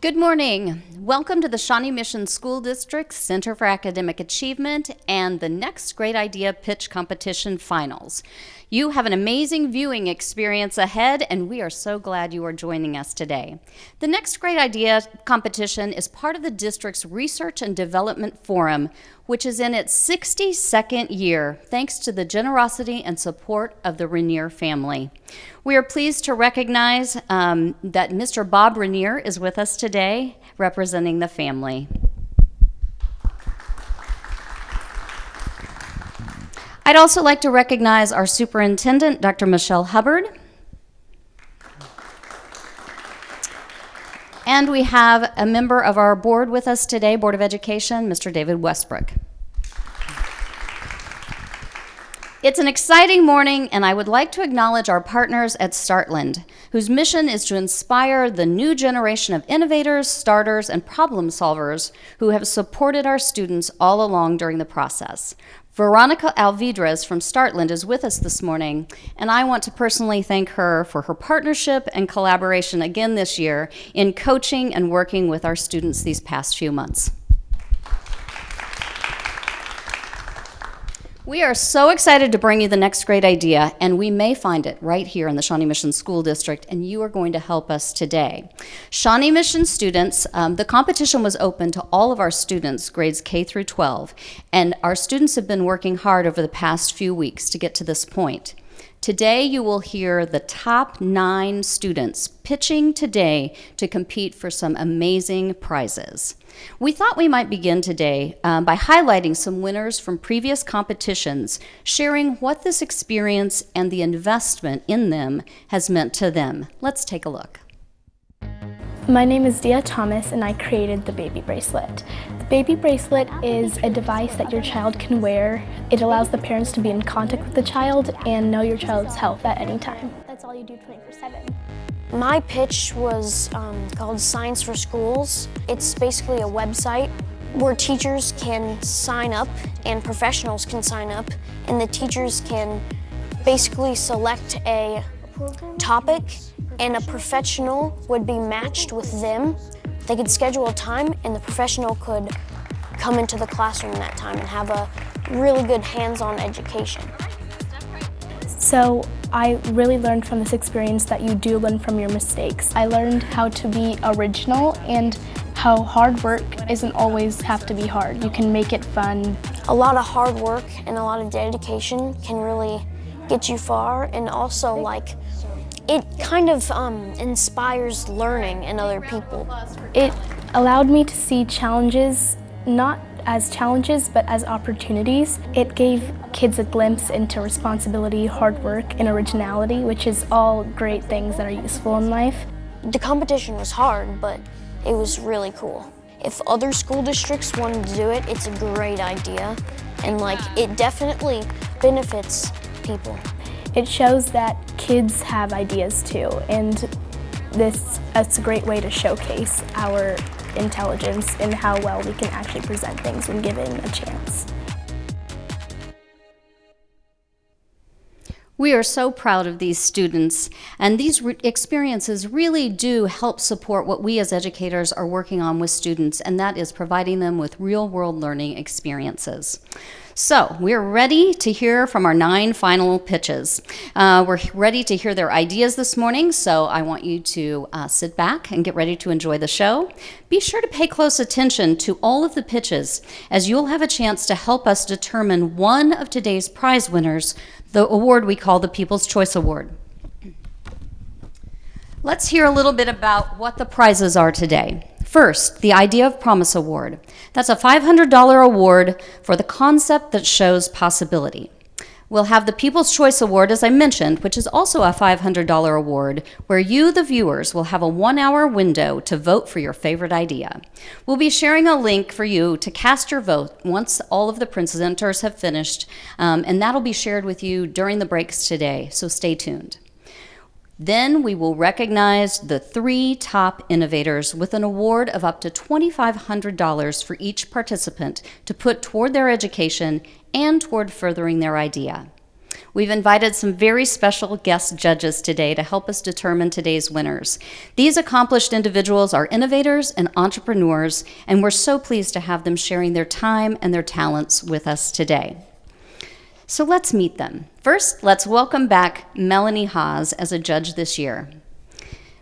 Good morning. Welcome to the Shawnee Mission School District Center for Academic Achievement and the Next Great Idea Pitch Competition Finals. You have an amazing viewing experience ahead, and we are so glad you are joining us today. The Next Great Idea competition is part of the district's Research and Development Forum, which is in its 62nd year, thanks to the generosity and support of the Rainier family. We are pleased to recognize that Mr. Bob Rainier is with us today, representing the family. I'd also like to recognize our superintendent, Dr. Michelle Hubbard. And we have a member of our board with us today, Board of Education, Mr. David Westbrook. It's an exciting morning, and I would like to acknowledge our partners at Startland, whose mission is to inspire the new generation of innovators, starters, and problem solvers who have supported our students all along during the process. Veronica Alvidrez from Startland is with us this morning, and I want to personally thank her for her partnership and collaboration again this year in coaching and working with our students these past few months. We are so excited to bring you the next great idea, and we may find it right here in the Shawnee Mission School District, and you are going to help us today. Shawnee Mission students, the competition was open to all of our students, grades K through 12, and our students have been working hard over the past few weeks to get to this point. Today, you will hear the top 9 students pitching today to compete for some amazing prizes. We thought we might begin today by highlighting some winners from previous competitions, sharing what this experience and the investment in them has meant to them. Let's take a look. My name is Dia Thomas, and I created the baby bracelet. The baby bracelet is a device that your child can wear. It allows the parents to be in contact with the child and know your child's health at any time. That's all you do 24/7. My pitch was called Science for Schools. It's basically a website where teachers can sign up and professionals can sign up, and the teachers can basically select a topic and a professional would be matched with them. They could schedule a time and the professional could come into the classroom that time and have a really good hands-on education. So I really learned from this experience that you do learn from your mistakes. I learned how to be original and how hard work isn't always have to be hard. You can make it fun. A lot of hard work and a lot of dedication can really get you far, and also it kind of inspires learning in other people. It allowed me to see challenges not as challenges but as opportunities. It gave kids a glimpse into responsibility, hard work, and originality, which is all great things that are useful in life. The competition was hard, but it was really cool. If other school districts wanted to do it, it's a great idea, and it definitely benefits people. It shows that kids have ideas too, and it's a great way to showcase our intelligence and how well we can actually present things when given a chance. We are so proud of these students, and these experiences really do help support what we as educators are working on with students, and that is providing them with real-world learning experiences. So we're ready to hear from our 9 final pitches. We're ready to hear their ideas this morning, so I want you to sit back and get ready to enjoy the show. Be sure to pay close attention to all of the pitches, as you'll have a chance to help us determine one of today's prize winners, the award we call the People's Choice Award. Let's hear a little bit about what the prizes are today. First, the Idea of Promise Award. That's a $500 award for the concept that shows possibility. We'll have the People's Choice Award, as I mentioned, which is also a $500 award, where you, the viewers, will have a 1-hour window to vote for your favorite idea. We'll be sharing a link for you to cast your vote once all of the presenters have finished, and that'll be shared with you during the breaks today, so stay tuned. Then we will recognize the 3 top innovators with an award of up to $2,500 for each participant to put toward their education and toward furthering their idea. We've invited some very special guest judges today to help us determine today's winners. These accomplished individuals are innovators and entrepreneurs, and we're so pleased to have them sharing their time and their talents with us today. So let's meet them. First, let's welcome back Melanie Haas as a judge this year.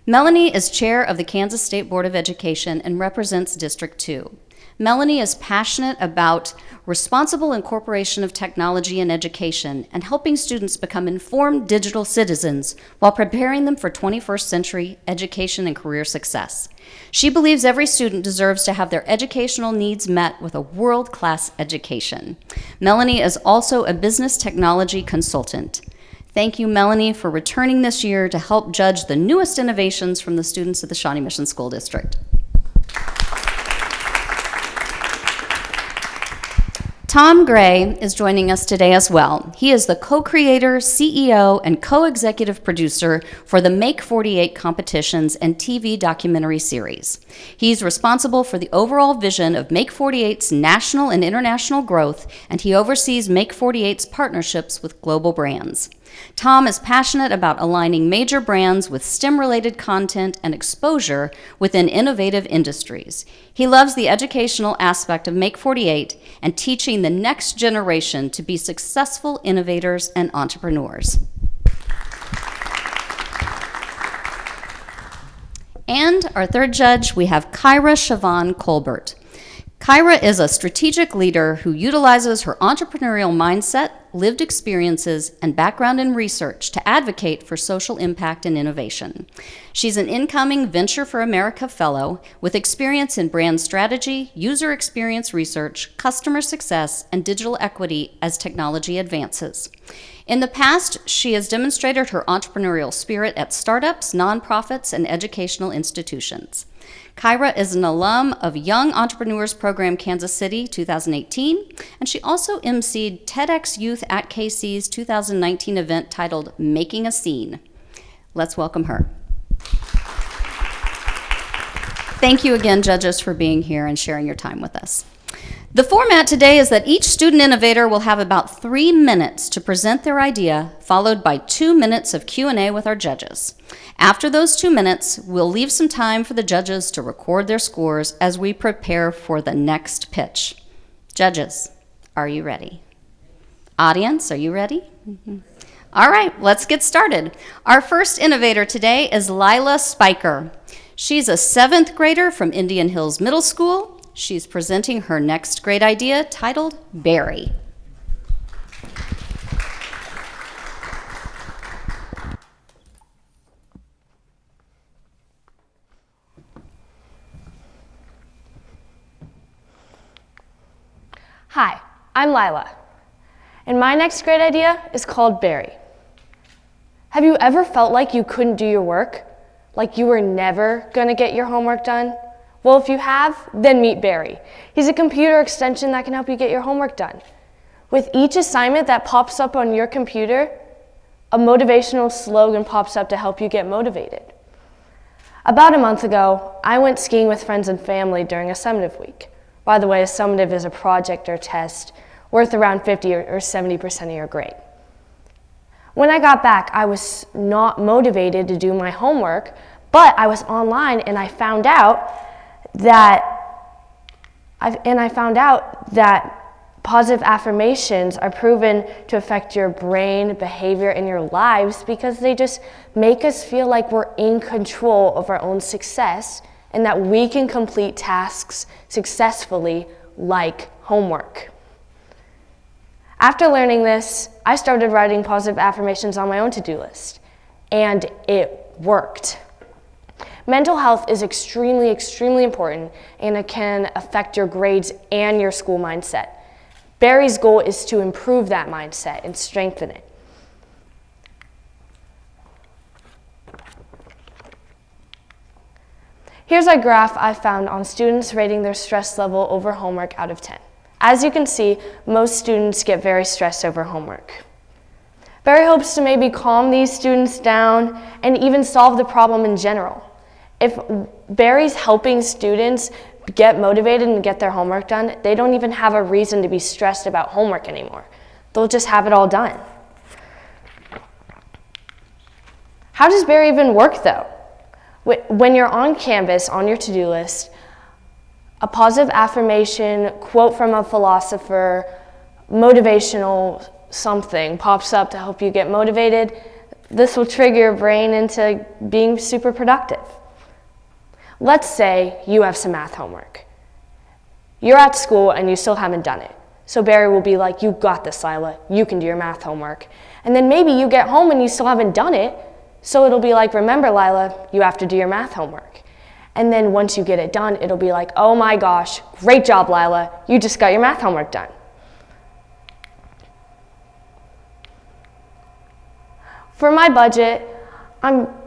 Melanie is chair of the Kansas State Board of Education and represents District 2. Melanie is passionate about responsible incorporation of technology in education and helping students become informed digital citizens while preparing them for 21st century education and career success. She believes every student deserves to have their educational needs met with a world-class education. Melanie is also a business technology consultant. Thank you, Melanie, for returning this year to help judge the newest innovations from the students at the Shawnee Mission School District. Tom Gray is joining us today as well. He is the co-creator, CEO, and co-executive producer for the Make 48 competitions and TV documentary series. He's responsible for the overall vision of Make 48's national and international growth, and he oversees Make 48's partnerships with global brands. Tom is passionate about aligning major brands with STEM-related content and exposure within innovative industries. He loves the educational aspect of Make 48 and teaching the next generation to be successful innovators and entrepreneurs. And our third judge, we have Kyra Siobhan Colbert. Kyra is a strategic leader who utilizes her entrepreneurial mindset, lived experiences, and background in research to advocate for social impact and innovation. She's an incoming Venture for America Fellow with experience in brand strategy, user experience research, customer success, and digital equity as technology advances. In the past, she has demonstrated her entrepreneurial spirit at startups, nonprofits, and educational institutions. Kyra is an alum of Young Entrepreneurs Program Kansas City 2018, and she also emceed TEDx Youth at KC's 2019 event titled Making a Scene. Let's welcome her. Thank you again, judges, for being here and sharing your time with us. The format today is that each student innovator will have about 3 minutes to present their idea, followed by 2 minutes of Q&A with our judges. After those 2 minutes, we'll leave some time for the judges to record their scores as we prepare for the next pitch. Judges, are you ready? Audience, are you ready? Mm-hmm. All right, let's get started. Our first innovator today is Lila Spiker. She's a 7th grader from Indian Hills Middle School. She's presenting her next great idea titled Berry. Hi, I'm Lila, and my next great idea is called Berry. Have you ever felt like you couldn't do your work? Like you were never gonna get your homework done? Well, if you have, then meet Barry. He's a computer extension that can help you get your homework done. With each assignment that pops up on your computer, a motivational slogan pops up to help you get motivated. About a month ago, I went skiing with friends and family during a summative week. By the way, a summative is a project or test worth around 50 or 70% of your grade. When I got back, I was not motivated to do my homework, but I was online and I found out that positive affirmations are proven to affect your brain, behavior, and your lives because they just make us feel like we're in control of our own success and that we can complete tasks successfully like homework. After learning this, I started writing positive affirmations on my own to-do list, and it worked. Mental health is extremely, extremely important, and it can affect your grades and your school mindset. Barry's goal is to improve that mindset and strengthen it. Here's a graph I found on students rating their stress level over homework out of 10. As you can see, most students get very stressed over homework. Barry hopes to maybe calm these students down and even solve the problem in general. If Barry's helping students get motivated and get their homework done, they don't even have a reason to be stressed about homework anymore. They'll just have it all done. How does Barry even work though? When you're on Canvas, on your to-do list, a positive affirmation, quote from a philosopher, motivational something pops up to help you get motivated. This will trigger your brain into being super productive. Let's say you have some math homework. You're at school and you still haven't done it. So Barry will be like, you got this, Lila. You can do your math homework. And then maybe you get home and you still haven't done it. So it'll be like, remember, Lila, you have to do your math homework. And then once you get it done, it'll be like, oh my gosh, great job, Lila. You just got your math homework done. For my budget,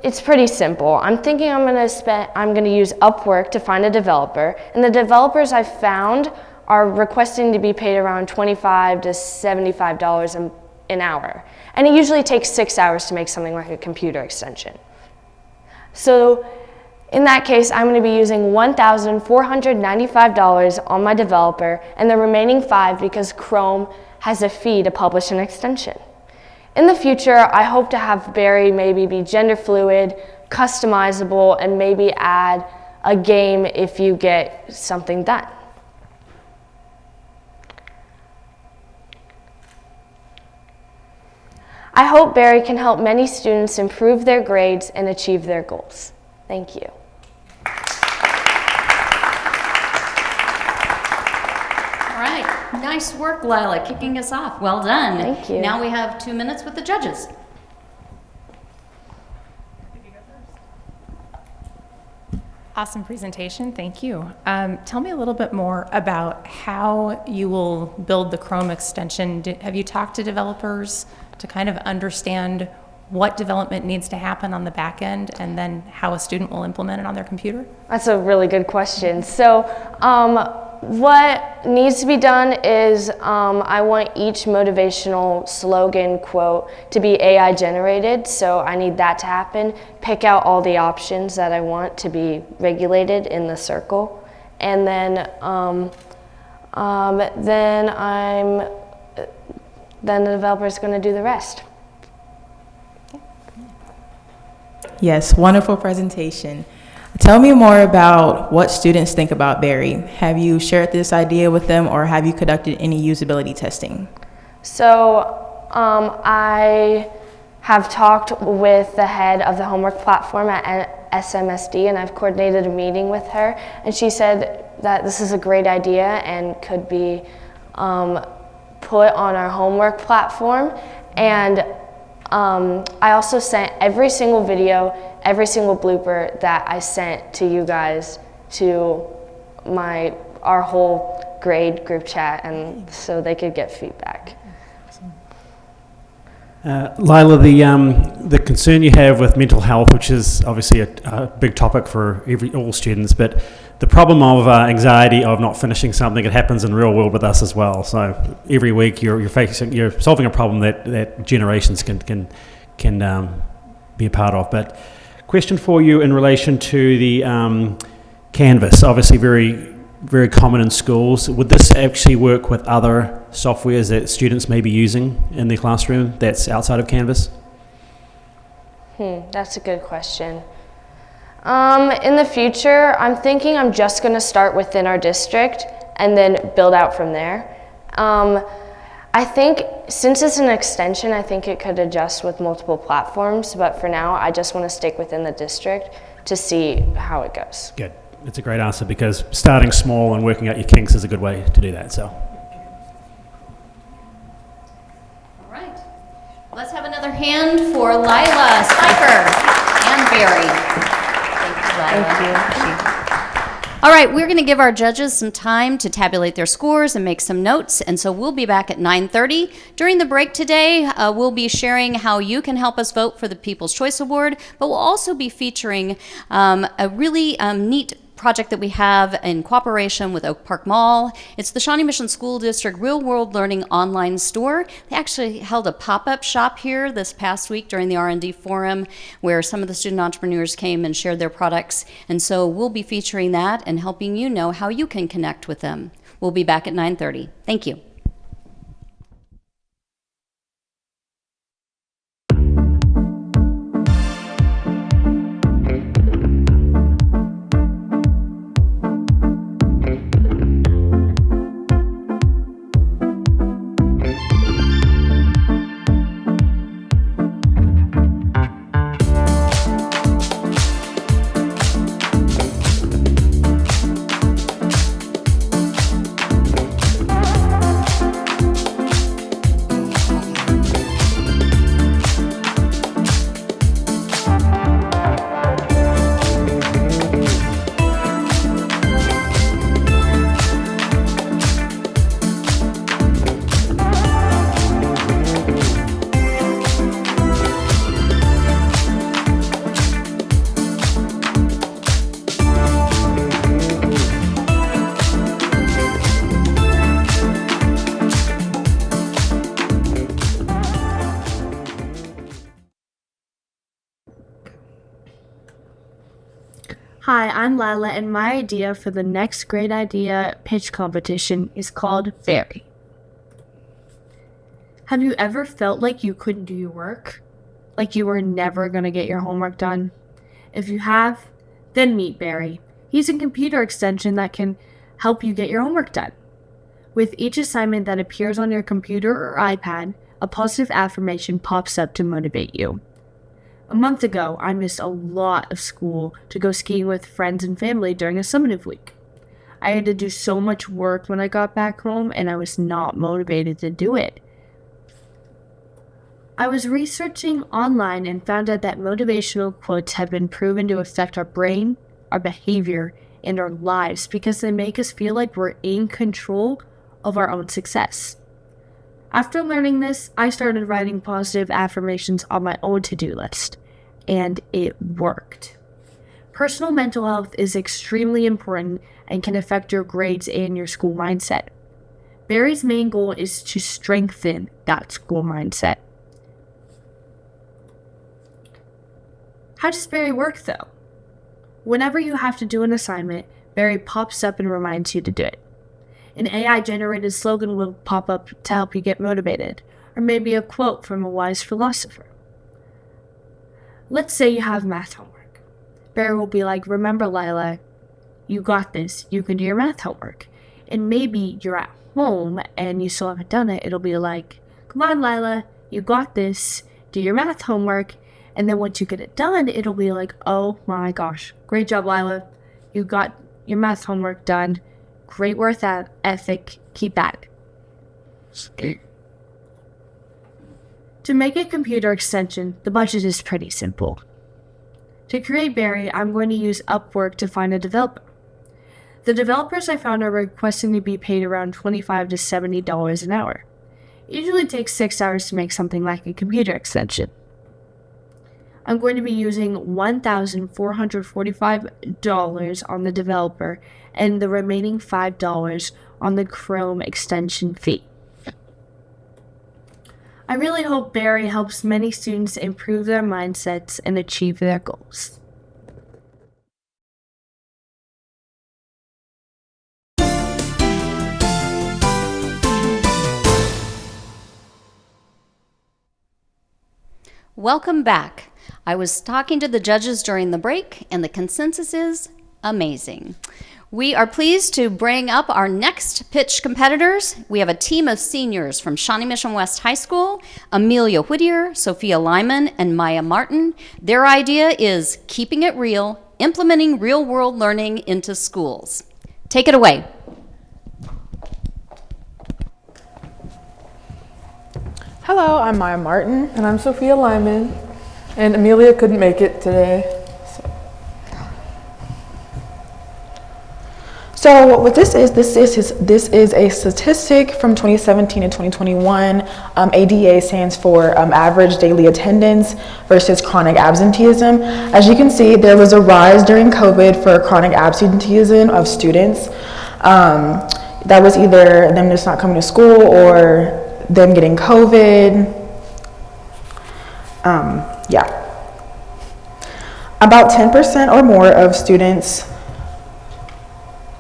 it's pretty simple. I'm thinking I'm gonna use Upwork to find a developer, and the developers I've found are requesting to be paid around $25 to $75 an hour. And it usually takes 6 hours to make something like a computer extension. So in that case, I'm gonna be using $1,495 on my developer and the remaining $5 because Chrome has a fee to publish an extension. In the future, I hope to have Barry maybe be gender fluid, customizable, and maybe add a game if you get something done. I hope Barry can help many students improve their grades and achieve their goals. Thank you. All right, nice work, Lila, kicking us off. Well done. Thank you. Now we have 2 minutes with the judges. Awesome presentation, thank you. Tell me a little bit more about how you will build the Chrome extension. Have you talked to developers to kind of understand what development needs to happen on the back end and then how a student will implement it on their computer? That's a really good question. So what needs to be done is I want each motivational slogan quote to be AI generated, so I need that to happen. Pick out all the options that I want to be regulated in the circle, and then then the developer is going to do the rest. Yes, wonderful presentation. Tell me more about what students think about Barry. Have you shared this idea with them or have you conducted any usability testing? So I have talked with the head of the homework platform at SMSD, and I've coordinated a meeting with her, and she said that this is a great idea and could be put on our homework platform. And I also sent every single video, every single blooper that I sent to you guys to our whole grade group chat, and so they could get feedback. Lila, the concern you have with mental health, which is obviously a big topic for all students, but the problem of anxiety of not finishing something, it happens in real world with us as well. So every week you're solving a problem that generations can be a part of. But question for you in relation to the Canvas, obviously very common in schools. Would this actually work with other softwares that students may be using in their classroom that's outside of Canvas? That's a good question. In the future, I'm thinking I'm just going to start within our district and then build out from there. I think since it's an extension, I think it could adjust with multiple platforms, but for now, I just want to stick within the district to see how it goes. Good. It's a great answer because starting small and working out your kinks is a good way to do that. So. All right. Let's have another hand for Lila, Spiker, and Barry. Thank you, Lila. Thank you. All right, we're going to give our judges some time to tabulate their scores and make some notes, and so we'll be back at 9:30. During the break today, we'll be sharing how you can help us vote for the People's Choice Award, but we'll also be featuring a really neat project that we have in cooperation with Oak Park Mall. It's the Shawnee Mission School District Real World Learning online store. They actually held a pop-up shop here this past week during the R&D Forum where some of the student entrepreneurs came and shared their products. And so we'll be featuring that and helping you know how you can connect with them. We'll be back at 9:30. Thank you. Hi, I'm Lila, and my idea for the next Great Idea pitch competition is called Fairy. Have you ever felt like you couldn't do your work? Like you were never going to get your homework done? If you have, then meet Barry. He's a computer extension that can help you get your homework done. With each assignment that appears on your computer or iPad, a positive affirmation pops up to motivate you. A month ago, I missed a lot of school to go skiing with friends and family during a summative week. I had to do so much work when I got back home, and I was not motivated to do it. I was researching online and found out that motivational quotes have been proven to affect our brain, our behavior, and our lives because they make us feel like we're in control of our own success. After learning this, I started writing positive affirmations on my own to-do list, and it worked. Personal mental health is extremely important and can affect your grades and your school mindset. Barry's main goal is to strengthen that school mindset. How does Barry work, though? Whenever you have to do an assignment, Barry pops up and reminds you to do it. An AI-generated slogan will pop up to help you get motivated, or maybe a quote from a wise philosopher. Let's say you have math homework. Barry will be like, remember, Lila, you got this, you can do your math homework. And maybe you're at home and you still haven't done it. It'll be like, come on, Lila, you got this, do your math homework. And then once you get it done, it'll be like, oh my gosh, great job, Lila. You got your math homework done. Great work ethic. Keep at it. To make a computer extension, the budget is pretty simple. To create Barry, I'm going to use Upwork to find a developer. The developers I found are requesting to be paid around $25 to $70 an hour. It usually takes 6 hours to make something like a computer extension. I'm going to be using $1,445 on the developer and the remaining $5 on the Chrome extension fee. I really hope Barry helps many students improve their mindsets and achieve their goals. Welcome back. I was talking to the judges during the break, and the consensus is amazing. We are pleased to bring up our next pitch competitors. We have a team of seniors from Shawnee Mission West High School, Amelia Whittier, Sophia Lyman, and Maya Martin. Their idea is keeping it real, implementing real-world learning into schools. Take it away. Hello, I'm Maya Martin. And I'm Sophia Lyman. And Amelia couldn't make it today. So what this is a statistic from 2017 and 2021. ADA stands for average daily attendance versus chronic absenteeism. As you can see, there was a rise during COVID for chronic absenteeism of students. That was either them just not coming to school or them getting COVID. About 10% or more of students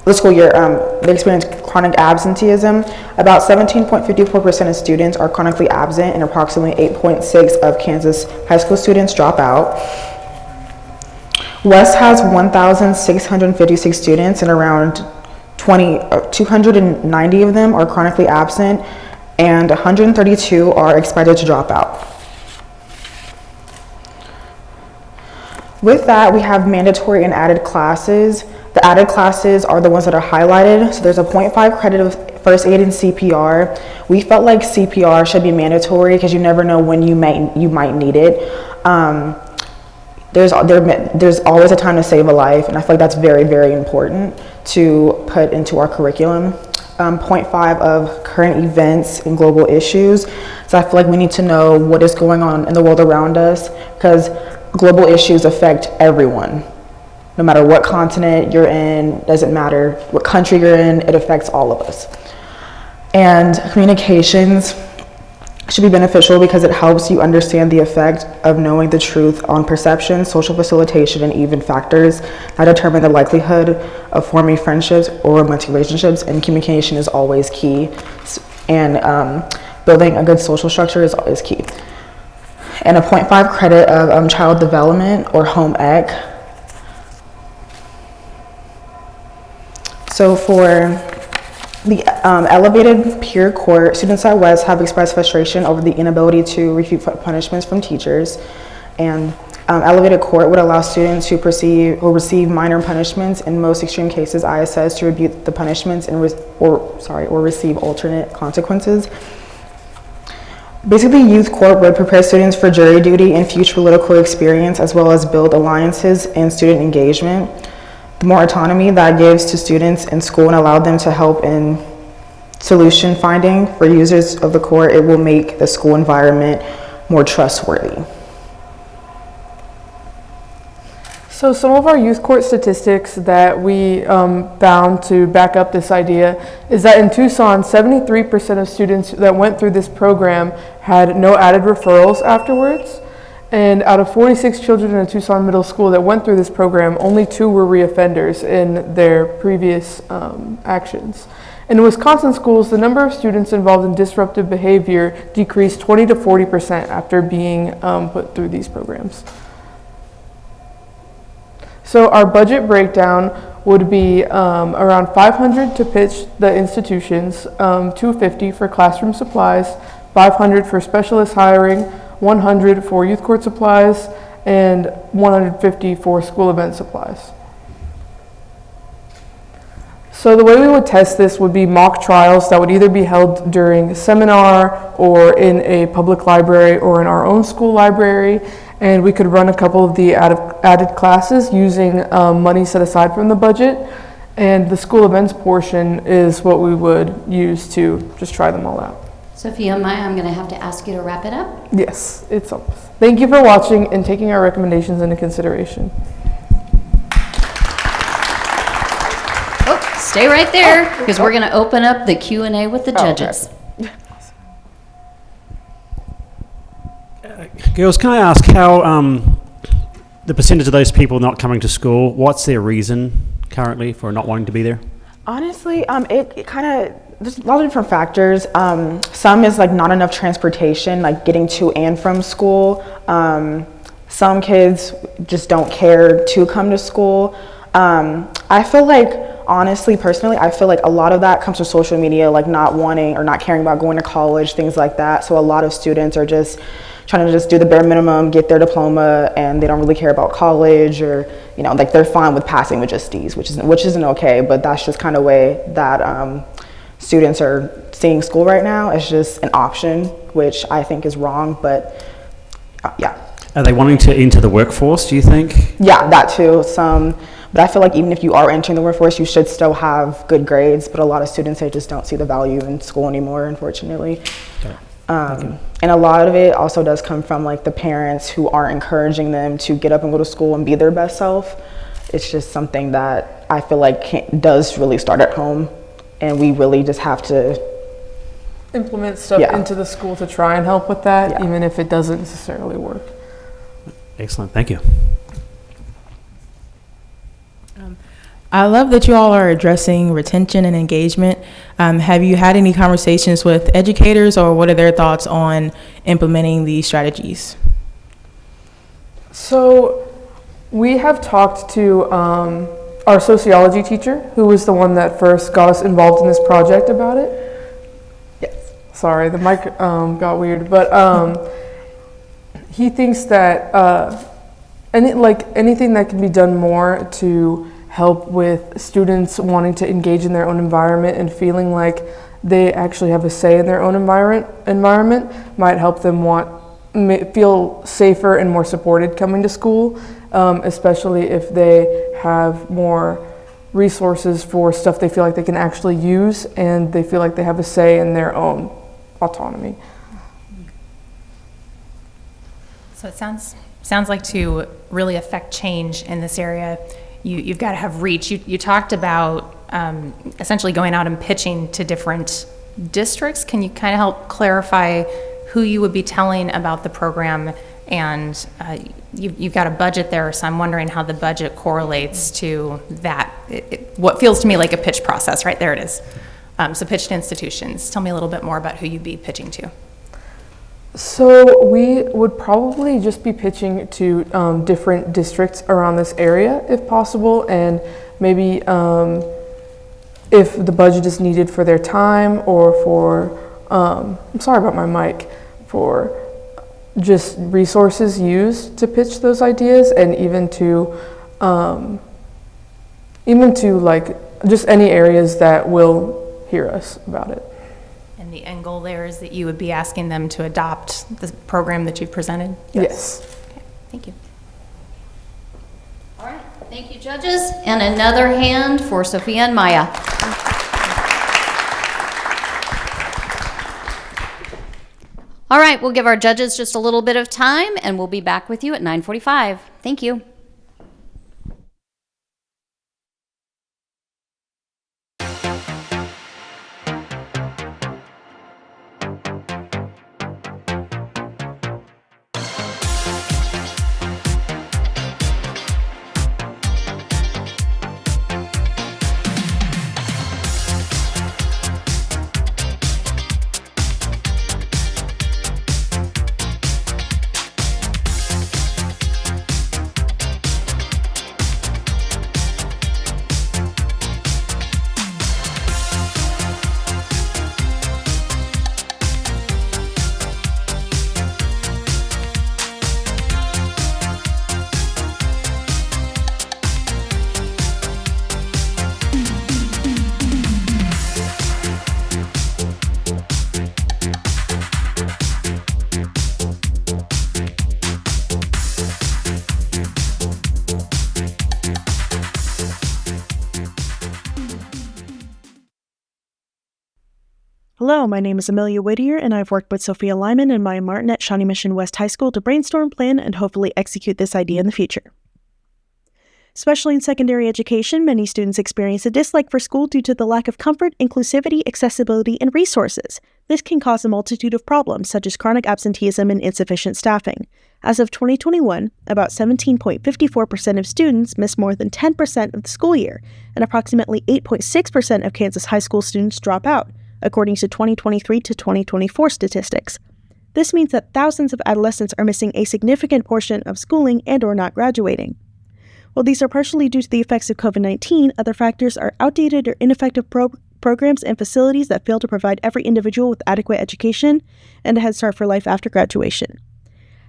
the school year, they experience chronic absenteeism. About 17.54% of students are chronically absent, and approximately 8.6% of Kansas high school students drop out. West has 1,656 students, and around 290 of them are chronically absent, and 132 are expected to drop out. With that, we have mandatory and added classes. The added classes are the ones that are highlighted. So there's a 0.5 credit of first aid and CPR. We felt like CPR should be mandatory because you never know when you might need it. There's always a time to save a life, and I feel like that's very, very important to put into our curriculum. 0.5 of current events and global issues. So I feel like we need to know what is going on in the world around us, because global issues affect everyone. No matter what continent you're in, doesn't matter what country you're in, it affects all of us. And communications, should be beneficial because it helps you understand the effect of knowing the truth on perception, social facilitation, and even factors that determine the likelihood of forming friendships or romantic relationships, and communication is always key, and building a good social structure is always key. And a 0.5 credit of child development or home ec. So for the elevated peer court, students at West have expressed frustration over the inability to refute punishments from teachers, and elevated court would allow students who receive minor punishments, in most extreme cases ISS, to rebuke the punishments and or receive alternate consequences. Basically, youth court would prepare students for jury duty and future political experience, as well as build alliances and student engagement. The more autonomy that gives to students in school and allow them to help in solution finding for users of the court, it will make the school environment more trustworthy. So some of our youth court statistics that we found to back up this idea is that in Tucson, 73% of students that went through this program had no added referrals afterwards. And out of 46 children in a Tucson middle school that went through this program, only 2 were reoffenders in their previous actions. In Wisconsin schools, the number of students involved in disruptive behavior decreased 20 to 40% after being put through these programs. So our budget breakdown would be around $500 to pitch the institutions, $250 for classroom supplies, $500 for specialist hiring, $100 for youth court supplies, and $150 for school event supplies. So the way we would test this would be mock trials that would either be held during a seminar or in a public library or in our own school library, and we could run a couple of the added classes using money set aside from the budget, and the school events portion is what we would use to just try them all out. Sophia and Maya, I'm going to have to ask you to wrap it up. Yes, it's almost. Thank you for watching and taking our recommendations into consideration. Oh, stay right there, because we're going to open up the Q&A with the judges. Girls, can I ask how the percentage of those people not coming to school, what's their reason currently for not wanting to be there? Honestly, it kind of, there's a lot of different factors. Some is like not enough transportation, like getting to and from school. Some kids just don't care to come to school. I feel like, honestly, personally, I feel like a lot of that comes from social media, like not wanting or not caring about going to college, things like that. So a lot of students are just trying to just do the bare minimum, get their diploma, and they don't really care about college, or, you know, like they're fine with passing with just D's, which isn't okay, but that's just kind of way that students are seeing school right now. It's just an option, which I think is wrong, but yeah. Are they wanting to enter the workforce, do you think? Yeah, that too. But I feel like even if you are entering the workforce, you should still have good grades, but a lot of students, they just don't see the value in school anymore, unfortunately. Okay. And a lot of it also does come from like the parents who aren't encouraging them to get up and go to school and be their best self. It's just something that I feel like does really start at home, and we really just have to implement stuff into the school to try and help with that, even if it doesn't necessarily work. Excellent, thank you. I love that you all are addressing retention and engagement. Have you had any conversations with educators, or what are their thoughts on implementing these strategies? So we have talked to our sociology teacher, who was the one that first got us involved in this project about it. Yes. Sorry, the mic got weird, but he thinks that anything that can be done more to help with students wanting to engage in their own environment and feeling like they actually have a say in their own environment might help them feel safer and more supported coming to school, especially if they have more resources for stuff they feel like they can actually use, and they feel like they have a say in their own autonomy. So it sounds like to really affect change in this area, you've got to have reach. You talked about essentially going out and pitching to different districts. Can you kind of help clarify who you would be telling about the program, and you've got a budget there, so I'm wondering how the budget correlates to that, what feels to me like a pitch process. Right, there it is. So pitch to institutions. Tell me a little bit more about who you'd be pitching to. So we would probably just be pitching to different districts around this area if possible, and maybe if the budget is needed for their time or for, I'm sorry about my mic, for just resources used to pitch those ideas, and even to like just any areas that will hear us about it. And the end goal there is that you would be asking them to adopt the program that you've presented? Yes. Okay, thank you. All right, thank you, judges. And another hand for Sophia and Maya. All right, we'll give our judges just a little bit of time, and we'll be back with you at 9:45. Thank you. Hello, my name is Amelia Whittier, and I've worked with Sophia Lyman and Maya Martin at Shawnee Mission West High School to brainstorm, plan, and hopefully execute this idea in the future. Especially in secondary education, many students experience a dislike for school due to the lack of comfort, inclusivity, accessibility, and resources. This can cause a multitude of problems, such as chronic absenteeism and insufficient staffing. As of 2021, about 17.54% of students miss more than 10% of the school year, and approximately 8.6% of Kansas high school students drop out, according to 2023 to 2024 statistics. This means that thousands of adolescents are missing a significant portion of schooling and/or not graduating. While these are partially due to the effects of COVID-19, other factors are outdated or ineffective programs and facilities that fail to provide every individual with adequate education and a head start for life after graduation.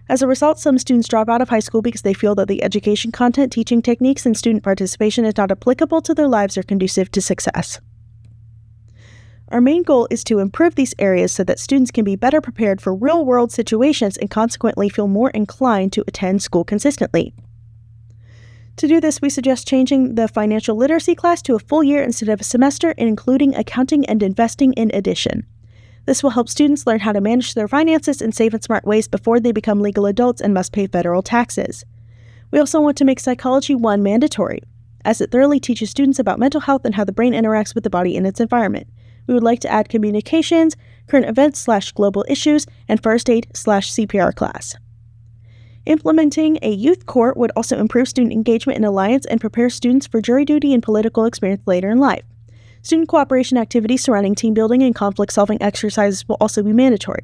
As a result, some students drop out of high school because they feel that the education content, teaching techniques, and student participation is not applicable to their lives or conducive to success. Our main goal is to improve these areas so that students can be better prepared for real-world situations and consequently feel more inclined to attend school consistently. To do this, we suggest changing the financial literacy class to a full year instead of a semester and including accounting and investing in addition. This will help students learn how to manage their finances and save in smart ways before they become legal adults and must pay federal taxes. We also want to make Psychology 1 mandatory, as it thoroughly teaches students about mental health and how the brain interacts with the body and its environment. We would like to add communications, current events/global issues, and first aid/CPR class. Implementing a youth court would also improve student engagement and alliance and prepare students for jury duty and political experience later in life. Student cooperation activities surrounding team building and conflict-solving exercises will also be mandatory.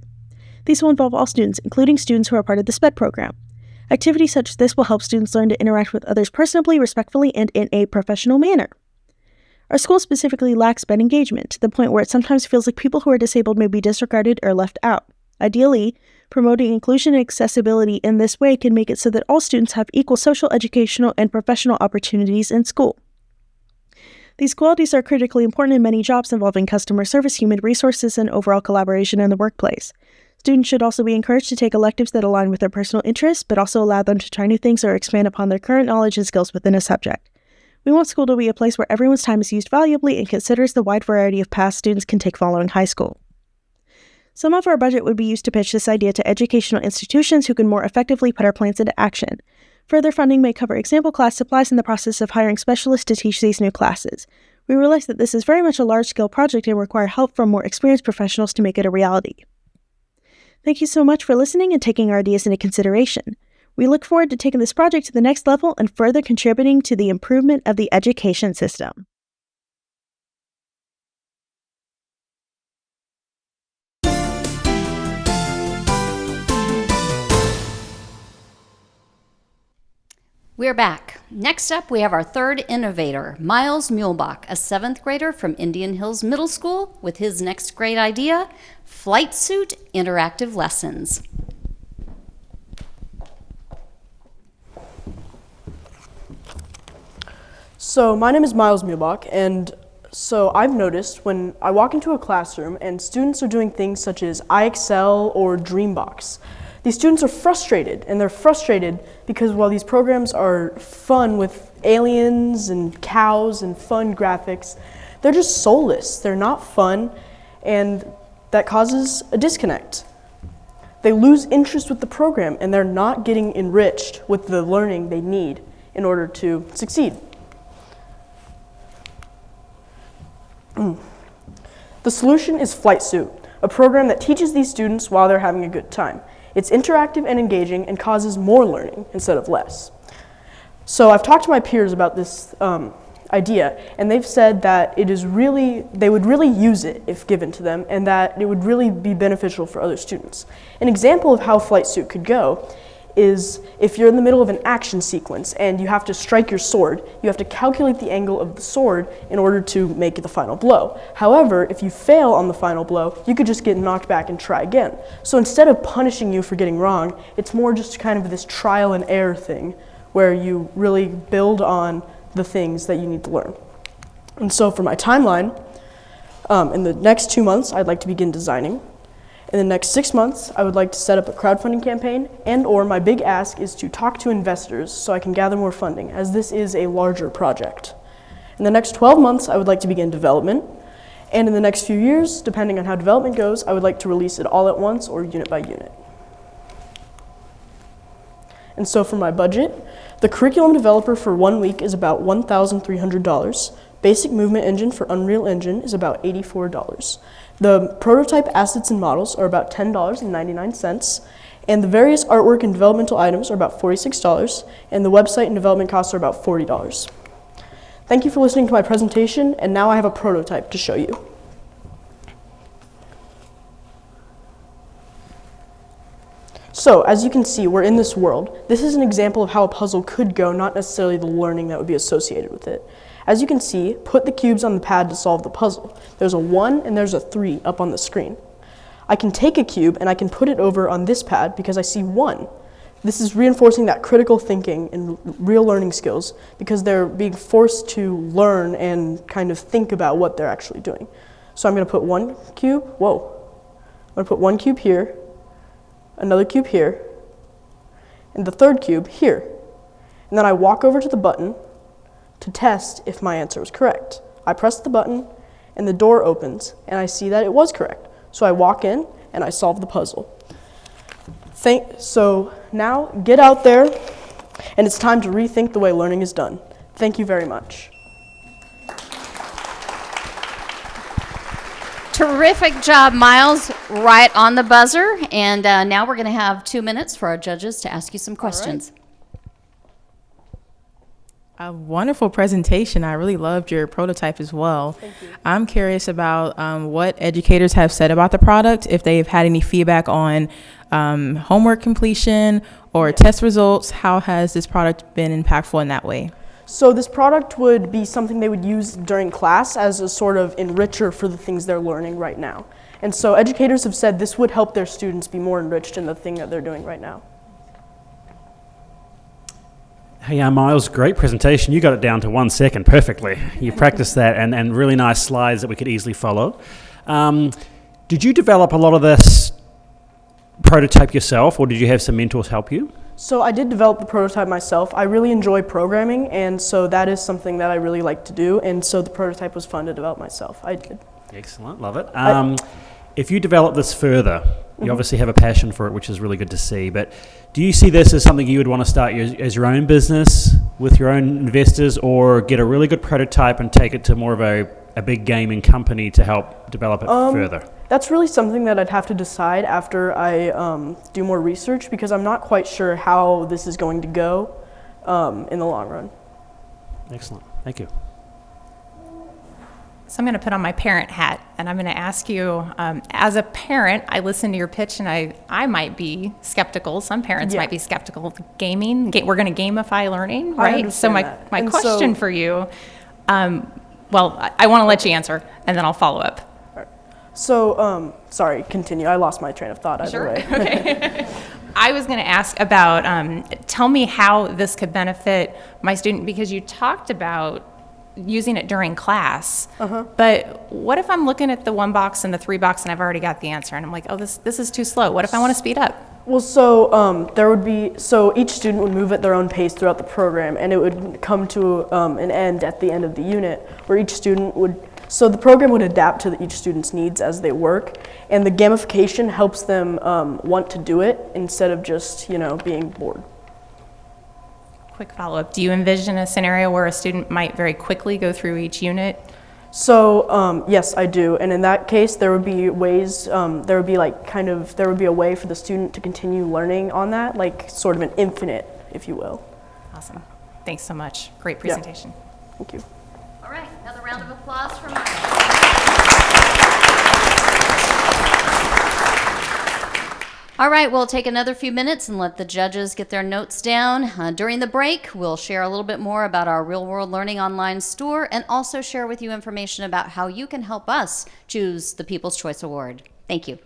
These will involve all students, including students who are part of the SPED program. Activities such as this will help students learn to interact with others personally, respectfully, and in a professional manner. Our school specifically lacks SPED engagement, to the point where it sometimes feels like people who are disabled may be disregarded or left out. Ideally, promoting inclusion and accessibility in this way can make it so that all students have equal social, educational, and professional opportunities in school. These qualities are critically important in many jobs involving customer service, human resources, and overall collaboration in the workplace. Students should also be encouraged to take electives that align with their personal interests, but also allow them to try new things or expand upon their current knowledge and skills within a subject. We want school to be a place where everyone's time is used valuably and considers the wide variety of paths students can take following high school. Some of our budget would be used to pitch this idea to educational institutions who can more effectively put our plans into action. Further funding may cover example class supplies in the process of hiring specialists to teach these new classes. We realize that this is very much a large-scale project and require help from more experienced professionals to make it a reality. Thank you so much for listening and taking our ideas into consideration. We look forward to taking this project to the next level and further contributing to the improvement of the education system. We're back. Next up, we have our third innovator, Miles Muehlbach, a 7th grader from Indian Hills Middle School, with his next great idea, Flight Suit Interactive Lessons. So my name is Miles Muehlbach, and so I've noticed when I walk into a classroom and students are doing things such as iExcel or Dreambox, these students are frustrated, and they're frustrated because while these programs are fun with aliens and cows and fun graphics, they're just soulless. They're not fun, and that causes a disconnect. They lose interest with the program, and they're not getting enriched with the learning they need in order to succeed. The solution is Flight Suit, a program that teaches these students while they're having a good time. It's interactive and engaging and causes more learning instead of less. So I've talked to my peers about this idea, and they've said that they would really use it if given to them, and that it would really be beneficial for other students. An example of how Flight Suit could go is if you're in the middle of an action sequence and you have to strike your sword, you have to calculate the angle of the sword in order to make the final blow. However, if you fail on the final blow, you could just get knocked back and try again. So instead of punishing you for getting wrong, it's more just kind of this trial and error thing where you really build on the things that you need to learn. And so for my timeline, in the next 2 months, I'd like to begin designing. In the next 6 months, I would like to set up a crowdfunding campaign, and/or my big ask is to talk to investors so I can gather more funding, as this is a larger project. In the next 12 months, I would like to begin development, and in the next few years, depending on how development goes, I would like to release it all at once or unit by unit. And so for my budget, the curriculum developer for 1 week is about $1,300. Basic movement engine for Unreal Engine is about $84. The prototype assets and models are about $10.99, and the various artwork and developmental items are about $46, and the website and development costs are about $40. Thank you for listening to my presentation, and now I have a prototype to show you. So, as you can see, we're in this world. This is an example of how a puzzle could go, not necessarily the learning that would be associated with it. As you can see, put the cubes on the pad to solve the puzzle. There's a 1 and there's a 3 up on the screen. I can take a cube and I can put it over on this pad because I see 1. This is reinforcing that critical thinking and real learning skills because they're being forced to learn and kind of think about what they're actually doing. So I'm going to put 1 cube, I'm going to put 1 cube here, another cube here, and the 3rd cube here. And then I walk over to the button to test if my answer was correct. I press the button and the door opens and I see that it was correct. So I walk in and I solve the puzzle. So now get out there and it's time to rethink the way learning is done. Thank you very much. Terrific job, Miles, right on the buzzer. And now we're going to have 2 minutes for our judges to ask you some questions. A wonderful presentation. I really loved your prototype as well. Thank you. I'm curious about what educators have said about the product, if they've had any feedback on homework completion or test results. How has this product been impactful in that way? So this product would be something they would use during class as a sort of enricher for the things they're learning right now. And so educators have said this would help their students be more enriched in the thing that they're doing right now. Hey, Miles, great presentation. You got it down to 1 second perfectly. You practiced that and really nice slides that we could easily follow. Did you develop a lot of this prototype yourself, or did you have some mentors help you? So I did develop the prototype myself. I really enjoy programming, and so that is something that I really like to do, and so the prototype was fun to develop myself. I did. Excellent, love it. If you develop this further, you obviously have a passion for it, which is really good to see, but do you see this as something you would want to start as your own business with your own investors, or get a really good prototype and take it to more of a big gaming company to help develop it further? That's really something that I'd have to decide after I do more research, because I'm not quite sure how this is going to go in the long run. Excellent. Thank you. So I'm going to put on my parent hat, and I'm going to ask you, as a parent, I listen to your pitch, and I might be skeptical. Some parents might be skeptical of gaming. We're going to gamify learning, right? So my question for you, well, I want to let you answer, and then I'll follow up. So, sorry, continue. I lost my train of thought either way. Okay. I was going to ask about, tell me how this could benefit my student, because you talked about using it during class, but what if I'm looking at the 1 box and the 3 box and I've already got the answer and I'm like, oh, this is too slow. What if I want to speed up? Well, so there would be, so each student would move at their own pace throughout the program, and it would come to an end at the end of the unit where each student would, so the program would adapt to each student's needs as they work, and the gamification helps them want to do it instead of just, being bored. Quick follow-up. Do you envision a scenario where a student might very quickly go through each unit? So yes, I do, and in that case, there would be ways. There would be there would be a way for the student to continue learning on that, like sort of an infinite, if you will. Awesome. Thanks so much. Great presentation. Yeah. Thank you. All right, another round of applause from All right, we'll take another few minutes and let the judges get their notes down. During the break, we'll share a little bit more about our Real World Learning online store and also share with you information about how you can help us choose the People's Choice Award. Thank you.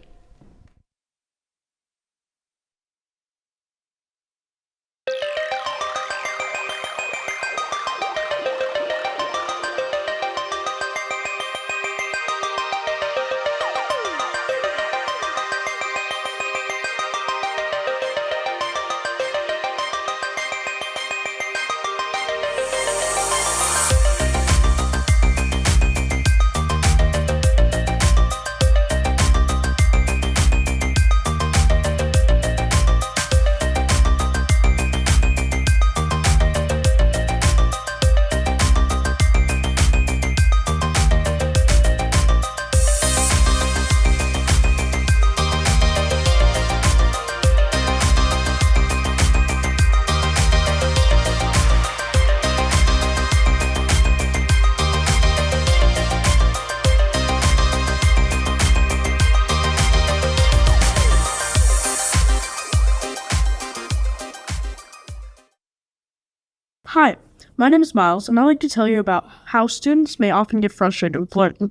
Hi, my name is Miles, and I'd like to tell you about how students may often get frustrated with learning.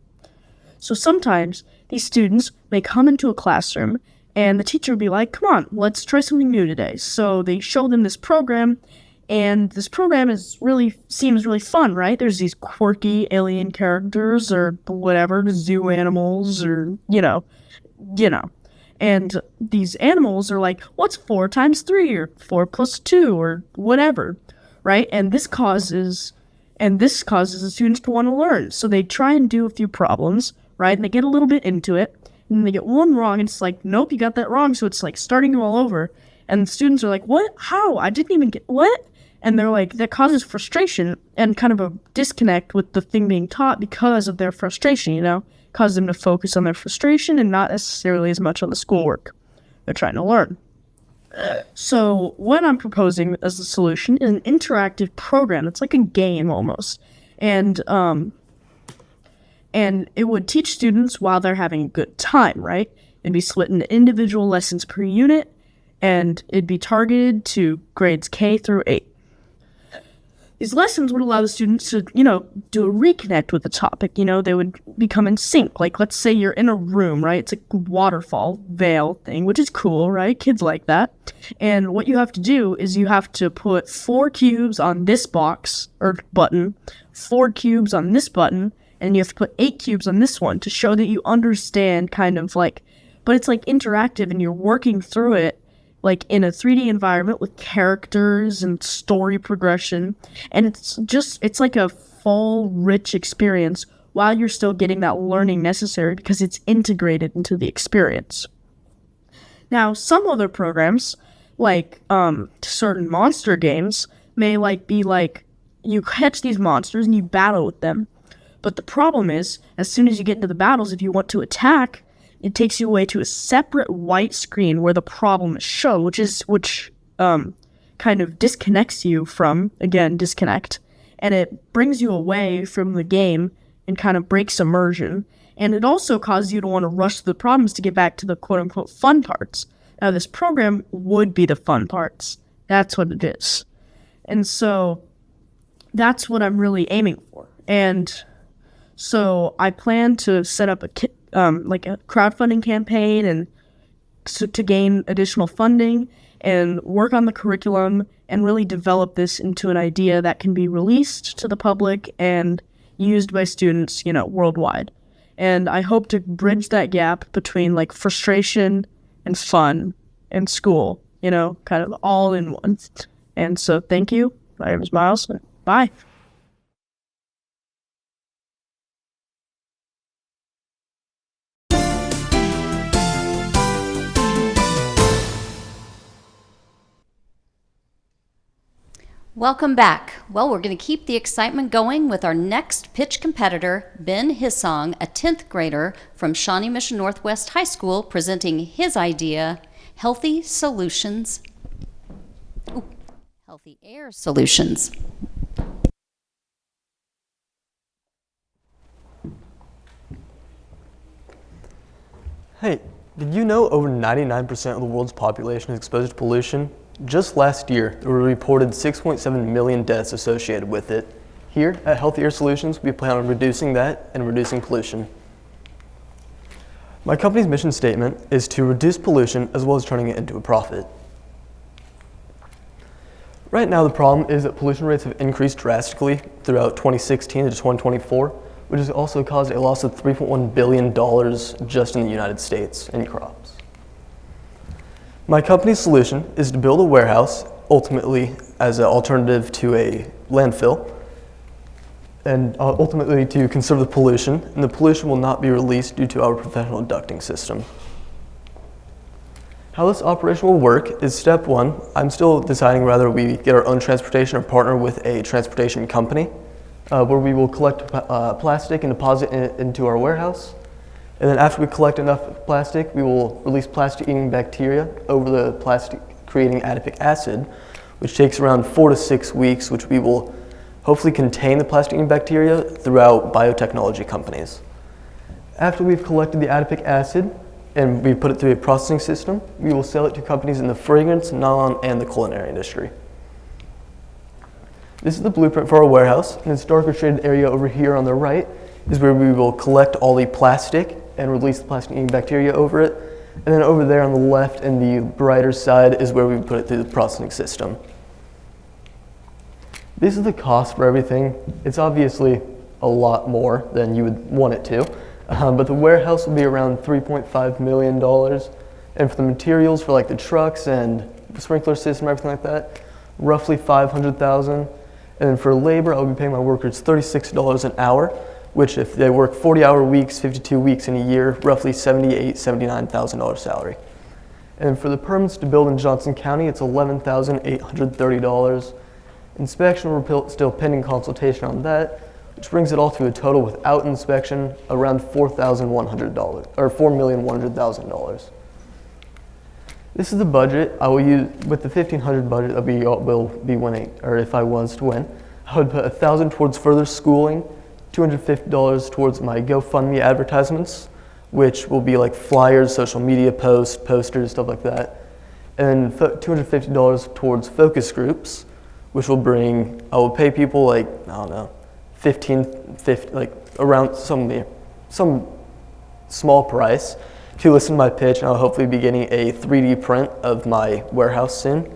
So sometimes these students may come into a classroom and the teacher would be like, come on, let's try something new today. So they show them this program, and this program seems really fun, right? There's these quirky alien characters or whatever, zoo animals or, you know. And these animals are like, what's 4 times 3 or 4 plus 2 or whatever, right? And this causes the students to want to learn. So they try and do a few problems, right? And they get a little bit into it, and then they get one wrong, and it's like, nope, you got that wrong. So it's like starting all over. And the students are like, what? How? I didn't even get, what? And they're like, that causes frustration and kind of a disconnect with the thing being taught because of their frustration, you know? Cause them to focus on their frustration and not necessarily as much on the schoolwork they're trying to learn. So what I'm proposing as a solution is an interactive program. It's like a game almost. And it would teach students while they're having a good time, right? It'd be split into individual lessons per unit, and it'd be targeted to grades K through 8. These lessons would allow the students to, do a reconnect with the topic. They would become in sync. Like, let's say you're in a room, right? It's a waterfall veil thing, which is cool, right? Kids like that. And what you have to do is you have to put 4 cubes on this box or button, 4 cubes on this button, and you have to put 8 cubes on this one to show that you understand kind of like, but it's like interactive and you're working through it like in a 3D environment with characters and story progression. And it's like a full, rich experience while you're still getting that learning necessary because it's integrated into the experience. Now, some other programs, like certain monster games, may be like you catch these monsters and you battle with them. But the problem is, as soon as you get into the battles, if you want to attack, It takes you away to a separate white screen where the problem is shown, which kind of disconnects you from, again, disconnect, and it brings you away from the game and kind of breaks immersion. And it also causes you to want to rush through the problems to get back to the quote-unquote fun parts. Now, this program would be the fun parts. That's what it is. And so that's what I'm really aiming for. And so I plan to set up a crowdfunding campaign and to gain additional funding and work on the curriculum and really develop this into an idea that can be released to the public and used by students, worldwide. And I hope to bridge that gap between like frustration and fun and school, kind of all in one. And so thank you. My name is Miles. Bye. Welcome back. Well, we're going to keep the excitement going with our next pitch competitor, Ben Hissong, a 10th grader from Shawnee Mission Northwest High School, presenting his idea, Healthy Solutions. Healthy Air Solutions. Hey, did you know over 99% of the world's population is exposed to pollution? Just last year, there were reported 6.7 million deaths associated with it. Here at Healthy Air Solutions, we plan on reducing that and reducing pollution. My company's mission statement is to reduce pollution as well as turning it into a profit. Right now, the problem is that pollution rates have increased drastically throughout 2016 to 2024, which has also caused a loss of $3.1 billion just in the United States in crops. My company's solution is to build a warehouse, ultimately as an alternative to a landfill, and ultimately to conserve the pollution, and the pollution will not be released due to our professional ducting system. How this operation will work is step one. I'm still deciding whether we get our own transportation or partner with a transportation company, where we will collect plastic and deposit it into our warehouse. And then after we collect enough plastic, we will release plastic-eating bacteria over the plastic-creating adipic acid, which takes around 4 to 6 weeks, which we will hopefully contain the plastic-eating bacteria throughout biotechnology companies. After we've collected the adipic acid and we put it through a processing system, we will sell it to companies in the fragrance, nylon, and the culinary industry. This is the blueprint for our warehouse, and this darker shaded area over here on the right is where we will collect all the plastic and release the plastic-eating bacteria over it. And then over there on the left and the brighter side is where we put it through the processing system. This is the cost for everything. It's obviously a lot more than you would want it to, but the warehouse will be around $3.5 million. And for the materials for like the trucks and the sprinkler system, everything like that, roughly $500,000. And then for labor, I'll be paying my workers $36 an hour, which if they work 40-hour weeks, 52 weeks in a year, roughly $78,000, $79,000 salary. And for the permits to build in Johnson County, it's $11,830. Inspection, we're still pending consultation on that, which brings it all to a total without inspection around $4,100 or $4,100,000. This is the budget I will use with the $1,500 budget that we will be winning, or if I was to win. I would put $1,000 towards further schooling, $250 towards my GoFundMe advertisements, which will be like flyers, social media posts, posters, stuff like that. And $250 towards focus groups, which will bring, I will pay people like, I don't know, 50, like around some small price to listen to my pitch, and I'll hopefully be getting a 3D print of my warehouse soon.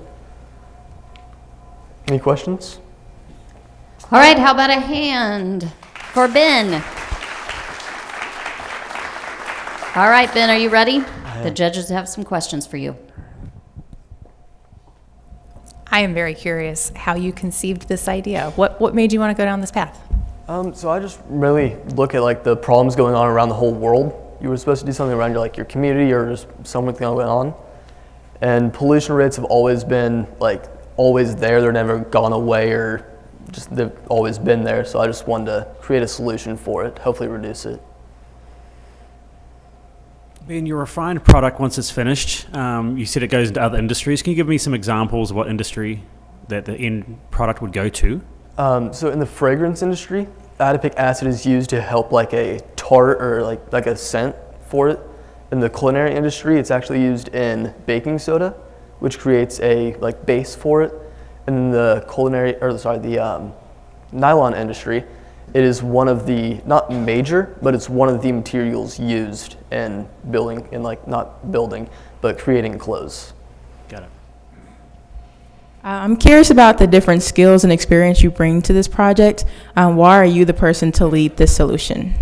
Any questions? All right, how about a hand for Ben? All right, Ben, are you ready? The judges have some questions for you. I am very curious how you conceived this idea. What made you want to go down this path? So I just really look at like the problems going on around the whole world. You were supposed to do something around your community or just something going on. And pollution rates have always been always there. They're never gone away, or just they've always been there. So I just wanted to create a solution for it, hopefully reduce it. Ben, your refined product, once it's finished, you said it goes into other industries. Can you give me some examples of what industry that the end product would go to? So in the fragrance industry, adipic acid is used to help like a tart or like a scent for it. In the culinary industry, it's actually used in baking soda, which creates a like base for it. And in the nylon industry, it is one of the, not major, but it's one of the materials used in building, not building, but creating clothes. Got it. I'm curious about the different skills and experience you bring to this project. Why are you the person to lead this solution?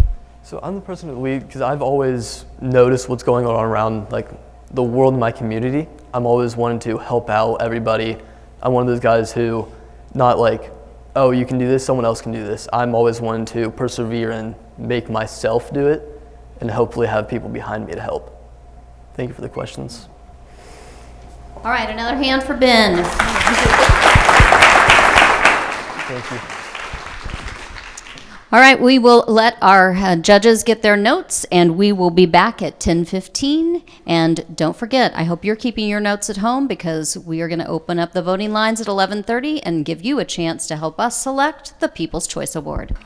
So I'm the person to lead because I've always noticed what's going on around like the world in my community. I'm always wanting to help out everybody. I'm one of those guys who, not like, oh, you can do this, someone else can do this. I'm always wanting to persevere and make myself do it and hopefully have people behind me to help. Thank you for the questions. All right, another hand for Ben. Thank you. All right, we will let our judges get their notes, and we will be back at 10:15. And don't forget, I hope you're keeping your notes at home because we are going to open up the voting lines at 11:30 and give you a chance to help us select the People's Choice Award.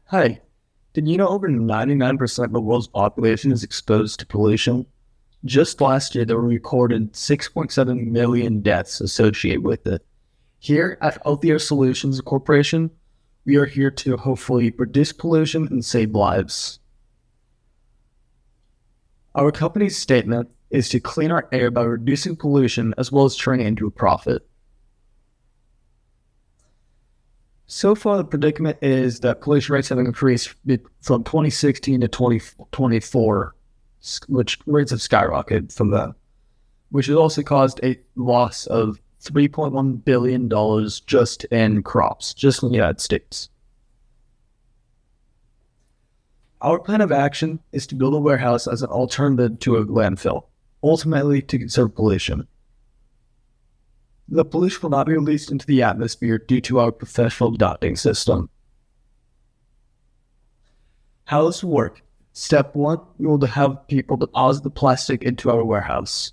Hi, did you know over 99% of the world's population is exposed to pollution? Just last year, there were recorded 6.7 million deaths associated with it. Here at Healthier Solutions Corporation, we are here to hopefully reduce pollution and save lives. Our company's statement is to clean our air by reducing pollution as well as turning it into a profit. So far, the predicament is that pollution rates have increased from 2016 to 2024, which rates have skyrocketed from that, which has also caused a loss of $3.1 billion just in crops, just in the United States. Our plan of action is to build a warehouse as an alternative to a landfill, ultimately to conserve pollution. The pollution will not be released into the atmosphere due to our professional ducting system. How this will work? Step 1, we will have people deposit the plastic into our warehouse.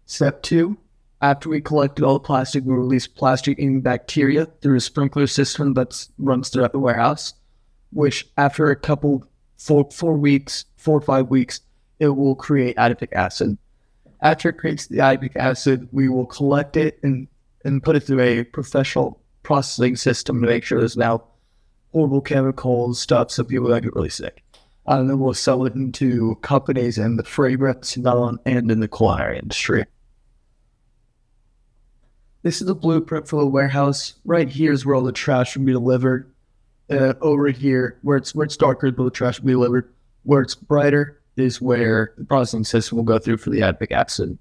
Step 2, after we collected all the plastic, we release plastic-eating bacteria through a sprinkler system that runs throughout the warehouse, which after a couple, 4 or 5 weeks, it will create adipic acid. After it creates the adipic acid, we will collect it and put it through a professional processing system to make sure there's now horrible chemicals, stuff, so people don't get really sick. And then we'll sell it into companies in the fragrance, nylon, and in the culinary industry. This is a blueprint for the warehouse. Right here is where all the trash will be delivered. Over here, where it's darker, the trash will be delivered. Where it's brighter is where the processing system will go through for the adipic acid.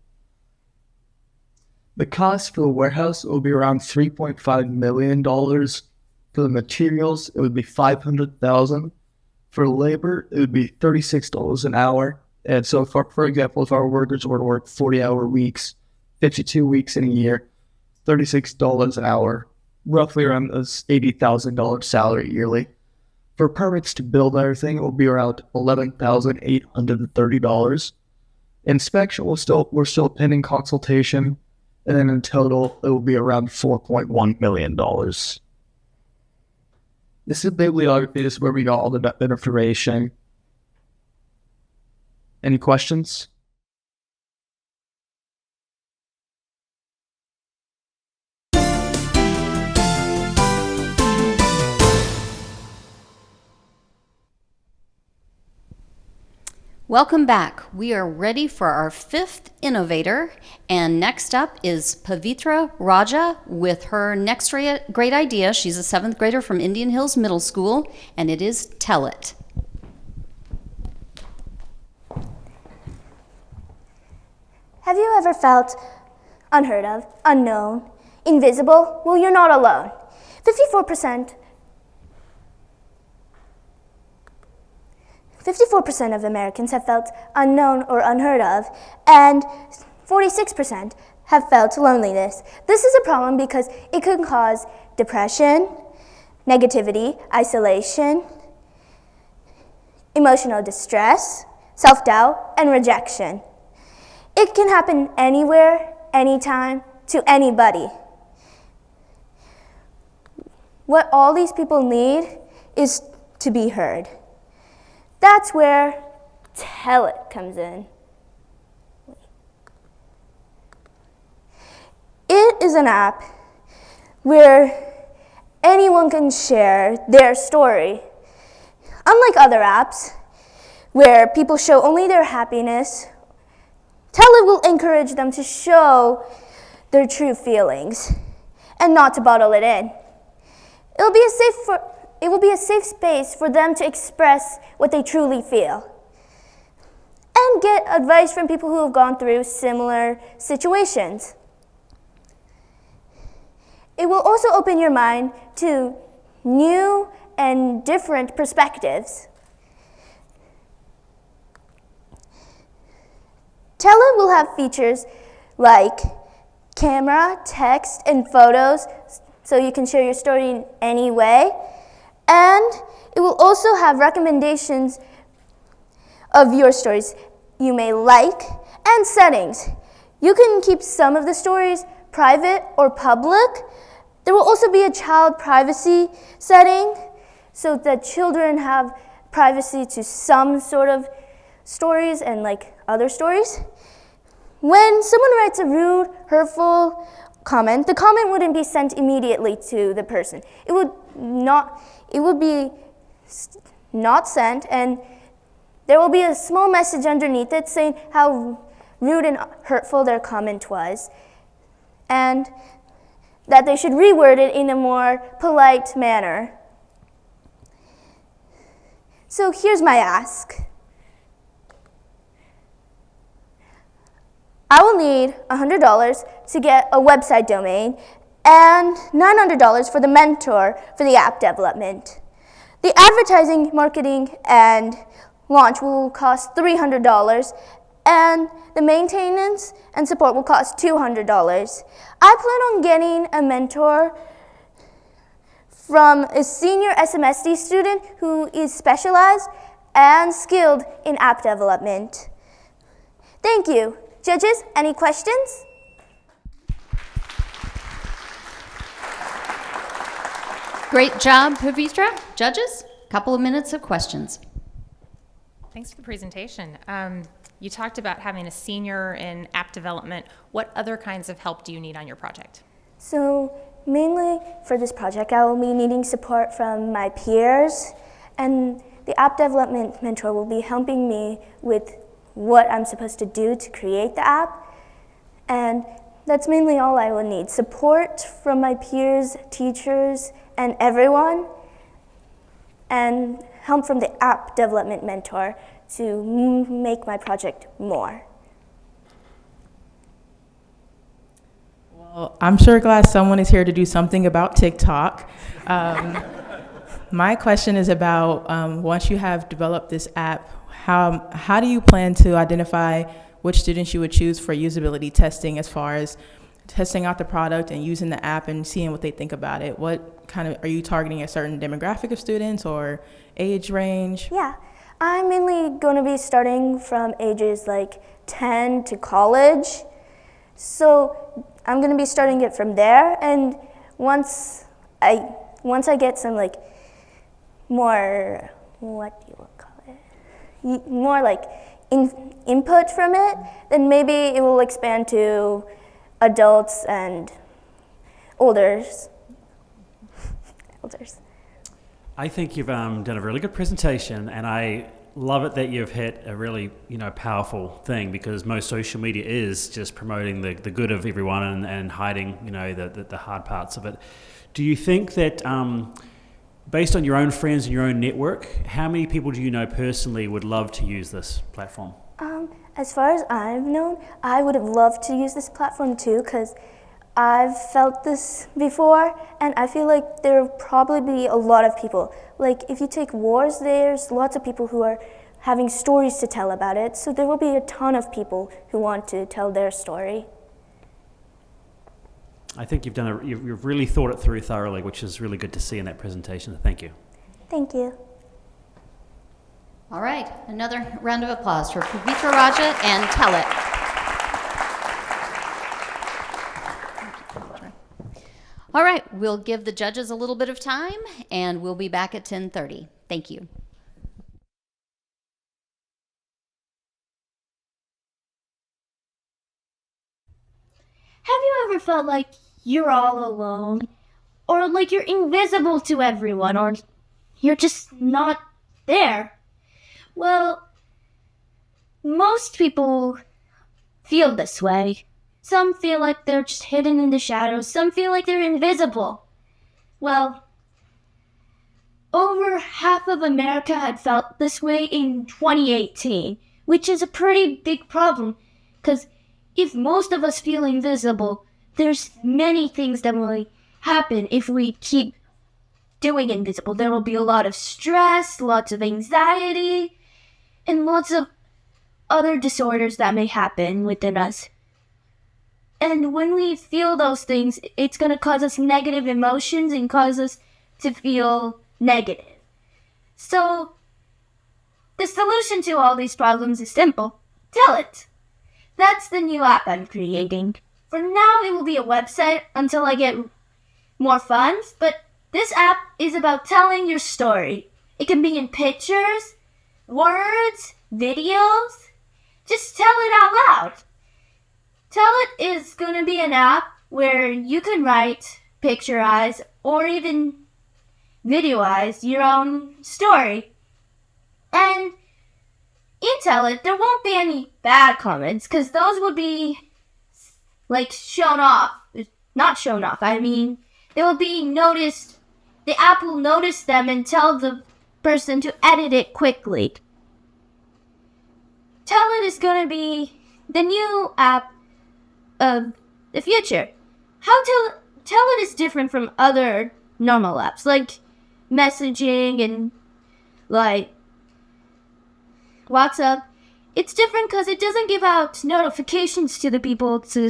The cost for the warehouse will be around $3.5 million. For the materials, it would be $500,000. For labor, it would be $36 an hour. And so, for example, if our workers were to work 40-hour weeks, 52 weeks in a year, $36 an hour, roughly around this $80,000 salary yearly. For permits to build everything, it will be around $11,830. Inspection, we're still pending consultation, and then in total, it will be around $4.1 million. This is bibliography. This is where we got all the information. Any questions? Welcome back. We are ready for our 5th innovator, and next up is Pavitra Raja with her next great idea. She's a 7th grader from Indian Hills Middle School, and it is Tell It. Have you ever felt unheard of, unknown, invisible? Well, you're not alone. 54% of Americans have felt unknown or unheard of, and 46% have felt loneliness. This is a problem because it can cause depression, negativity, isolation, emotional distress, self-doubt, and rejection. It can happen anywhere, anytime, to anybody. What all these people need is to be heard. That's where Tell It comes in. It is an app where anyone can share their story. Unlike other apps, where people show only their happiness, Tell It will encourage them to show their true feelings and not to bottle it in. It will be a safe space for them to express what they truly feel and get advice from people who have gone through similar situations. It will also open your mind to new and different perspectives. Tell It will have features like camera, text, and photos, so you can share your story in any way. And it will also have recommendations of your stories you may like and settings. You can keep some of the stories private or public. There will also be a child privacy setting so that children have privacy to some sort of stories and like other stories. When someone writes a rude, hurtful comment, the comment wouldn't be sent immediately to the person. It would be not sent, and there will be a small message underneath it saying how rude and hurtful their comment was, and that they should reword it in a more polite manner. So here's my ask. I will need $100 to get a website domain and $900 for the mentor for the app development. The advertising, marketing, and launch will cost $300, and the maintenance and support will cost $200. I plan on getting a mentor from a senior SMSD student who is specialized and skilled in app development. Thank you. Judges, any questions? Great job, Pavitra. Judges, a couple of minutes of questions. Thanks for the presentation. You talked about having a senior in app development. What other kinds of help do you need on your project? So mainly for this project, I will be needing support from my peers, and the app development mentor will be helping me with what I'm supposed to do to create the app. And that's mainly all I will need. Support from my peers, teachers, and everyone, and help from the app development mentor to make my project more. Well, I'm sure glad someone is here to do something about TikTok. My question is about once you have developed this app, how do you plan to identify which students you would choose for usability testing, as far as testing out the product and using the app and seeing what they think about it? What kind of, are you targeting a certain demographic of students or age range? Yeah, I'm mainly going to be starting from ages like 10 to college. So I'm going to be starting it from there, and once I get some like more, what do you call it? More like input from it, then maybe it will expand to adults and olders. I think you've done a really good presentation, and I love it that you've hit a really powerful thing, because most social media is just promoting the good of everyone and hiding the hard parts of it. Do you think that based on your own friends and your own network, how many people do you know personally would love to use this platform? As far as I've known, I would have loved to use this platform too, because I've felt this before, and I feel like there will probably be a lot of people. Like if you take wars, there's lots of people who are having stories to tell about it, so there will be a ton of people who want to tell their story. I think you've really thought it through thoroughly, which is really good to see in that presentation. Thank you. Thank you. All right, another round of applause for Pavitra Raja and Tell It. All right, we'll give the judges a little bit of time, and we'll be back at 10:30. Thank you. Have you ever felt like you're all alone? Or like you're invisible to everyone? Or you're just not there? Well, most people feel this way. Some feel like they're just hidden in the shadows. Some feel like they're invisible. Well, over half of America had felt this way in 2018, which is a pretty big problem, because if most of us feel invisible, there's many things that will happen if we keep doing invisible. There will be a lot of stress, lots of anxiety, and lots of other disorders that may happen within us. And when we feel those things, it's going to cause us negative emotions and cause us to feel negative. So, the solution to all these problems is simple. Tell it. That's the new app I'm creating. For now, it will be a website until I get more funds, but this app is about telling your story. It can be in pictures, words, videos. Just tell it out loud. Tell It is going to be an app where you can write, picturize, or even videoize your own story. And in Tell It, there won't be any bad comments, because those would be, like, shown off. Not shown off, I mean, they will be noticed. The app will notice them and tell the person to edit it quickly. Tell It is going to be the new app of the future. How Tell It is different from other normal apps, like messaging and like WhatsApp. It's different because it doesn't give out notifications to the people to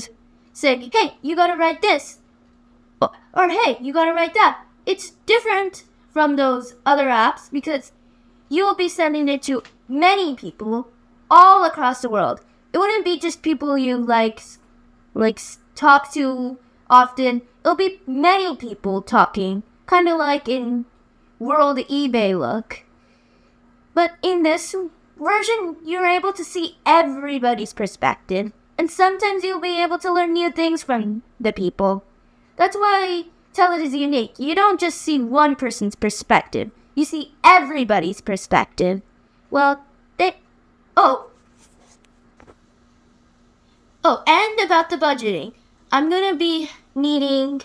say, hey, you gotta write this, or hey, you gotta write that. It's different from those other apps because you will be sending it to many people all across the world. It wouldn't be just people you like talk to often. It'll be many people talking, kind of like in World eBay look. But in this version, you're able to see everybody's perspective, and sometimes you'll be able to learn new things from the people. That's why Tell It is unique. You don't just see one person's perspective. You see everybody's perspective. Well, and about the budgeting. I'm going to be needing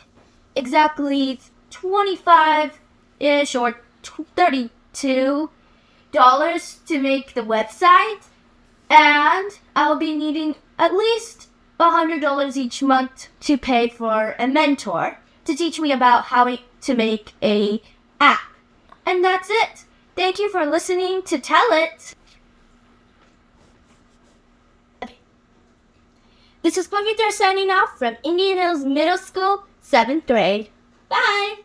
exactly $25-ish or $32 to make the website. And I'll be needing at least $100 each month to pay for a mentor to teach me about how to make a app. And that's it. Thank you for listening to Tell It. This is Pavitra signing off from Indian Hills Middle School, 7th grade. Bye!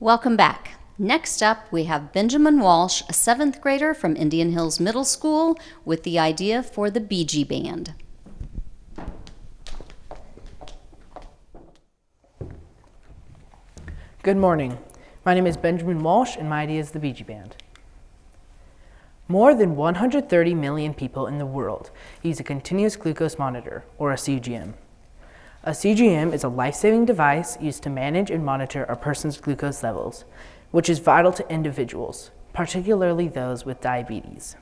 Welcome back. Next up, we have Benjamin Walsh, a 7th grader from Indian Hills Middle School, with the idea for the BG Band. Good morning. My name is Benjamin Walsh, and my idea is the BG Band. More than 130 million people in the world use a continuous glucose monitor, or a CGM. A CGM is a life-saving device used to manage and monitor a person's glucose levels, which is vital to individuals, particularly those with diabetes.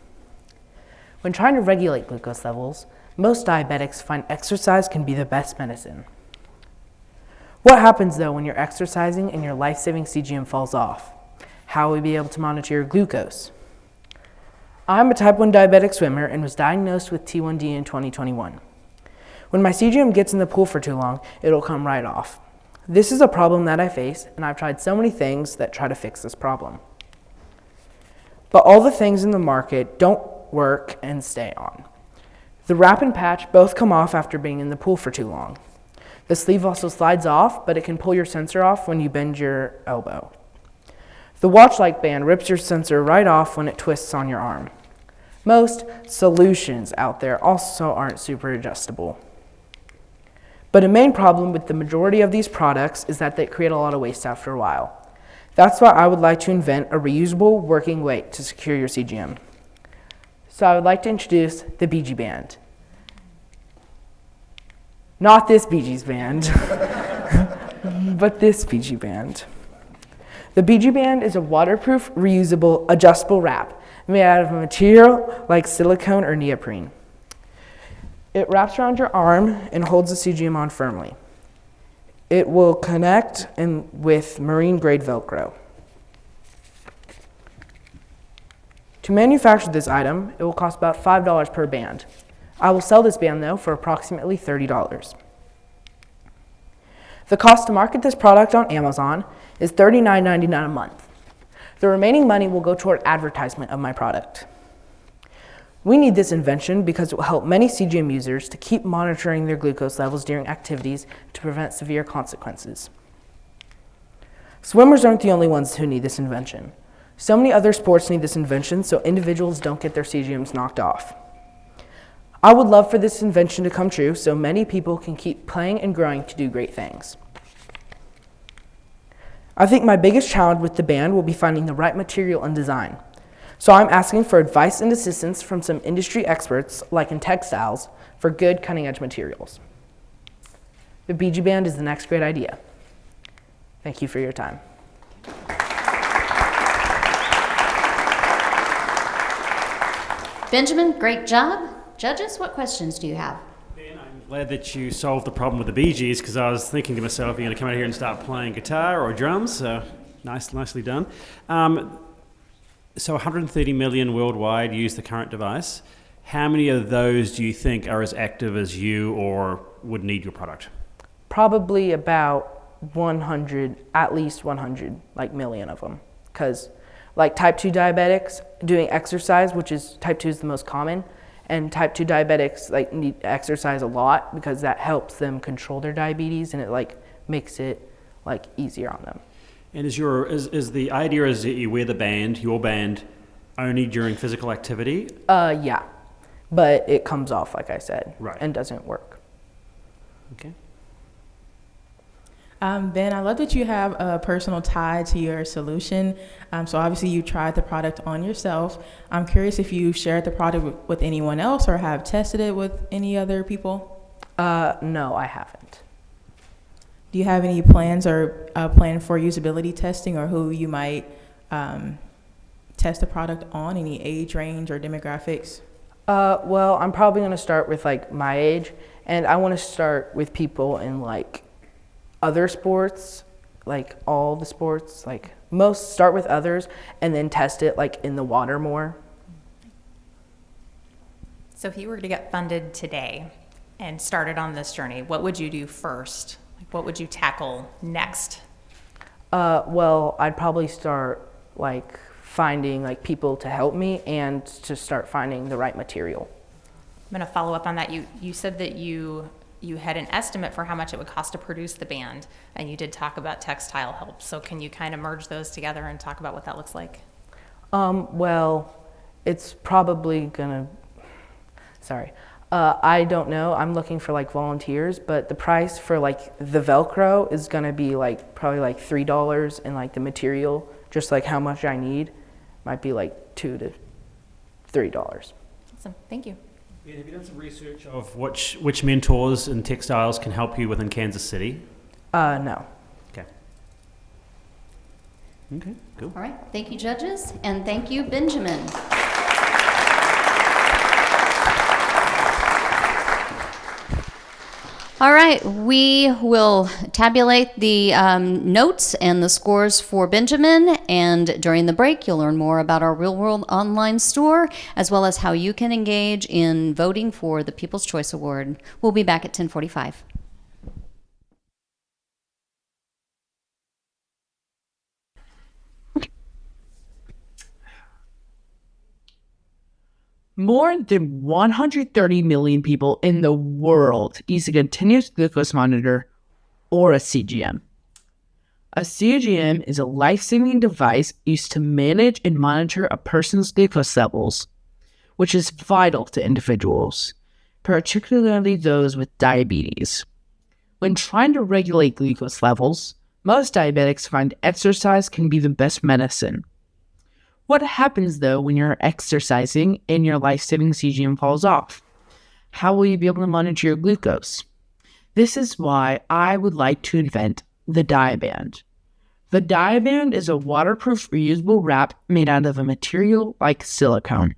When trying to regulate glucose levels, most diabetics find exercise can be the best medicine. What happens though when you're exercising and your life-saving CGM falls off? How will we be able to monitor your glucose? I'm a type 1 diabetic swimmer and was diagnosed with T1D in 2021. When my CGM gets in the pool for too long, it'll come right off. This is a problem that I face, and I've tried so many things that try to fix this problem. But all the things in the market don't work and stay on. The wrap and patch both come off after being in the pool for too long. The sleeve also slides off, but it can pull your sensor off when you bend your elbow. The watch-like band rips your sensor right off when it twists on your arm. Most solutions out there also aren't super adjustable. But a main problem with the majority of these products is that they create a lot of waste after a while. That's why I would like to invent a reusable working weight to secure your CGM. So I would like to introduce the BG Band. Not this Bee Gees band, but this BG Band. The BG Band is a waterproof, reusable, adjustable wrap made out of a material like silicone or neoprene. It wraps around your arm and holds the CGM on firmly. It will connect with marine-grade Velcro. To manufacture this item, it will cost about $5 per band. I will sell this band, though, for approximately $30. The cost to market this product on Amazon is $39.99 a month. The remaining money will go toward advertisement of my product. We need this invention because it will help many CGM users to keep monitoring their glucose levels during activities to prevent severe consequences. Swimmers aren't the only ones who need this invention. So many other sports need this invention so individuals don't get their CGMs knocked off. I would love for this invention to come true so many people can keep playing and growing to do great things. I think my biggest challenge with the band will be finding the right material and design. So I'm asking for advice and assistance from some industry experts, like in textiles, for good cutting-edge materials. The BG Band is the next great idea. Thank you for your time. Benjamin, great job. Judges, what questions do you have? Ben, I'm glad that you solved the problem with the Bee Gees, because I was thinking to myself, you're going to come out here and start playing guitar or drums, so nicely done. So 130 million worldwide use the current device. How many of those do you think are as active as you or would need your product? Probably about 100, at least 100, million of them. Because type 2 diabetics doing exercise, which is type 2 is the most common, and type 2 diabetics need exercise a lot because that helps them control their diabetes and it makes it easier on them. And is the idea is that you wear your band, only during physical activity? Yeah, but it comes off, like I said, right, and doesn't work. Okay. Ben, I love that you have a personal tie to your solution. So obviously you tried the product on yourself. I'm curious if you shared the product with anyone else or have tested it with any other people? No, I haven't. Do you have any plans or plan for usability testing or who you might test the product on, any age range or demographics? Well, I'm probably going to start with my age, and I want to start with people in other sports, all the sports, most start with others and then test it in the water more. So if you were to get funded today and started on this journey, what would you do first? What would you tackle next? Well, I'd probably start finding people to help me and to start finding the right material. I'm going to follow up on that. You said that you had an estimate for how much it would cost to produce the band, and you did talk about textile help. So can you kind of merge those together and talk about what that looks like? Well, it's probably gonna, I don't know. I'm looking for volunteers, but the price for the Velcro is gonna be probably $3, and the material, just how much I need, might be $2 to $3. Awesome, thank you. Yeah, have you done some research of which mentors in textiles can help you within Kansas City? No. Okay. Okay, cool. All right, thank you, judges, and thank you, Benjamin. All right, we will tabulate the notes and the scores for Benjamin, and during the break, you'll learn more about our real-world online store, as well as how you can engage in voting for the People's Choice Award. We'll be back at 10:45. More than 130 million people in the world use a continuous glucose monitor or a CGM. A CGM is a life-saving device used to manage and monitor a person's glucose levels, which is vital to individuals, particularly those with diabetes. When trying to regulate glucose levels, most diabetics find exercise can be the best medicine. What happens, though, when you're exercising and your life-saving CGM falls off? How will you be able to monitor your glucose? This is why I would like to invent the Diaband. The Diaband is a waterproof reusable wrap made out of a material like silicone.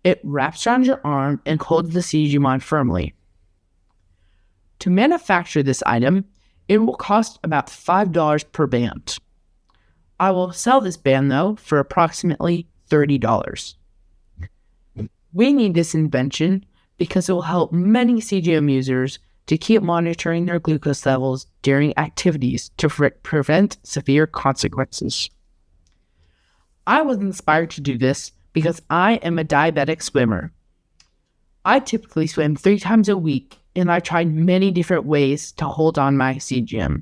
It wraps around your arm and holds the CGM on firmly. To manufacture this item, it will cost about $5 per band. I will sell this band, though, for approximately $30. We need this invention because it will help many CGM users to keep monitoring their glucose levels during activities to prevent severe consequences. I was inspired to do this because I am a diabetic swimmer. I typically swim 3 times a week, and I tried many different ways to hold on my CGM,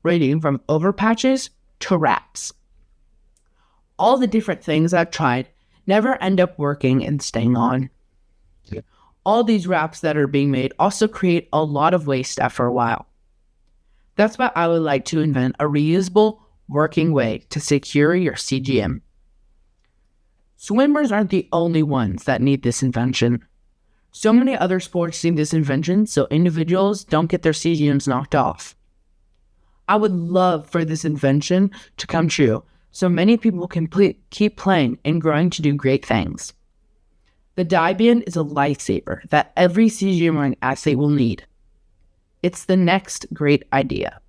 ranging from overpatches to wraps. All the different things I've tried never end up working and staying on. All these wraps that are being made also create a lot of waste after a while. That's why I would like to invent a reusable, working way to secure your CGM. Swimmers aren't the only ones that need this invention. So many other sports need this invention so individuals don't get their CGMs knocked off. I would love for this invention to come true so many people can keep playing and growing to do great things. The Diaband is a lifesaver that every CGM running athlete will need. It's the next great idea.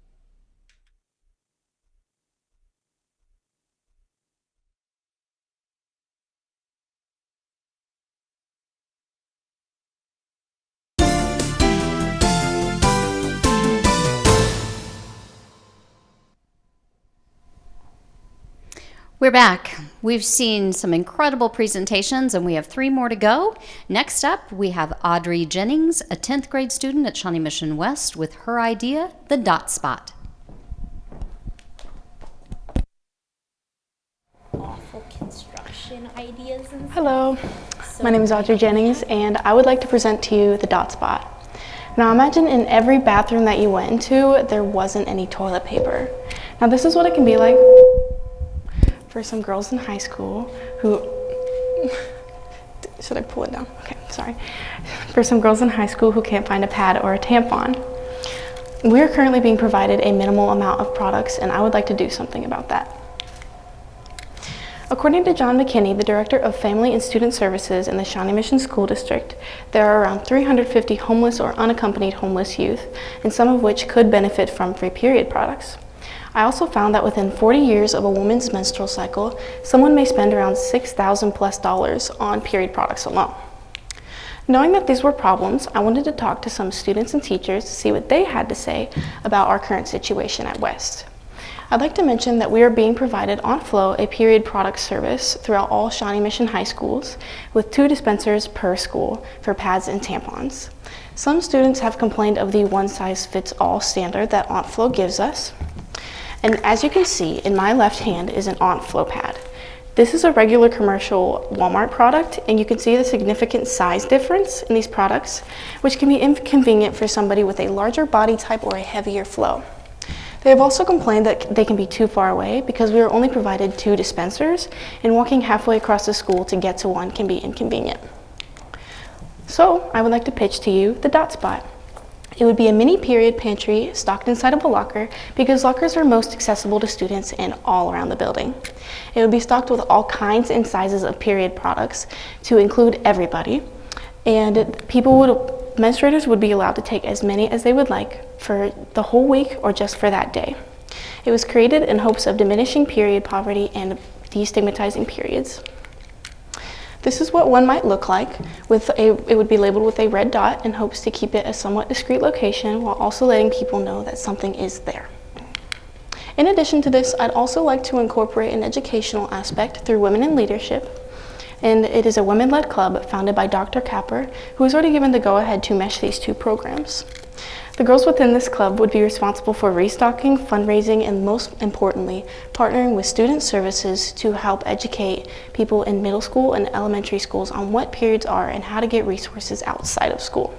We're back. We've seen some incredible presentations and we have 3 more to go. Next up, we have Audrey Jennings, a 10th grade student at Shawnee Mission West with her idea, the dot spot. Awful construction ideas and Hello, so my name is Audrey Jennings and I would like to present to you the dot spot. Now imagine in every bathroom that you went into, there wasn't any toilet paper. Now this is what it can be like for some girls in high school who, should I pull it down? Okay, sorry. For some girls in high school who can't find a pad or a tampon. We are currently being provided a minimal amount of products and I would like to do something about that. According to John McKinney, the Director of Family and Student Services in the Shawnee Mission School District, there are around 350 homeless or unaccompanied homeless youth, and some of which could benefit from free period products. I also found that within 40 years of a woman's menstrual cycle, someone may spend around $6,000+ on period products alone. Knowing that these were problems, I wanted to talk to some students and teachers to see what they had to say about our current situation at West. I'd like to mention that we are being provided on Flow a period product service throughout all Shawnee Mission high schools with 2 dispensers per school for pads and tampons. Some students have complained of the one-size-fits-all standard that OntFlow gives us. And as you can see, in my left hand is an OntFlow pad. This is a regular commercial Walmart product, and you can see the significant size difference in these products, which can be inconvenient for somebody with a larger body type or a heavier flow. They have also complained that they can be too far away because we are only provided 2 dispensers, and walking halfway across the school to get to one can be inconvenient. So I would like to pitch to you the dot spot. It would be a mini period pantry stocked inside of a locker because lockers are most accessible to students and all around the building. It would be stocked with all kinds and sizes of period products to include everybody. And menstruators would be allowed to take as many as they would like for the whole week or just for that day. It was created in hopes of diminishing period poverty and destigmatizing periods. This is what one might look like. It would be labeled with a red dot in hopes to keep it a somewhat discreet location while also letting people know that something is there. In addition to this, I'd also like to incorporate an educational aspect through women in leadership. and it is a women-led club founded by Dr. Capper, who has already given the go-ahead to mesh these two programs. The girls within this club would be responsible for restocking, fundraising, and most importantly, partnering with student services to help educate people in middle school and elementary schools on what periods are and how to get resources outside of school.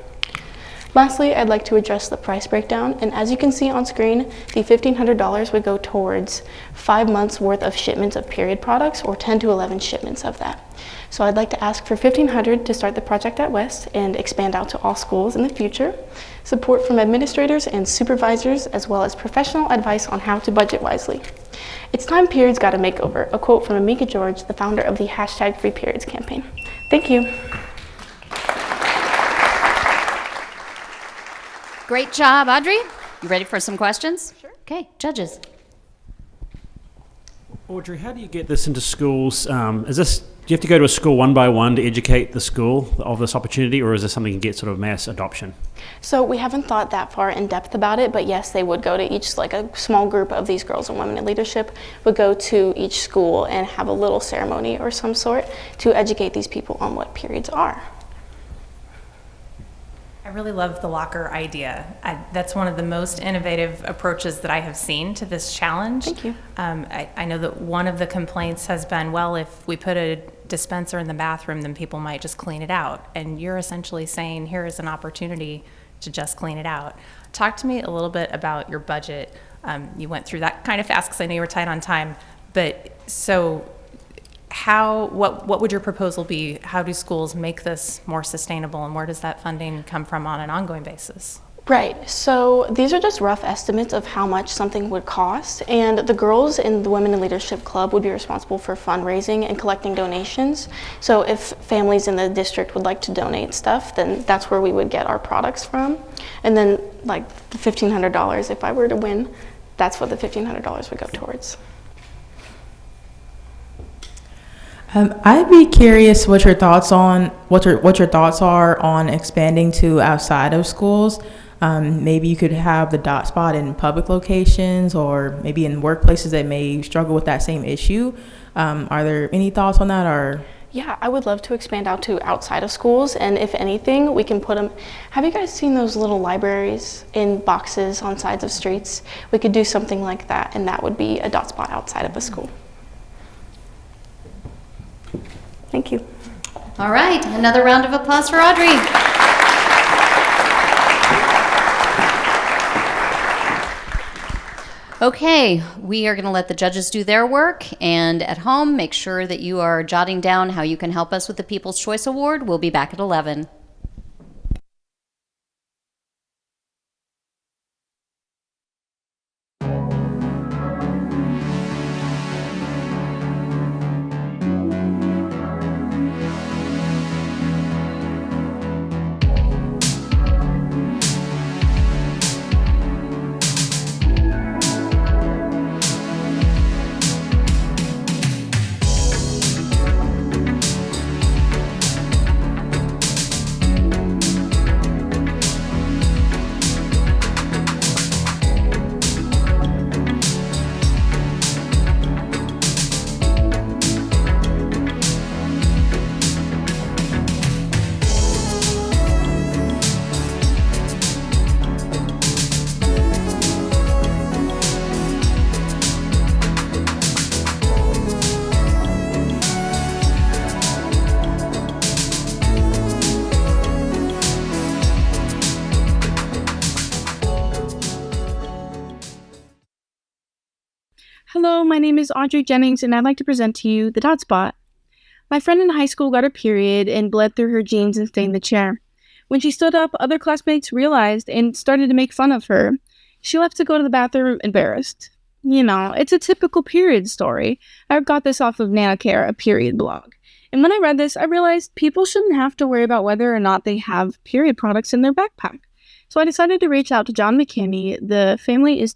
Lastly, I'd like to address the price breakdown, and as you can see on screen, the $1,500 would go towards 5 months worth of shipments of period products, or 10 to 11 shipments of that. So I'd like to ask for $1,500 to start the project at West and expand out to all schools in the future, support from administrators and supervisors, as well as professional advice on how to budget wisely. It's time periods got a makeover, a quote from Amika George, the founder of the #FreePeriods campaign. Thank you. Great job, Audrey. You ready for some questions? Sure. Okay, judges. Audrey, how do you get this into schools? Do you have to go to a school one by one to educate the school of this opportunity, or is this something you get sort of mass adoption? So we haven't thought that far in depth about it, but yes, they would go to each, like a small group of these girls and women in leadership would go to each school and have a little ceremony or some sort to educate these people on what periods are. I really love the locker idea. That's one of the most innovative approaches that I have seen to this challenge. Thank you. I know that one of the complaints has been, well, if we put a dispenser in the bathroom, then people might just clean it out. And you're essentially saying, here is an opportunity to just clean it out. Talk to me a little bit about your budget. You went through that kind of fast because I know you were tight on time. But so what would your proposal be? How do schools make this more sustainable, and where does that funding come from on an ongoing basis? Right, so these are just rough estimates of how much something would cost, and the girls in the Women in Leadership Club would be responsible for fundraising and collecting donations. So if families in the district would like to donate stuff, then that's where we would get our products from. And then like the $1,500, if I were to win, that's what the $1,500 would go towards. I'd be curious what your thoughts are on expanding to outside of schools. Maybe you could have the dot spot in public locations, or maybe in workplaces that may struggle with that same issue. Are there any thoughts on that? Or yeah, I would love to expand out to outside of schools, and if anything, we can put them. Have you guys seen those little libraries in boxes on sides of streets? We could do something like that, and that would be a dot spot outside of a school. Thank you. All right, another round of applause for Audrey. Okay, we are going to let the judges do their work, and at home, make sure that you are jotting down how you can help us with the People's Choice Award. We'll be back at 11. Hello, my name is Audrey Jennings, and I'd like to present to you the dot spot. My friend in high school got her period and bled through her jeans and stained the chair. When she stood up, other classmates realized and started to make fun of her. She left to go to the bathroom embarrassed. You know, it's a typical period story. I got this off of Nana Care, a period blog. And when I read this, I realized people shouldn't have to worry about whether or not they have period products in their backpack. So I decided to reach out to John McCandy, the Family and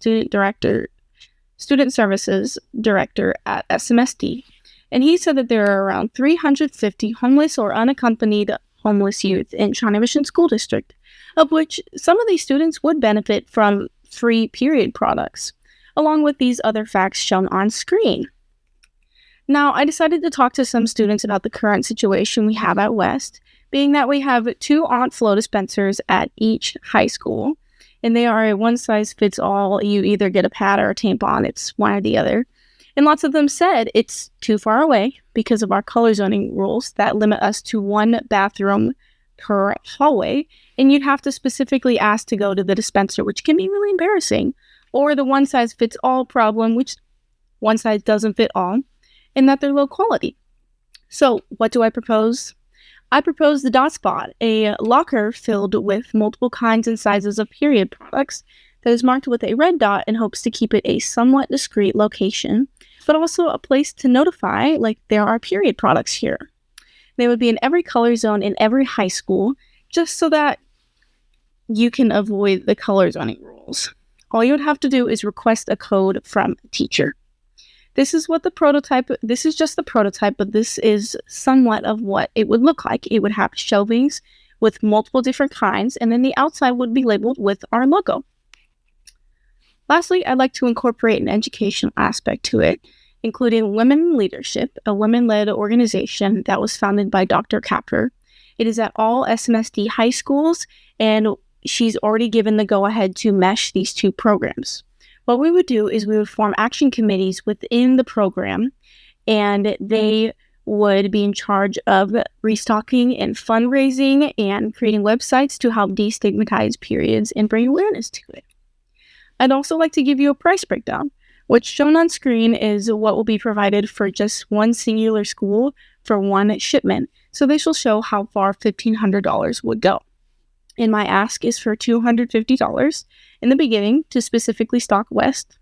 Student Services Director at SMSD, and he said that there are around 350 homeless or unaccompanied homeless youth in Shawnee Mission School District, of which some of these students would benefit from free period products, along with these other facts shown on screen. Now, I decided to talk to some students about the current situation we have at West, being that we have 2 Aunt Flo dispensers at each high school, and they are a one-size-fits-all. You either get a pad or a tampon. It's one or the other. And lots of them said it's too far away because of our color zoning rules that limit us to 1 bathroom per hallway, and you'd have to specifically ask to go to the dispenser, which can be really embarrassing, or the one-size-fits-all problem, which one size doesn't fit all, and that they're low quality. So what do I propose? I propose the Dot Spot, a locker filled with multiple kinds and sizes of period products that is marked with a red dot in hopes to keep it a somewhat discreet location, but also a place to notify, like, there are period products here. They would be in every color zone in every high school, just so that you can avoid the color zoning rules. All you would have to do is request a code from a teacher. This is just the prototype, but this is somewhat of what it would look like. It would have shelvings with multiple different kinds, and then the outside would be labeled with our logo. Lastly, I'd like to incorporate an educational aspect to it, including Women in Leadership, a women-led organization that was founded by Dr. Capper. It is at all SMSD high schools, and she's already given the go-ahead to mesh these 2 programs. What we would do is we would form action committees within the program, and they would be in charge of restocking and fundraising and creating websites to help destigmatize periods and bring awareness to it. I'd also like to give you a price breakdown, which shown on screen is what will be provided for just 1 singular school for 1 shipment. So this will show how far $1,500 would go. And my ask is for $250 in the beginning to specifically stock West,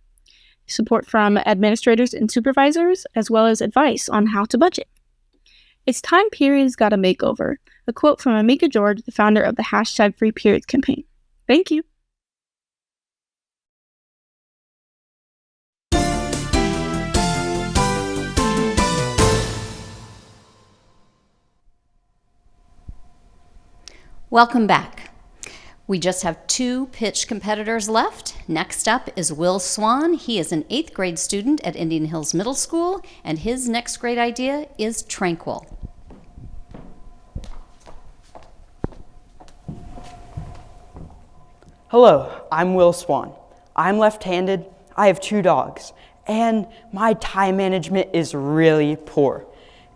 support from administrators and supervisors, as well as advice on how to budget. It's time periods got a makeover. A quote from Amika George, the founder of the #FreePeriods campaign. Thank you. Welcome back. We just have 2 pitch competitors left. Next up is Will Swan. He is an 8th grade student at Indian Hills Middle School, and his next great idea is Tranquil. Hello, I'm Will Swan. I'm left-handed, I have 2 dogs, and my time management is really poor.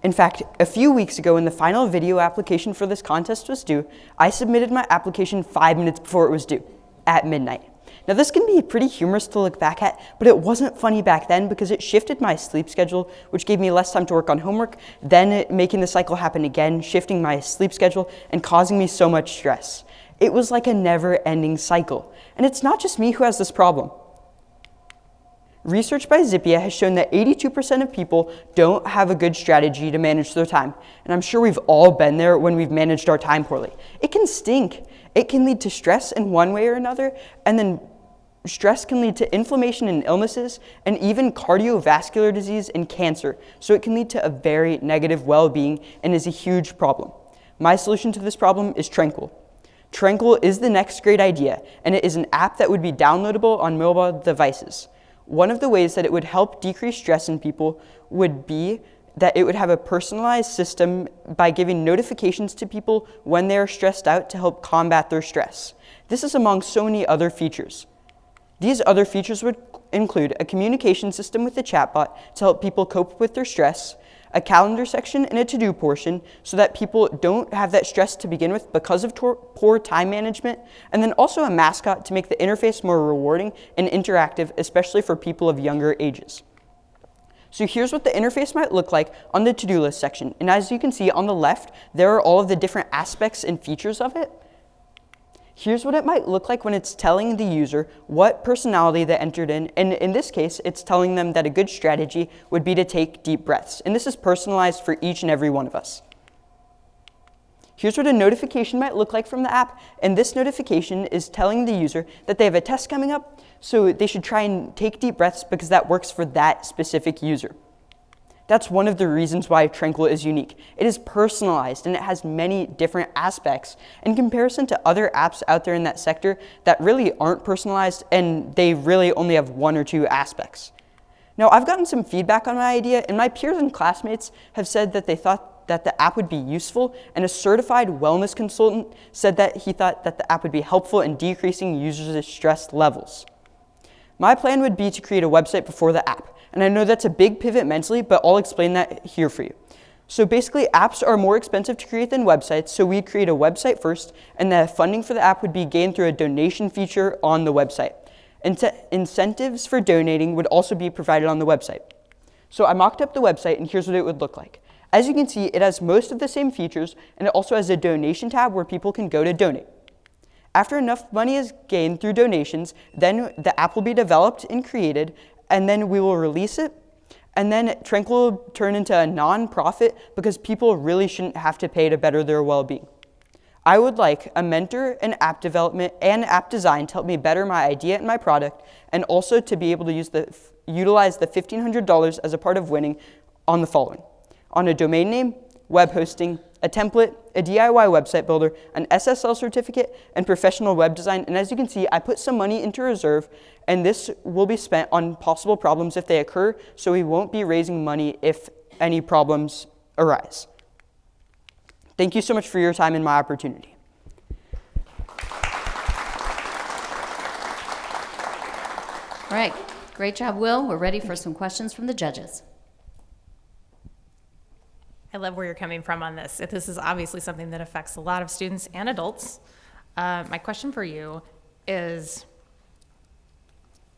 In fact, a few weeks ago when the final video application for this contest was due, I submitted my application 5 minutes before it was due, at midnight. Now this can be pretty humorous to look back at, but it wasn't funny back then because it shifted my sleep schedule, which gave me less time to work on homework, then making the cycle happen again, shifting my sleep schedule, and causing me so much stress. It was like a never-ending cycle. And it's not just me who has this problem. Research by Zippia has shown that 82% of people don't have a good strategy to manage their time. And I'm sure we've all been there when we've managed our time poorly. It can stink. It can lead to stress in one way or another, and then stress can lead to inflammation and illnesses, and even cardiovascular disease and cancer. So it can lead to a very negative well-being and is a huge problem. My solution to this problem is Tranquil. Tranquil is the next great idea, and it is an app that would be downloadable on mobile devices. One of the ways that it would help decrease stress in people would be that it would have a personalized system by giving notifications to people when they are stressed out to help combat their stress. This is among so many other features. These other features would include a communication system with the chatbot to help people cope with their stress, a calendar section and a to-do portion so that people don't have that stress to begin with because of poor time management, and then also a mascot to make the interface more rewarding and interactive, especially for people of younger ages. So here's what the interface might look like on the to-do list section. And as you can see on the left, there are all of the different aspects and features of it. Here's what it might look like when it's telling the user what personality they entered in, and in this case, it's telling them that a good strategy would be to take deep breaths, and this is personalized for each and every one of us. Here's what a notification might look like from the app, and this notification is telling the user that they have a test coming up, so they should try and take deep breaths because that works for that specific user. That's one of the reasons why Tranquil is unique. It is personalized and it has many different aspects in comparison to other apps out there in that sector that really aren't personalized and they really only have 1 or 2 aspects. Now, I've gotten some feedback on my idea, and my peers and classmates have said that they thought that the app would be useful, and a certified wellness consultant said that he thought that the app would be helpful in decreasing users' stress levels. My plan would be to create a website before the app, and I know that's a big pivot mentally, but I'll explain that here for you. So basically, apps are more expensive to create than websites, so we'd create a website first, and the funding for the app would be gained through a donation feature on the website. Incentives for donating would also be provided on the website. So I mocked up the website, and here's what it would look like. As you can see, it has most of the same features, and it also has a donation tab where people can go to donate. After enough money is gained through donations, then the app will be developed and created, and then we will release it. And then Tranquil will turn into a non-profit because people really shouldn't have to pay to better their well-being. I would like a mentor in app development and app design to help me better my idea and my product, and also to be able to utilize the $1,500 as a part of winning on the following: on a domain name, web hosting, a template, a DIY website builder, an SSL certificate, and professional web design. And as you can see, I put some money into reserve, and this will be spent on possible problems if they occur, so we won't be raising money if any problems arise. Thank you so much for your time and my opportunity. All right, great job, Will. We're ready for some questions from the judges. I love where you're coming from on this. This is obviously something that affects a lot of students and adults. My question for you is,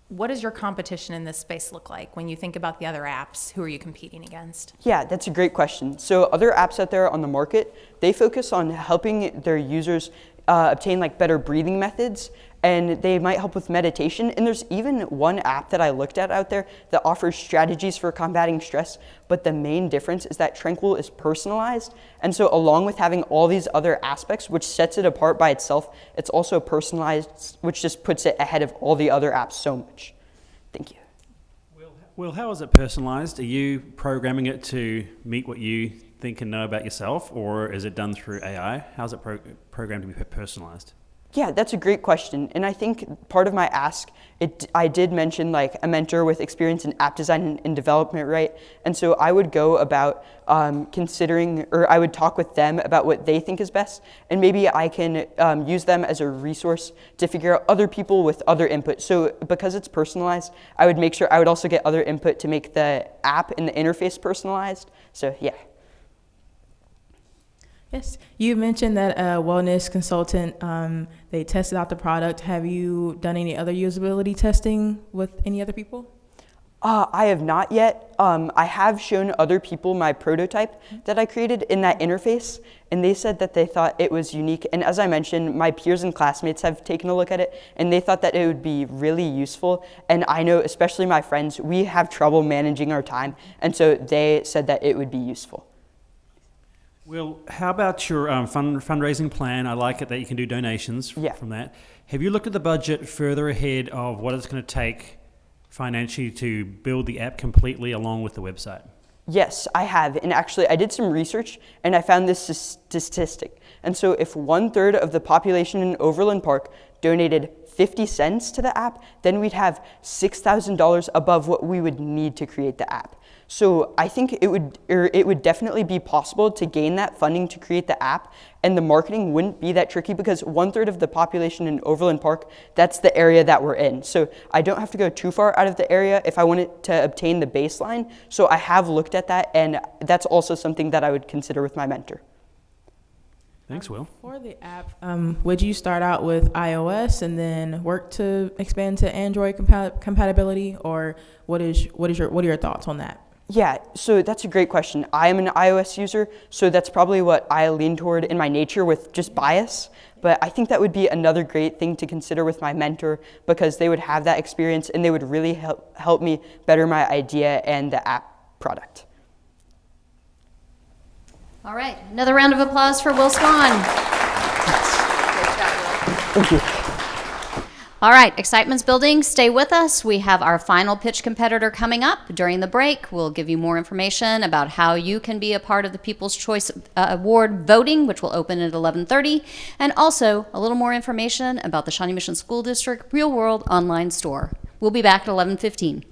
what does your competition in this space look like when you think about the other apps? Who are you competing against? Yeah, that's a great question. So other apps out there on the market, they focus on helping their users obtain like better breathing methods, and they might help with meditation. And there's even one app that I looked at out there that offers strategies for combating stress, but the main difference is that Tranquil is personalized. And so along with having all these other aspects, which sets it apart by itself, it's also personalized, which just puts it ahead of all the other apps so much. Thank you. Well, how is it personalized? Are you programming it to meet what you think and know about yourself, or is it done through AI? How's it programmed to be personalized? Yeah, that's a great question. And I think part of my ask, I did mention like a mentor with experience in app design and development, right? And so I would go about considering, or I would talk with them about what they think is best. And maybe I can use them as a resource to figure out other people with other input. So because it's personalized, I would make sure I would also get other input to make the app and the interface personalized. So yeah. Yes, you mentioned that a wellness consultant, they tested out the product. Have you done any other usability testing with any other people? I have not yet. I have shown other people my prototype that I created in that interface, and they said that they thought it was unique. And as I mentioned, my peers and classmates have taken a look at it, and they thought that it would be really useful. And I know, especially my friends, we have trouble managing our time, and so they said that it would be useful. Well, how about your fundraising plan? I like it that you can do donations from that. Have you looked at the budget further ahead of what it's going to take financially to build the app completely along with the website? Yes, I have. And actually, I did some research, and I found this statistic. And so if 1/3 of the population in Overland Park donated 50 cents to the app, then we'd have $6,000 above what we would need to create the app. So I think it would definitely be possible to gain that funding to create the app, and the marketing wouldn't be that tricky because 1/3 of the population in Overland Park, that's the area that we're in. So I don't have to go too far out of the area if I wanted to obtain the baseline. So I have looked at that, and that's also something that I would consider with my mentor. Thanks, Will. For the app, would you start out with iOS and then work to expand to Android compatibility, or what are your thoughts on that? Yeah, so that's a great question. I am an iOS user, so that's probably what I lean toward in my nature with just bias. But I think that would be another great thing to consider with my mentor, because they would have that experience and they would really help me better my idea and the app product. All right, another round of applause for Will Swan. Thank you. All right, excitement's building. Stay with us. We have our final pitch competitor coming up. During the break, we'll give you more information about how you can be a part of the People's Choice Award voting, which will open at 11:30, and also a little more information about the Shawnee Mission School District Real World Online Store. We'll be back at 11:15.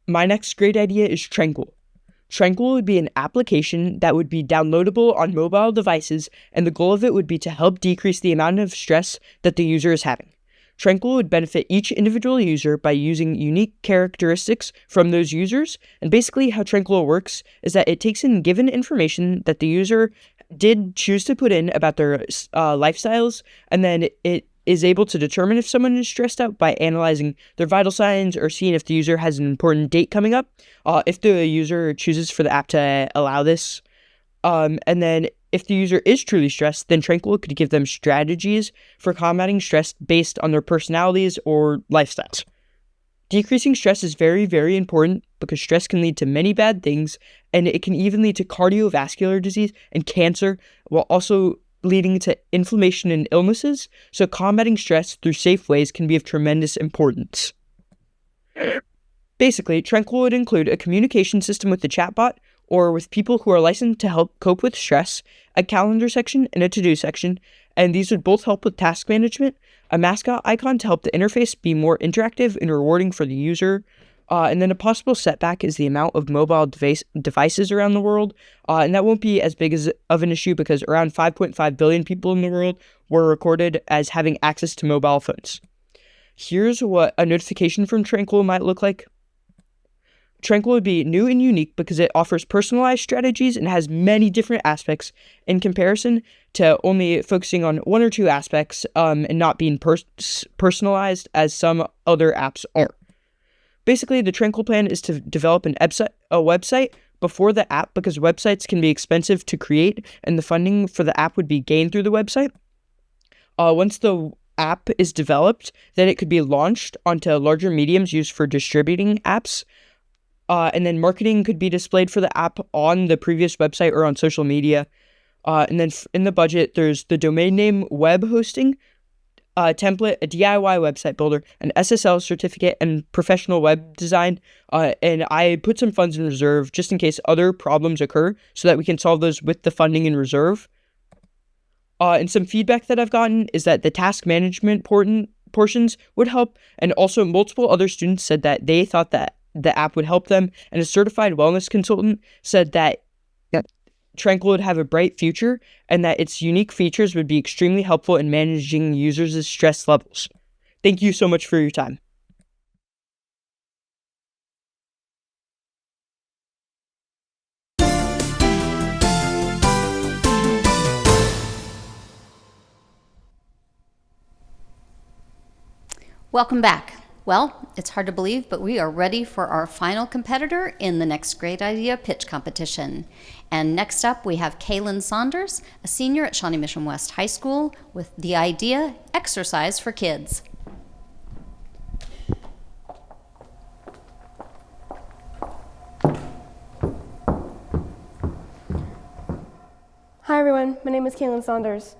my next great idea is Tranquil. Tranquil would be an application that would be downloadable on mobile devices, and the goal of it would be to help decrease the amount of stress that the user is having. Tranquil would benefit each individual user by using unique characteristics from those users, and basically how Tranquil works is that it takes in given information that the user did choose to put in about their lifestyles, and then it is able to determine if someone is stressed out by analyzing their vital signs or seeing if the user has an important date coming up, if the user chooses for the app to allow this. And then if the user is truly stressed, then Tranquil could give them strategies for combating stress based on their personalities or lifestyles. Decreasing stress is very, very important because stress can lead to many bad things, and it can even lead to cardiovascular disease and cancer, while also leading to inflammation and illnesses, so combating stress through safe ways can be of tremendous importance. Basically, Tranquil would include a communication system with the chatbot, or with people who are licensed to help cope with stress, a calendar section, and a to-do section, and these would both help with task management, a mascot icon to help the interface be more interactive and rewarding for the user, and then a possible setback is the amount of mobile devices around the world, and that won't be as big of an issue because around 5.5 billion people in the world were recorded as having access to mobile phones. Here's what a notification from Tranquil might look like. Tranquil would be new and unique because it offers personalized strategies and has many different aspects in comparison to only focusing on one or two aspects and not being personalized as some other apps are. Basically, the Tranquil plan is to develop a website before the app because websites can be expensive to create and the funding for the app would be gained through the website. Once the app is developed, then it could be launched onto larger mediums used for distributing apps. And then marketing could be displayed for the app on the previous website or on social media. And then in the budget, there's the domain name, web hosting, template, a DIY website builder, an SSL certificate, and professional web design. And I put some funds in reserve just in case other problems occur so that we can solve those with the funding in reserve. And some feedback that I've gotten is that the task management portions would help. And also multiple other students said that they thought that the app would help them, and a certified wellness consultant said that Tranquil would have a bright future and that its unique features would be extremely helpful in managing users' stress levels. Thank you so much for your time. Welcome back. Well, it's hard to believe, but we are ready for our final competitor in the next Great Idea Pitch Competition. And next up, we have Kaylin Saunders, a senior at Shawnee Mission West High School, with the idea, Exercise for Kids. Hi everyone, my name is Kaylin Saunders.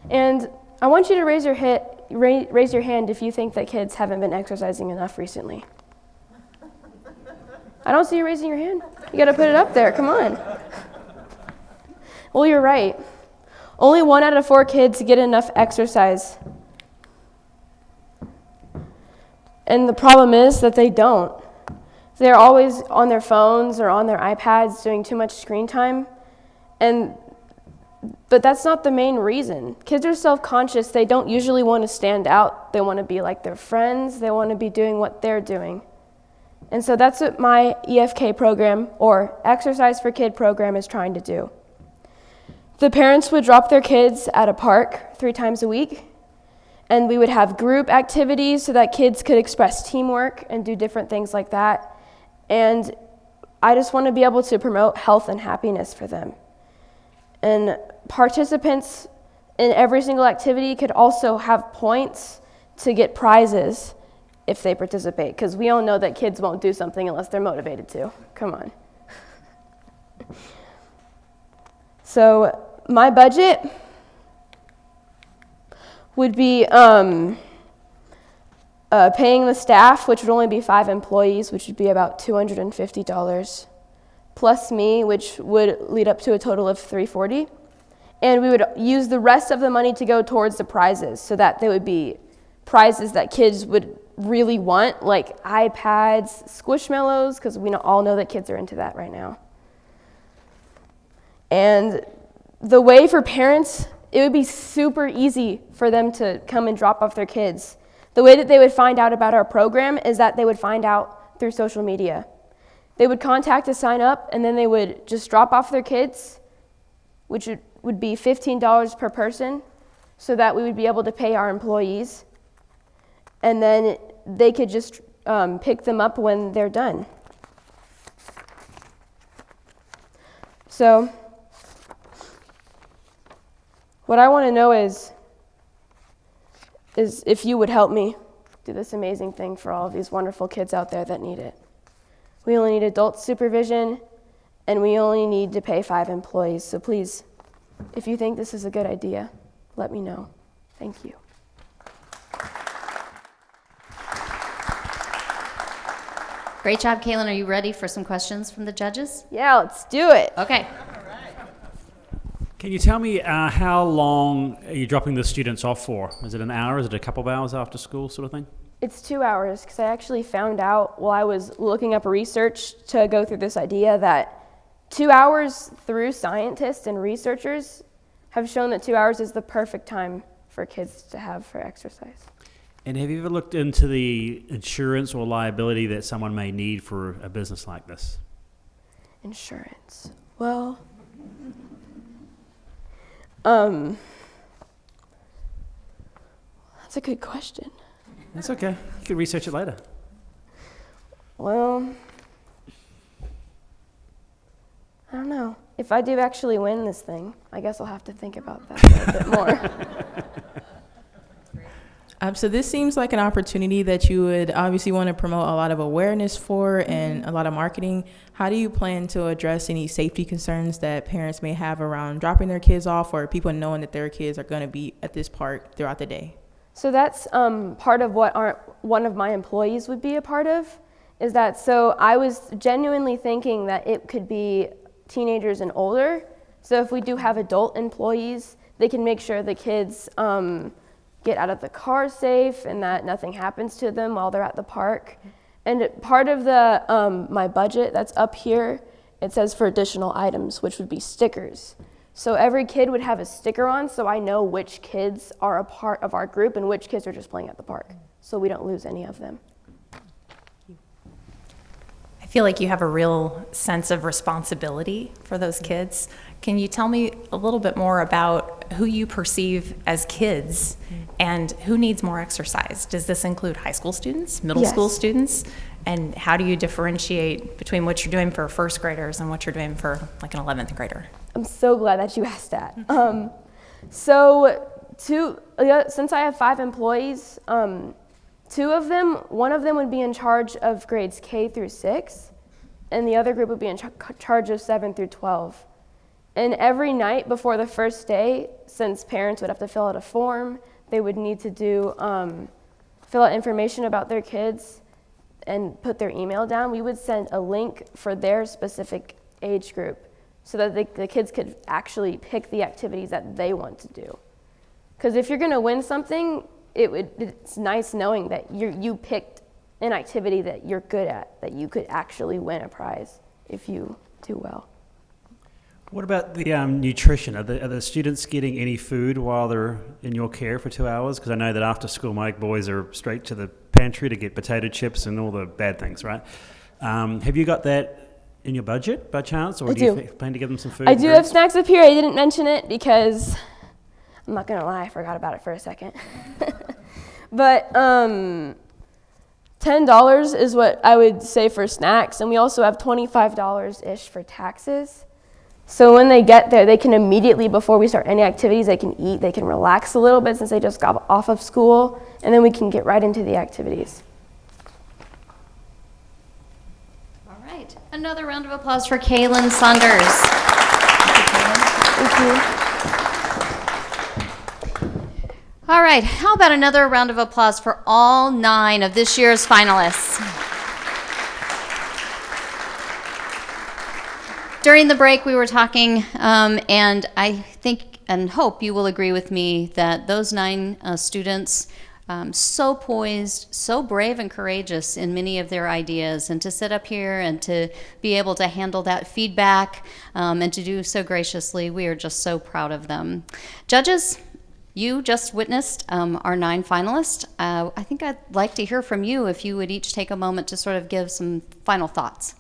And I want you to raise your hand if you think that kids haven't been exercising enough recently. I don't see you raising your hand. You gotta put it up there, come on. Well, you're right. Only 1 out of 4 kids get enough exercise. And the problem is that they don't. They're always on their phones or on their iPads doing too much screen time. But that's not the main reason. Kids are self-conscious. They don't usually want to stand out. They want to be like their friends. They want to be doing what they're doing. And so that's what my EFK program, or Exercise for Kid program, is trying to do. The parents would drop their kids at a park 3 times a week, and we would have group activities so that kids could express teamwork and do different things like that. And I just want to be able to promote health and happiness for them. And participants in every single activity could also have points to get prizes if they participate, because we all know that kids won't do something unless they're motivated to. Come on. So my budget would be paying the staff, which would only be 5 employees, which would be about $250. Plus me, which would lead up to a total of $340. And we would use the rest of the money to go towards the prizes, so that they would be prizes that kids would really want, like iPads, Squishmallows, because we all know that kids are into that right now. And the way for parents, it would be super easy for them to come and drop off their kids. The way that they would find out about our program is that they would find out through social media. They would contact to sign up, and then they would just drop off their kids, which would be $15 per person, so that we would be able to pay our employees. And then they could just pick them up when they're done. So what I want to know is if you would help me do this amazing thing for all of these wonderful kids out there that need it. We only need adult supervision, and we only need to pay 5 employees. So please, if you think this is a good idea, let me know. Thank you. Great job, Kaylin. Are you ready for some questions from the judges? Yeah, let's do it. Okay. Can you tell me how long are you dropping the students off for? Is it an hour? Is it a couple of hours after school sort of thing? It's 2 hours, because I actually found out while I was looking up research to go through this idea that 2 hours through scientists and researchers have shown that 2 hours is the perfect time for kids to have for exercise. And have you ever looked into the insurance or liability that someone may need for a business like this? Insurance. Well, that's a good question. That's okay. You can research it later. Well, I don't know. If I do actually win this thing, I guess I'll have to think about that a little bit more. So this seems like an opportunity that you would obviously want to promote a lot of awareness for and a lot of marketing. How do you plan to address any safety concerns that parents may have around dropping their kids off, or people knowing that their kids are going to be at this park throughout the day? So that's part of what one of my employees would be a part of, is that, so I was genuinely thinking that it could be teenagers and older. So if we do have adult employees, they can make sure the kids get out of the car safe and that nothing happens to them while they're at the park. And part of the my budget that's up here, it says for additional items, which would be stickers. So every kid would have a sticker on, so I know which kids are a part of our group and which kids are just playing at the park, so we don't lose any of them. I feel like you have a real sense of responsibility for those kids. Can you tell me a little bit more about who you perceive as kids and who needs more exercise? Does this include high school students, middle school students? And how do you differentiate between what you're doing for first graders and what you're doing for like an 11th grader? I'm so glad that you asked that. Since I have 5 employees, 2 of them, one of them would be in charge of grades K through 6, and the other group would be in charge of 7 through 12. And every night before the first day, since parents would have to fill out a form, they would need to fill out information about their kids and put their email down, we would send a link for their specific age group so that the kids could actually pick the activities that they want to do. Because if you're going to win something, it's nice knowing that you picked an activity that you're good at, that you could actually win a prize if you do well. What about the nutrition? Are the students getting any food while they're in your care for 2 hours? Because I know that after school, my boys are straight to the pantry to get potato chips and all the bad things, right? Have you got that in your budget by chance, or do you plan to give them some food? I do have snacks up here. I didn't mention it because, I'm not going to lie, I forgot about it for a second. But $10 is what I would say for snacks, and we also have $25-ish for taxes. So when they get there, they can immediately, before we start any activities, they can eat, they can relax a little bit since they just got off of school, and then we can get right into the activities. All right, another round of applause for Kaylin Saunders. Thank you. All right, how about another round of applause for all 9 of this year's finalists? During the break, we were talking, and I think and hope you will agree with me that those 9 students So poised, so brave and courageous in many of their ideas, and to sit up here and to be able to handle that feedback and to do so graciously, we are just so proud of them. Judges, you just witnessed our 9 finalists. I think I'd like to hear from you if you would each take a moment to sort of give some final thoughts.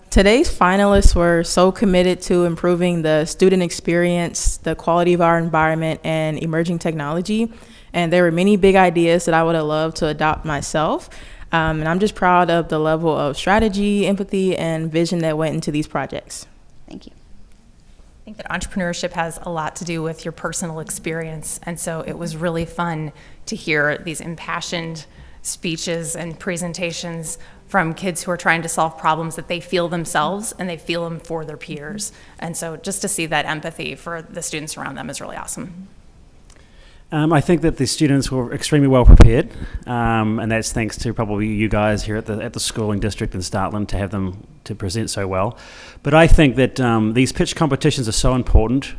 Today's finalists were so committed to improving the student experience, the quality of our environment, and emerging technology. And there were many big ideas that I would have loved to adopt myself. And I'm just proud of the level of strategy, empathy, and vision that went into these projects. Thank you. I think that entrepreneurship has a lot to do with your personal experience. And so it was really fun to hear these impassioned speeches and presentations from kids who are trying to solve problems that they feel themselves and they feel them for their peers. And so just to see that empathy for the students around them is really awesome. I think that the students were extremely well prepared, and that's thanks to probably you guys here at the schooling district in Startland to have them to present so well. But I think that these pitch competitions are so important,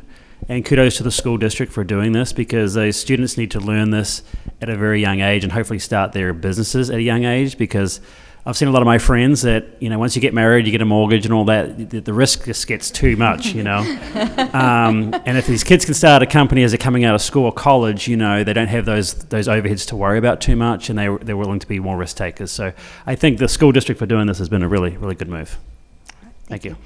and kudos to the school district for doing this, because those students need to learn this at a very young age and hopefully start their businesses at a young age, because I've seen a lot of my friends that, once you get married, you get a mortgage and all that, the risk just gets too much, and if these kids can start a company as they're coming out of school or college, they don't have those overheads to worry about too much, and they're willing to be more risk takers. So I think the school district for doing this has been a really, really good move. Thank you.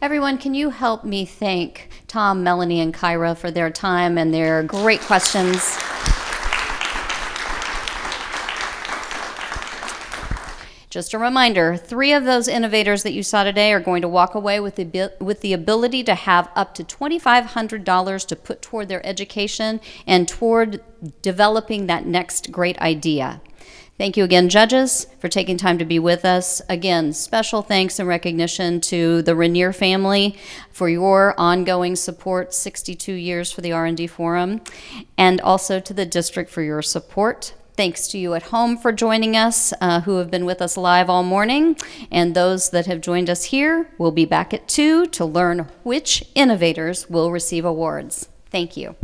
Everyone, can you help me thank Tom, Melanie, and Kyra for their time and their great questions? Just a reminder, 3 of those innovators that you saw today are going to walk away with the ability to have up to $2,500 to put toward their education and toward developing that next great idea. Thank you again, judges, for taking time to be with us. Again, special thanks and recognition to the Rainier family for your ongoing support, 62 years for the R&D Forum, and also to the district for your support. Thanks to you at home for joining us, who have been with us live all morning, and those that have joined us here. We'll be back at 2 to learn which innovators will receive awards. Thank you.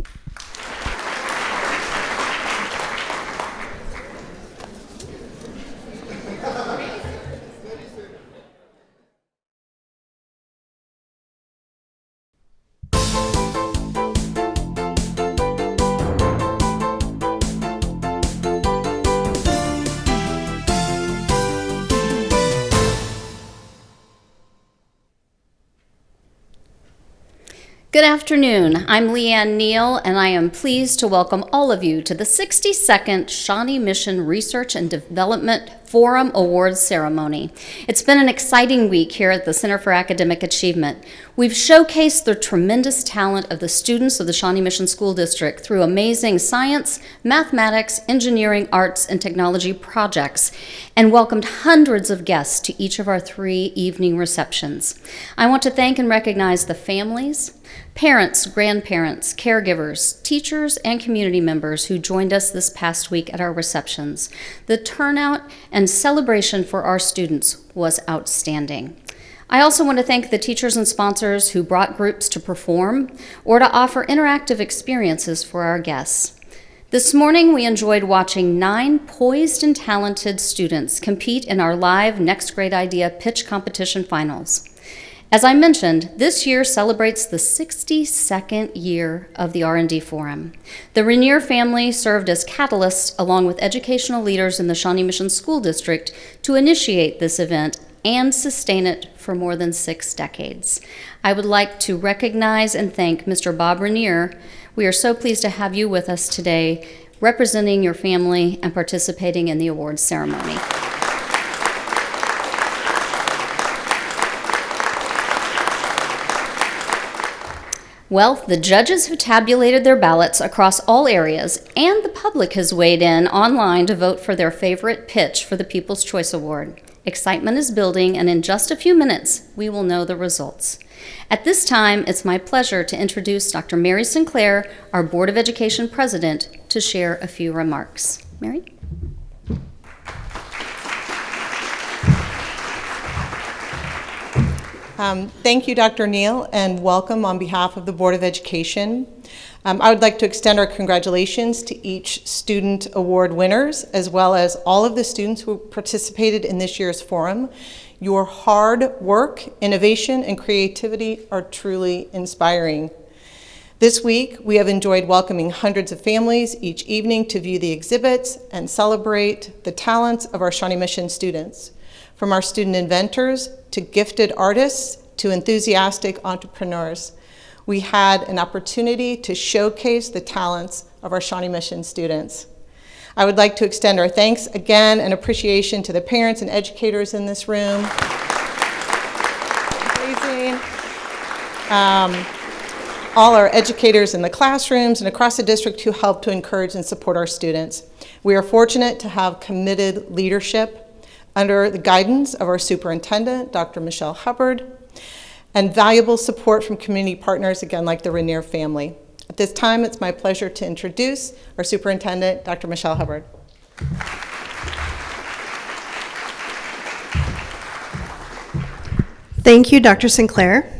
Good afternoon. I'm Leanne Neal, and I am pleased to welcome all of you to the 62nd Shawnee Mission Research and Development Forum Awards Ceremony. It's been an exciting week here at the Center for Academic Achievement. We've showcased the tremendous talent of the students of the Shawnee Mission School District through amazing science, mathematics, engineering, arts, and technology projects, and welcomed hundreds of guests to each of our 3 evening receptions. I want to thank and recognize the families, parents, grandparents, caregivers, teachers, and community members who joined us this past week at our receptions. The turnout and celebration for our students was outstanding. I also want to thank the teachers and sponsors who brought groups to perform or to offer interactive experiences for our guests. This morning, we enjoyed watching 9 poised and talented students compete in our live Next Great Idea pitch competition finals. As I mentioned, this year celebrates the 62nd year of the R&D Forum. The Rainier family served as catalysts along with educational leaders in the Shawnee Mission School District to initiate this event and sustain it for more than 6 decades. I would like to recognize and thank Mr. Bob Rainier. We are so pleased to have you with us today, representing your family and participating in the awards ceremony. Well, the judges have tabulated their ballots across all areas, and the public has weighed in online to vote for their favorite pitch for the People's Choice Award. Excitement is building, and in just a few minutes, we will know the results. At this time, it's my pleasure to introduce Dr. Mary Sinclair, our Board of Education President, to share a few remarks. Mary? Thank you, Dr. Neal, and welcome on behalf of the Board of Education. I would like to extend our congratulations to each student award winners, as well as all of the students who participated in this year's forum. Your hard work, innovation, and creativity are truly inspiring. This week, we have enjoyed welcoming hundreds of families each evening to view the exhibits and celebrate the talents of our Shawnee Mission students. From our student inventors to gifted artists to enthusiastic entrepreneurs, we had an opportunity to showcase the talents of our Shawnee Mission students. I would like to extend our thanks again and appreciation to the parents and educators in this room. Amazing. All our educators in the classrooms and across the district who help to encourage and support our students. We are fortunate to have committed leadership under the guidance of our superintendent, Dr. Michelle Hubbard, and valuable support from community partners, again, like the Rainier family. At this time, it's my pleasure to introduce our superintendent, Dr. Michelle Hubbard. Thank you, Dr. Sinclair.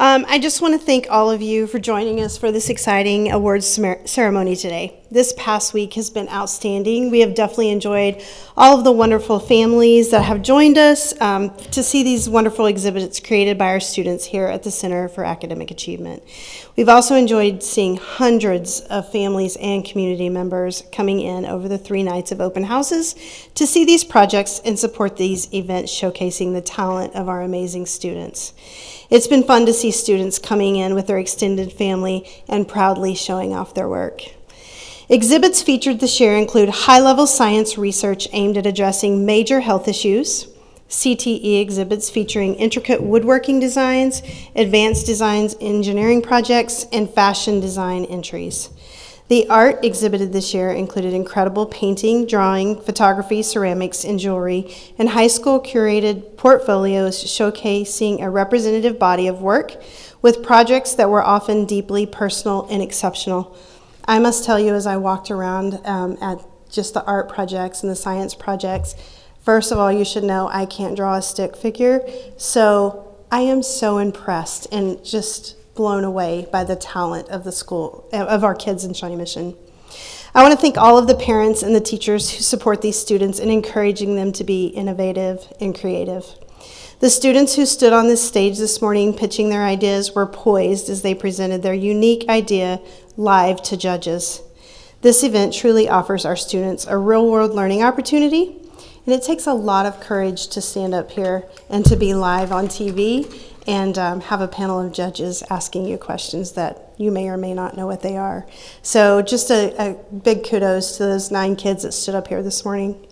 I just want to thank all of you for joining us for this exciting awards ceremony today. This past week has been outstanding. We have definitely enjoyed all of the wonderful families that have joined us to see these wonderful exhibits created by our students here at the Center for Academic Achievement. We've also enjoyed seeing hundreds of families and community members coming in over the 3 nights of open houses to see these projects and support these events showcasing the talent of our amazing students. It's been fun to see students coming in with their extended family and proudly showing off their work. Exhibits featured this year include high-level science research aimed at addressing major health issues, CTE exhibits featuring intricate woodworking designs, advanced designs engineering projects, and fashion design entries. The art exhibited this year included incredible painting, drawing, photography, ceramics, and jewelry, and high school curated portfolios showcasing a representative body of work with projects that were often deeply personal and exceptional. I must tell you, as I walked around at just the art projects and the science projects, first of all, you should know I can't draw a stick figure, so I am so impressed and just blown away by the talent of the school, of our kids in Shawnee Mission. I want to thank all of the parents and the teachers who support these students in encouraging them to be innovative and creative. The students who stood on this stage this morning pitching their ideas were poised as they presented their unique idea live to judges. This event truly offers our students a real-world learning opportunity, and it takes a lot of courage to stand up here and to be live on TV and have a panel of judges asking you questions that you may or may not know what they are. So just a big kudos to those 9 kids that stood up here this morning.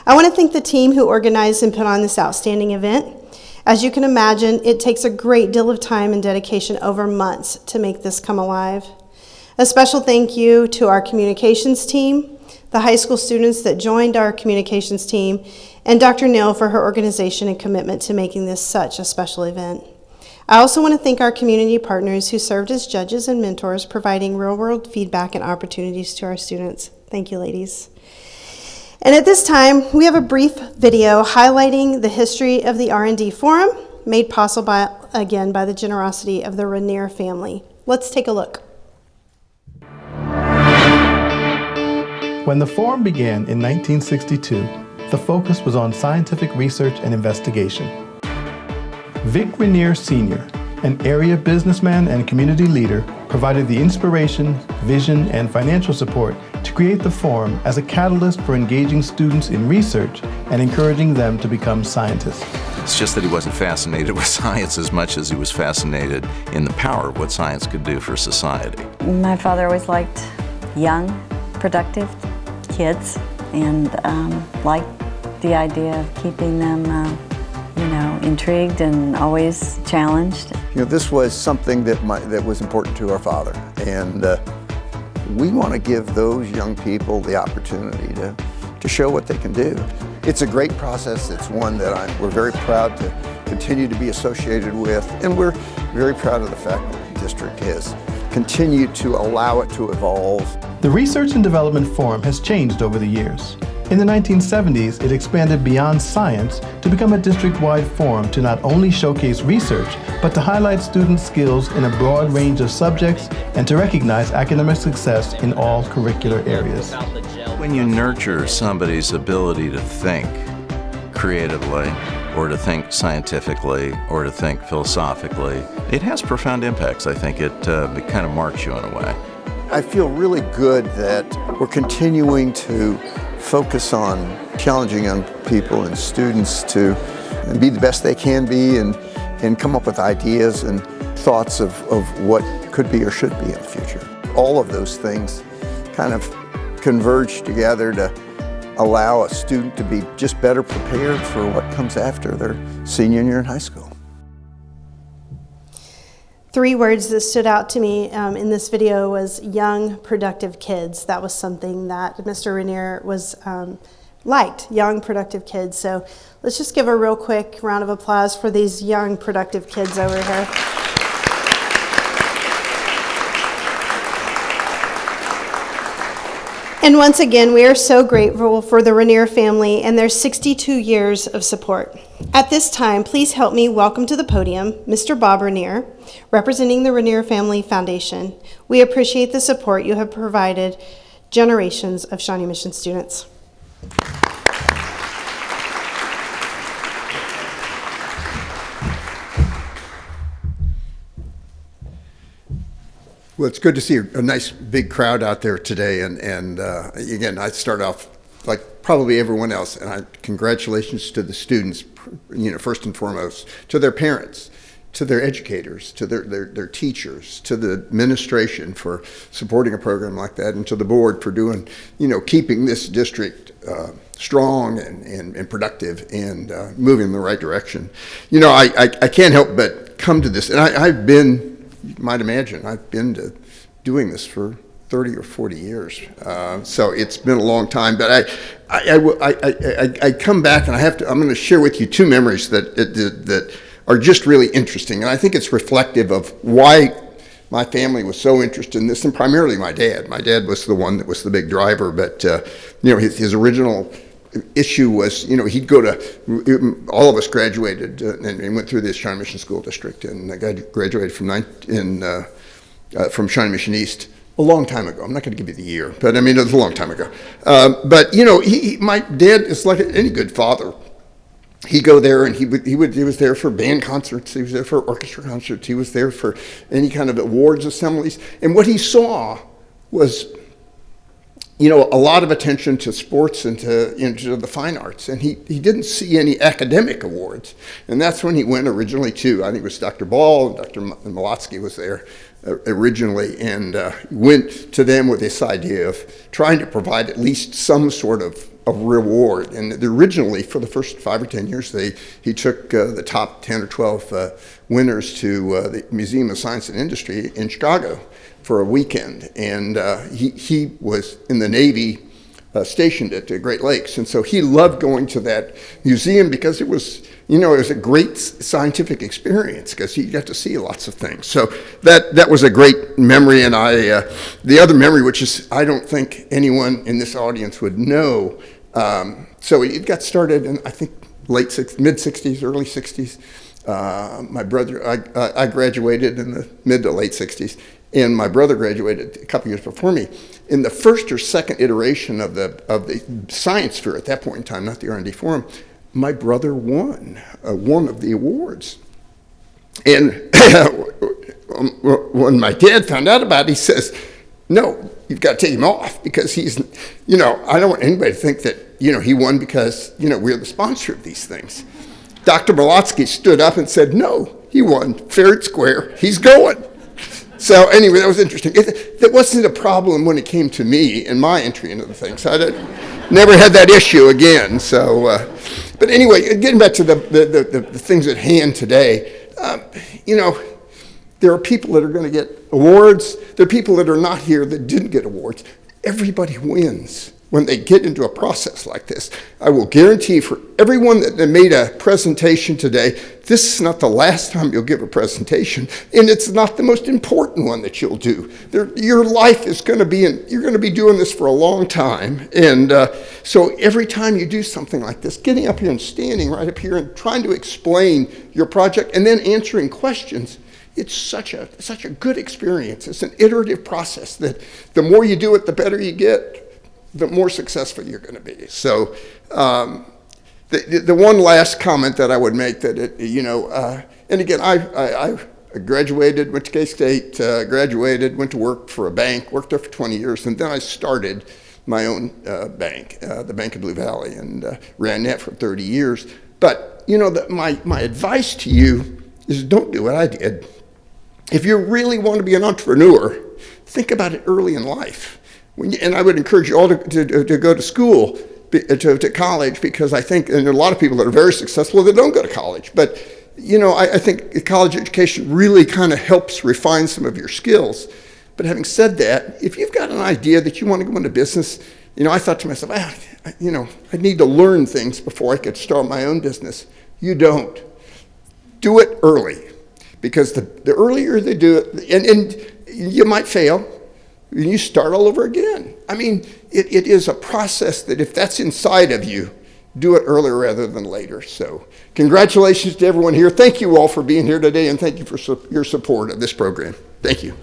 I want to thank the team who organized and put on this outstanding event. As you can imagine, it takes a great deal of time and dedication over months to make this come alive. A special thank you to our communications team, the high school students that joined our communications team, and Dr. Neal for her organization and commitment to making this such a special event. I also want to thank our community partners who served as judges and mentors, providing real-world feedback and opportunities to our students. Thank you, ladies. And at this time, we have a brief video highlighting the history of the R&D Forum, made possible by the generosity of the Rainier family. Let's take a look. When the Forum began in 1962, the focus was on scientific research and investigation. Vic Rainier Sr., an area businessman and community leader, provided the inspiration, vision, and financial support to create the Forum as a catalyst for engaging students in research and encouraging them to become scientists. It's just that he wasn't fascinated with science as much as he was fascinated in the power of what science could do for society. My father always liked young, productive kids and liked the idea of keeping them intrigued and always challenged. This was something that was important to our father, and we want to give those young people the opportunity to show what they can do. It's a great process. It's one that we're very proud to continue to be associated with, and we're very proud of the fact that the district has continued to allow it to evolve. The Research and Development Forum has changed over the years. In the 1970s, it expanded beyond science to become a district-wide forum to not only showcase research, but to highlight student skills in a broad range of subjects and to recognize academic success in all curricular areas. When you nurture somebody's ability to think creatively, or to think scientifically, or to think philosophically, it has profound impacts. I think it kind of marks you in a way. I feel really good that we're continuing to focus on challenging young people and students to be the best they can be and come up with ideas and thoughts of what could be or should be in the future. All of those things kind of converge together to allow a student to be just better prepared for what comes after their senior year in high school. 3 words that stood out to me in this video was young, productive kids. That was something that Mr. Rainier was liked, young, productive kids. So let's just give a real quick round of applause for these young, productive kids over here. And once again, we are so grateful for the Rainier family and their 62 years of support. At this time, please help me welcome to the podium Mr. Bob Rainier, representing the Rainier Family Foundation. We appreciate the support you have provided generations of Shawnee Mission students. Well, it's good to see a nice big crowd out there today, and again, I start off like probably everyone else, and congratulations to the students, first and foremost, to their parents, to their educators, to their teachers, to the administration for supporting a program like that, and to the board for doing, keeping this district strong and productive and moving in the right direction. I can't help but come to this, and I've been, you might imagine, I've been to doing this for 30 or 40 years. So it's been a long time, but I come back and I'm going to share with you 2 memories that are just really interesting. And I think it's reflective of why my family was so interested in this, and primarily my dad. My dad was the one that was the big driver, but his original issue was, he'd go to, all of us graduated and went through this Shawnee Mission School District, and I graduated from Shawnee Mission East a long time ago. I'm not going to give you the year, but it was a long time ago. But my dad is like any good father. He'd go there, and he was there for band concerts. He was there for orchestra concerts. He was there for any kind of awards assemblies. And what he saw was, a lot of attention to sports and to the fine arts, and he didn't see any academic awards. And that's when he went originally to, I think it was Dr. Ball and Dr. Malotsky was there originally, and went to them with this idea of trying to provide at least some sort of reward. And originally, for the first 5 or 10 years, he took the top 10 or 12 winners to the Museum of Science and Industry in Chicago for a weekend. And he was in the Navy, stationed at the Great Lakes. And so he loved going to that museum because it was, it was a great scientific experience because he got to see lots of things. So that was a great memory. And the other memory, which is, I don't think anyone in this audience would know. So it got started in, I think, mid-60s, early 60s. My brother, I graduated in the mid to late 60s. And my brother graduated a couple years before me. In the first or second iteration of the science fair at that point in time, not the R&D Forum, my brother won one of the awards. And when my dad found out about it, he says, "No, you've got to take him off because he's, I don't want anybody to think that, he won because, we're the sponsor of these things." Dr. Malotsky stood up and said, "No, he won fair and square. He's going." So anyway, that was interesting. That wasn't a problem when it came to me and my entry into the thing. So I never had that issue again. So, but anyway, getting back to the things at hand today, there are people that are going to get awards. There are people that are not here that didn't get awards. Everybody wins when they get into a process like this. I will guarantee for everyone that made a presentation today, this is not the last time you'll give a presentation, and it's not the most important one that you'll do. Your life is going to be you're going to be doing this for a long time, and so every time you do something like this, getting up here and standing right up here and trying to explain your project and then answering questions, it's such a good experience. It's an iterative process that the more you do it, the better you get, the more successful you're going to be. So the one last comment that I would make that, and again, I graduated, went to K-State, graduated, went to work for a bank, worked there for 20 years, and then I started my own bank, the Bank of Blue Valley, and ran that for 30 years. But, my advice to you is don't do what I did. If you really want to be an entrepreneur, think about it early in life. And I would encourage you all to go to school, to college, because I think, and there are a lot of people that are very successful that don't go to college, but I think college education really kind of helps refine some of your skills. But having said that, if you've got an idea that you want to go into business, I thought to myself, I need to learn things before I could start my own business. You don't. Do it early, because the earlier they do it, and you might fail, and you start all over again. I mean, it is a process that if that's inside of you, do it earlier rather than later. So congratulations to everyone here. Thank you all for being here today, and thank you for your support of this program. Thank you.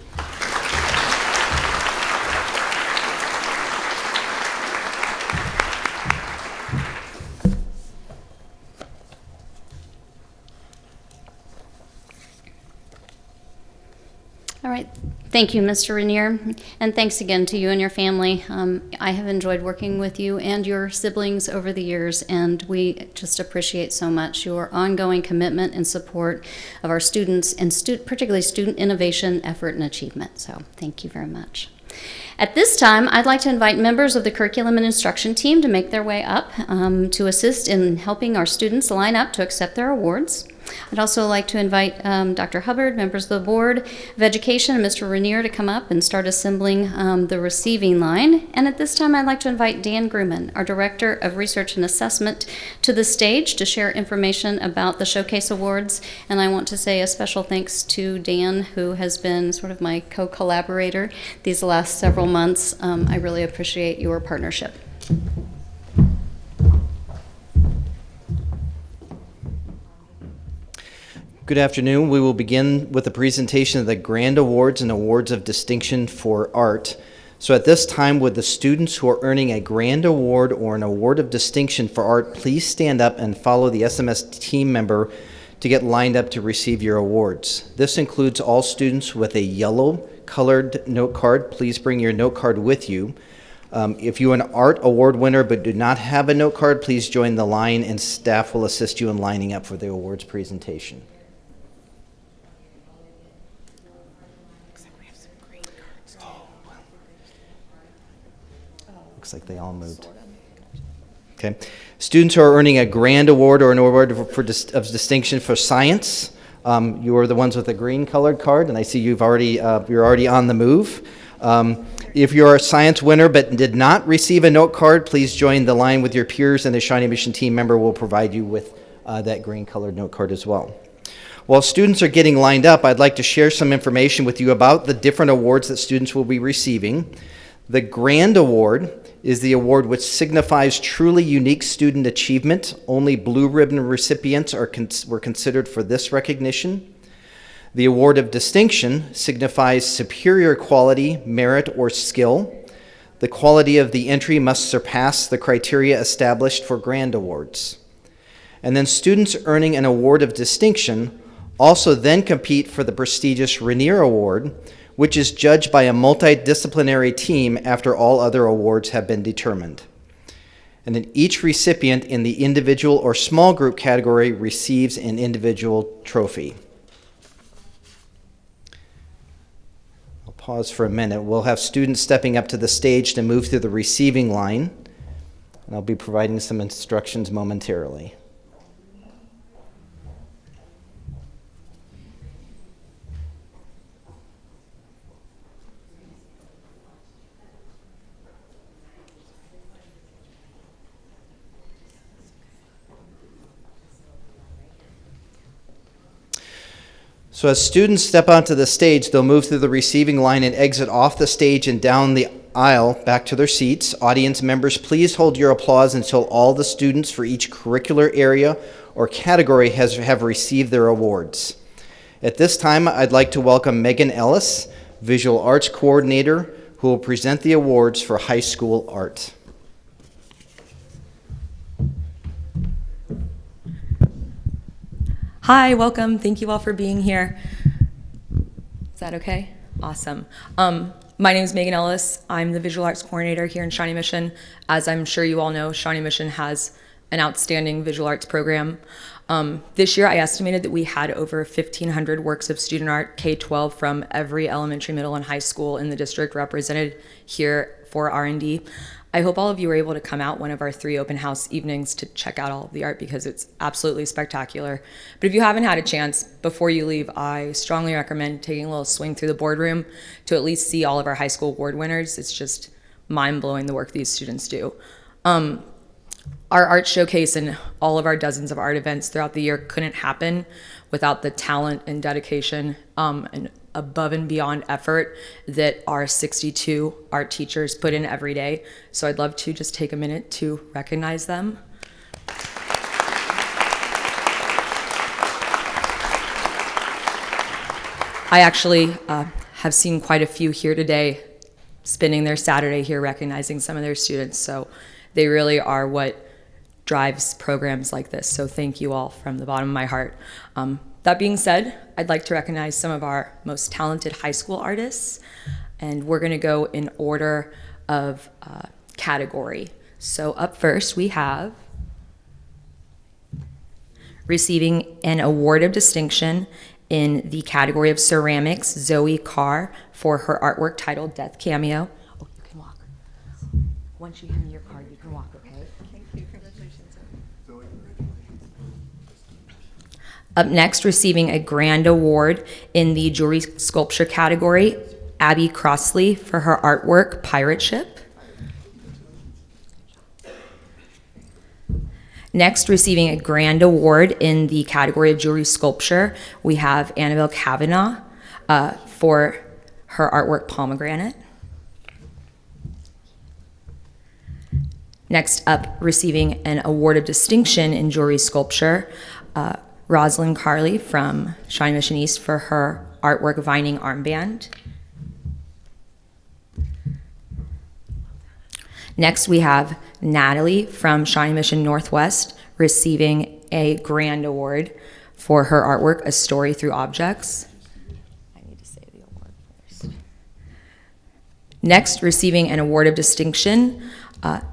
All right. Thank you, Mr. Rainier, and thanks again to you and your family. I have enjoyed working with you and your siblings over the years, and we just appreciate so much your ongoing commitment and support of our students, and particularly student innovation, effort, and achievement. So thank you very much. At this time, I'd like to invite members of the curriculum and instruction team to make their way up to assist in helping our students line up to accept their awards. I'd also like to invite Dr. Hubbard, members of the Board of Education, and Mr. Rainier to come up and start assembling the receiving line. And at this time, I'd like to invite Dan Gruman, our Director of Research and Assessment, to the stage to share information about the Showcase Awards. And I want to say a special thanks to Dan, who has been sort of my co-collaborator these last several months. I really appreciate your partnership. Good afternoon. We will begin with a presentation of the Grand Awards and Awards of Distinction for Art. So at this time, would the students who are earning a Grand Award or an Award of Distinction for Art please stand up and follow the SMSD team member to get lined up to receive your awards. This includes all students with a yellow colored note card. Please bring your note card with you. If you're an art award winner but do not have a note card, please join the line and staff will assist you in lining up for the awards presentation. Looks like they all moved. Okay. Students who are earning a Grand Award or an Award of Distinction for Science, you are the ones with the green colored card, and I see you're already on the move. If you're a science winner but did not receive a note card, please join the line with your peers, and the Shawnee Mission team member will provide you with that green colored note card as well. While students are getting lined up, I'd like to share some information with you about the different awards that students will be receiving. The Grand Award is the award which signifies truly unique student achievement. Only blue ribbon recipients were considered for this recognition. The Award of Distinction signifies superior quality, merit, or skill. The quality of the entry must surpass the criteria established for Grand Awards. And then students earning an Award of Distinction also then compete for the prestigious Rainier Award, which is judged by a multidisciplinary team after all other awards have been determined. And then each recipient in the individual or small group category receives an individual trophy. I'll pause for a minute. We'll have students stepping up to the stage to move through the receiving line, and I'll be providing some instructions momentarily. So as students step onto the stage, they'll move through the receiving line and exit off the stage and down the aisle back to their seats. Audience members, please hold your applause until all the students for each curricular area or category have received their awards. At this time, I'd like to welcome Megan Ellis, Visual Arts Coordinator, who will present the awards for high school art. Hi, welcome. Thank you all for being here. Is that okay? Awesome. My name is Megan Ellis. I'm the Visual Arts Coordinator here in Shawnee Mission. As I'm sure you all know, Shawnee Mission has an outstanding visual arts program. This year, I estimated that we had over 1,500 works of student art, K-12, from every elementary, middle, and high school in the district represented here for R&D. I hope all of you were able to come out one of our 3 open house evenings to check out all of the art because it's absolutely spectacular. But if you haven't had a chance, before you leave, I strongly recommend taking a little swing through the boardroom to at least see all of our high school award winners. It's just mind-blowing the work these students do. Our art showcase and all of our dozens of art events throughout the year couldn't happen without the talent and dedication and above and beyond effort that our 62 art teachers put in every day. So I'd love to just take a minute to recognize them. I actually have seen quite a few here today spending their Saturday here recognizing some of their students. So they really are what drives programs like this. So thank you all from the bottom of my heart. That being said, I'd like to recognize some of our most talented high school artists, and we're going to go in order of category. So up first we have receiving an award of distinction in the category of ceramics, Zoe Carr, for her artwork titled Death Cameo. Oh, you can walk. Once you hand me your card, you can walk, okay? Thank you. Congratulations. Up next, receiving a grand award in the jewelry sculpture category, Abby Crossley for her artwork, Pirate Ship. Next, receiving a grand award in the category of jewelry sculpture, we have Annabelle Kavanaugh for her artwork, Pomegranate. Next up, receiving an award of distinction in jewelry sculpture, Rosalind Carley from Shawnee Mission East for her artwork, Vining Armband. Next, we have Natalie from Shawnee Mission Northwest receiving a grand award for her artwork, A Story Through Objects. I need to say the award first. Next, receiving an award of distinction,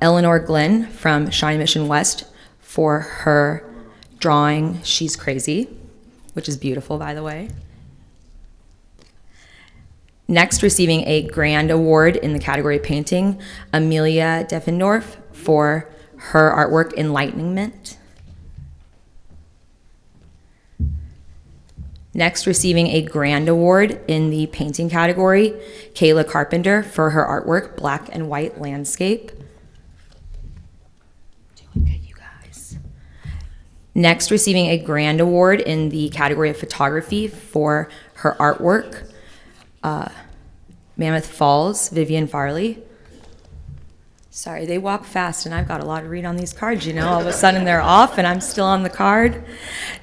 Eleanor Glenn from Shawnee Mission West for her drawing She's Crazy, which is beautiful, by the way. Next, receiving a grand award in the category of painting, Amelia Defendorf for her artwork, Enlightenment. Next, receiving a grand award in the painting category, Kayla Carpenter for her artwork, Black and White Landscape. Doing good, you guys. Next, receiving a grand award in the category of photography for her artwork, Mammoth Falls, Vivian Farley. Sorry, they walk fast and I've got a lot to read on these cards, you know, all of a sudden they're off and I'm still on the card.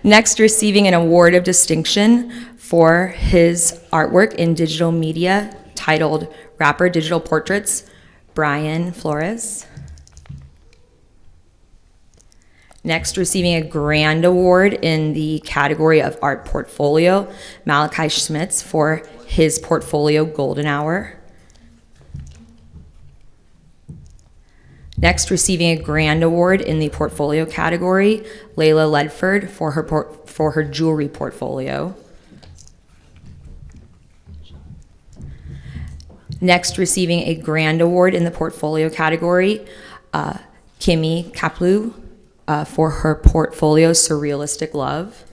Next, receiving an award of distinction for his artwork in digital media titled Rapper Digital Portraits, Brian Flores. Next, receiving a grand award in the category of art portfolio, Malachi Schmitz for his portfolio Golden Hour. Next, receiving a grand award in the portfolio category, Layla Ledford for her jewelry portfolio. Next, receiving a grand award in the portfolio category, Kimmy Kaplu for her portfolio Surrealistic Love.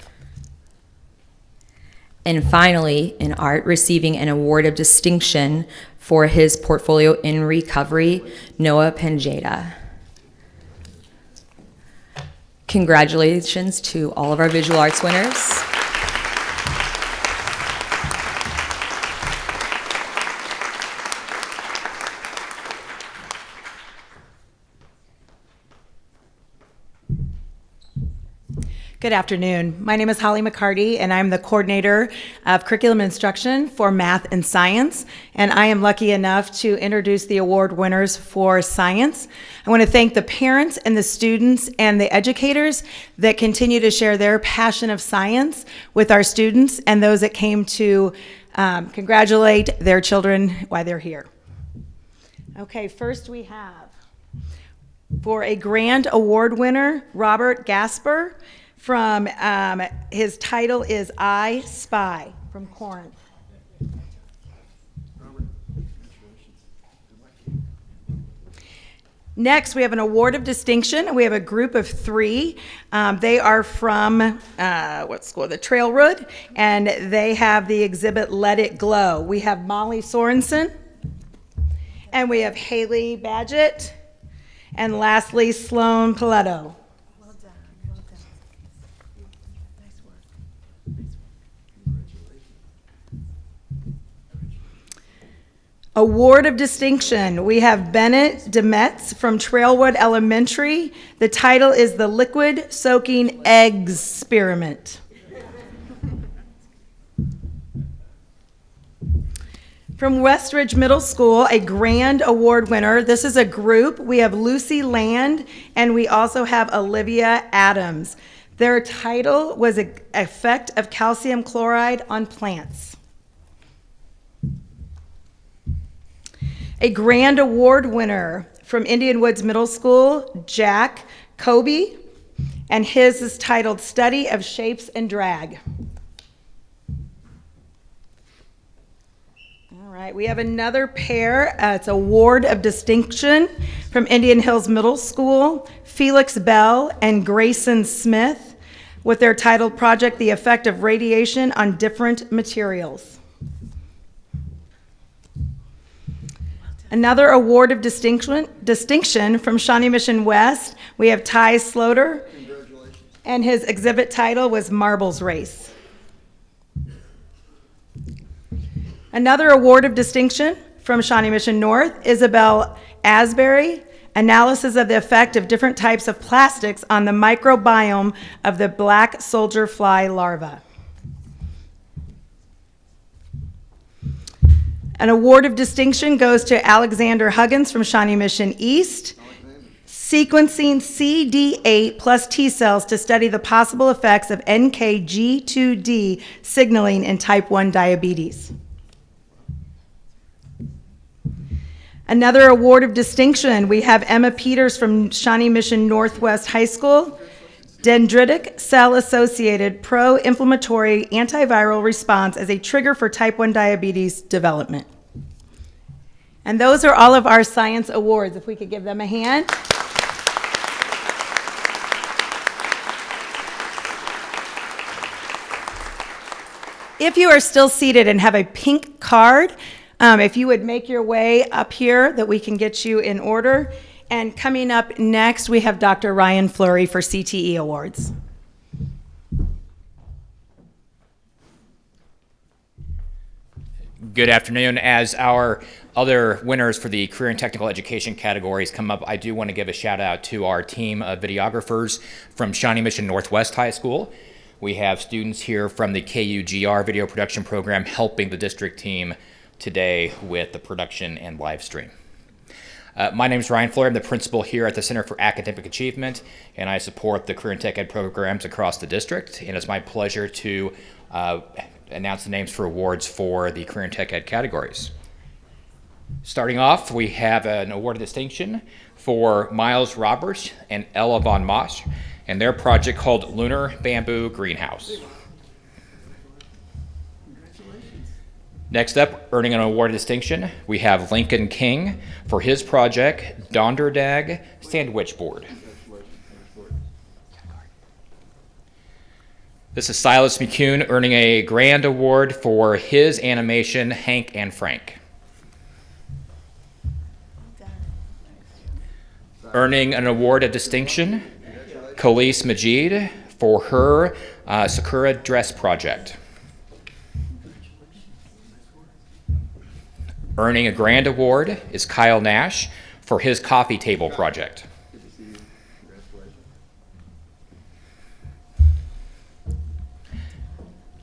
And finally, in art, receiving an award of distinction for his portfolio In Recovery, Noah Penjeda. Congratulations to all of our visual arts winners. Good afternoon. My name is Holly McCarty, and I'm the coordinator of curriculum instruction for math and science. And I am lucky enough to introduce the award winners for science. I want to thank the parents and the students and the educators that continue to share their passion of science with our students and those that came to congratulate their children while they're here. Okay, first we have, for a grand award winner, Robert Gasper. From his title is I Spy from Corinth. Next, we have an award of distinction. We have a group of 3. They are from what school? The Trailroad, and they have the exhibit Let It Glow. We have Molly Sorensen, and we have Haley Badgett, and lastly, Sloan Paletto. Award of distinction, we have Bennett Demetz from Trailwood Elementary. The title is the Liquid Soaking Eggs Experiment. From Westridge Middle School, a grand award winner. This is a group. We have Lucy Land, and we also have Olivia Adams. Their title was Effect of Calcium Chloride on Plants. A grand award winner from Indian Woods Middle School, Jack Kobe, and his is titled Study of Shapes and Drag. All right, we have another pair. It's award of distinction from Indian Hills Middle School, Felix Bell and Grayson Smith, with their titled project, The Effect of Radiation on Different Materials. Another award of distinction from Shawnee Mission West, we have Ty Sloter, and his exhibit title was Marbles Race. Another award of distinction from Shawnee Mission North, Isabel Asbury, analysis of the effect of different types of plastics on the microbiome of the black soldier fly larva. An award of distinction goes to Alexander Huggins from Shawnee Mission East, sequencing CD8 plus T cells to study the possible effects of NKG2D signaling in type 1 diabetes. Another award of distinction, we have Emma Peters from Shawnee Mission Northwest High School, dendritic cell-associated pro-inflammatory antiviral response as a trigger for type 1 diabetes development. And those are all of our science awards, if we could give them a hand. If you are still seated and have a pink card, if you would make your way up here that we can get you in order. And coming up next, we have Dr. Ryan Fleury for CTE Awards. Good afternoon. As our other winners for the career and technical education categories come up, I do want to give a shout out to our team of videographers from Shawnee Mission Northwest High School. We have students here from the KUGR video production program helping the district team today with the production and live stream. My name is Ryan Fleury. I'm the principal here at the Center for Academic Achievement, and I support the career and tech ed programs across the district. And it's my pleasure to announce the names for awards for the career and tech ed categories. Starting off, we have an award of distinction for Miles Roberts and Ella Von Mosch and their project called Lunar Bamboo Greenhouse. Next up, earning an award of distinction, we have Lincoln King for his project, Donderdag Sandwich Board. This is Silas McCune earning a grand award for his animation, Hank and Frank. Earning an award of distinction, Khalees Majid for her Sakura Dress Project. Earning a grand award is Kyle Nash for his coffee table project.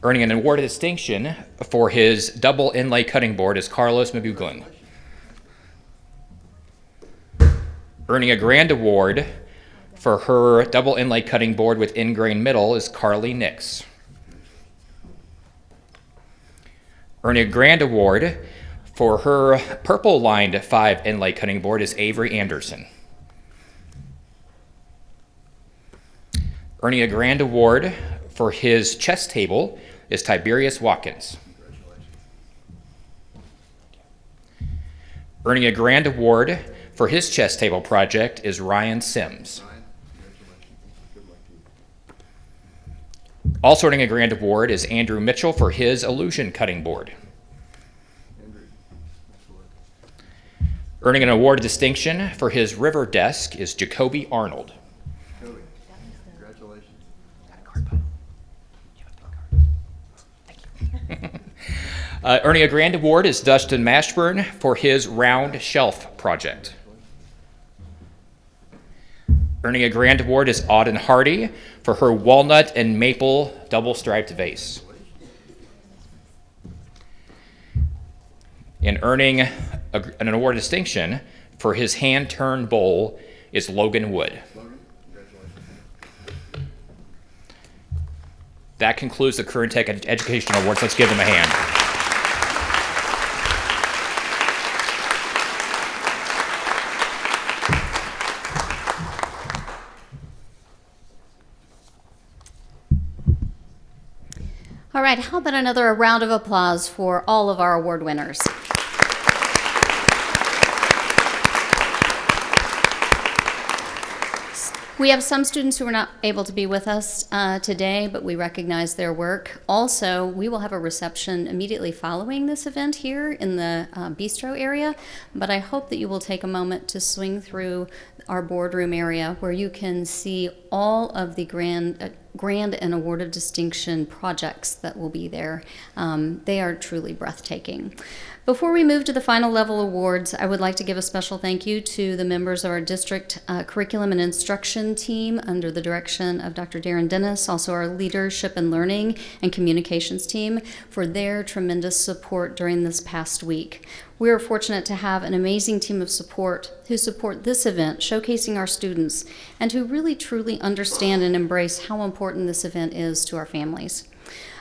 Earning an award of distinction for his double inlay cutting board is Carlos Maguglin. Earning a grand award for her double inlay cutting board with ingrain middle is Carly Nix. Earning a grand award for her purple lined 5 inlay cutting board is Avery Anderson. Earning a grand award for his chess table is Tiberius Watkins. Earning a grand award for his chess table project is Ryan Sims. Also earning a grand award is Andrew Mitchell for his illusion cutting board. Earning an award of distinction for his river desk is Jacoby Arnold. Earning a grand award is Dustin Mashburn for his round shelf project. Earning a grand award is Auden Hardy for her walnut and maple double-striped vase. And earning an award of distinction for his hand-turned bowl is Logan Wood. That concludes the Career Tech Educational Awards. Let's give them a hand. All right, how about another round of applause for all of our award winners? We have some students who are not able to be with us today, but we recognize their work. Also, we will have a reception immediately following this event here in the bistro area, but I hope that you will take a moment to swing through our boardroom area where you can see all of the grand and award of distinction projects that will be there. They are truly breathtaking. Before we move to the final level awards, I would like to give a special thank you to the members of our district curriculum and instruction team under the direction of Dr. Darren Dennis, also our leadership and learning and communications team for their tremendous support during this past week. We are fortunate to have an amazing team of support who support this event, showcasing our students, and who really truly understand and embrace how important this event is to our families.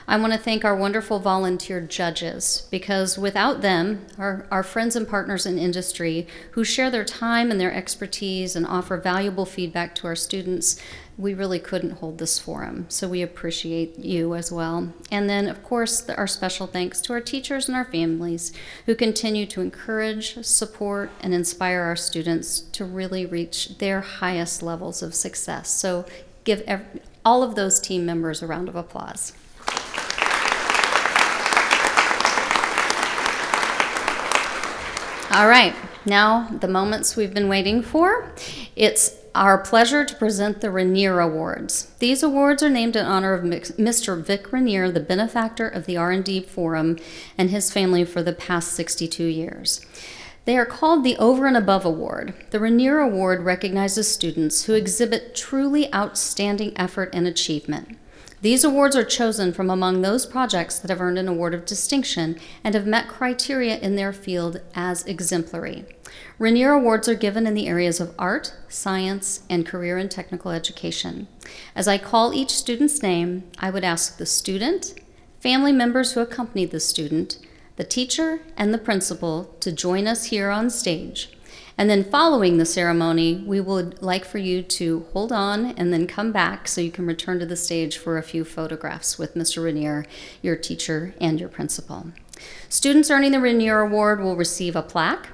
I want to thank our wonderful volunteer judges, because without them, our friends and partners in industry who share their time and their expertise and offer valuable feedback to our students, we really couldn't hold this forum. So we appreciate you as well. And then, of course, our special thanks to our teachers and our families who continue to encourage, support, and inspire our students to really reach their highest levels of success. So give all of those team members a round of applause. All right, now the moments we've been waiting for. It's our pleasure to present the Rainier Awards. These awards are named in honor of Mr. Vic Rainier, the benefactor of the R&D Forum and his family for the past 62 years. They are called the Over and Above Award. The Rainier Award recognizes students who exhibit truly outstanding effort and achievement. These awards are chosen from among those projects that have earned an award of distinction and have met criteria in their field as exemplary. Rainier Awards are given in the areas of art, science, and career and technical education. As I call each student's name, I would ask the student, family members who accompanied the student, the teacher, and the principal to join us here on stage. And then following the ceremony, we would like for you to hold on and then come back so you can return to the stage for a few photographs with Mr. Rainier, your teacher, and your principal. Students earning the Rainier Award will receive a plaque.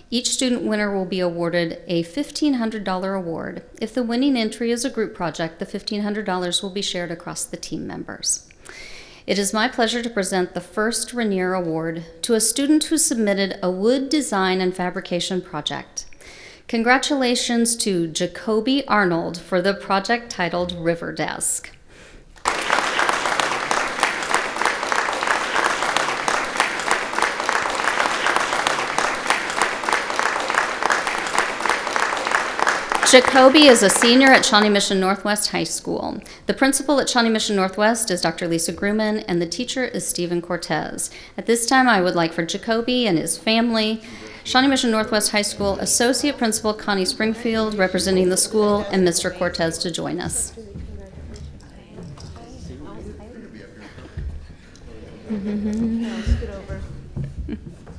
Each student winner will be awarded a $1,500 award. If the winning entry is a group project, the $1,500 will be shared across the team members. It is my pleasure to present the first Rainier Award to a student who submitted a wood design and fabrication project. Congratulations to Jacoby Arnold for the project titled River Desk. Jacoby is a senior at Shawnee Mission Northwest High School. The principal at Shawnee Mission Northwest is Dr. Lisa Gruman, and the teacher is Stephen Cortez. At this time, I would like for Jacoby and his family, Shawnee Mission Northwest High School Associate Principal Connie Springfield, representing the school, and Mr. Cortez to join us. I'll scoot over.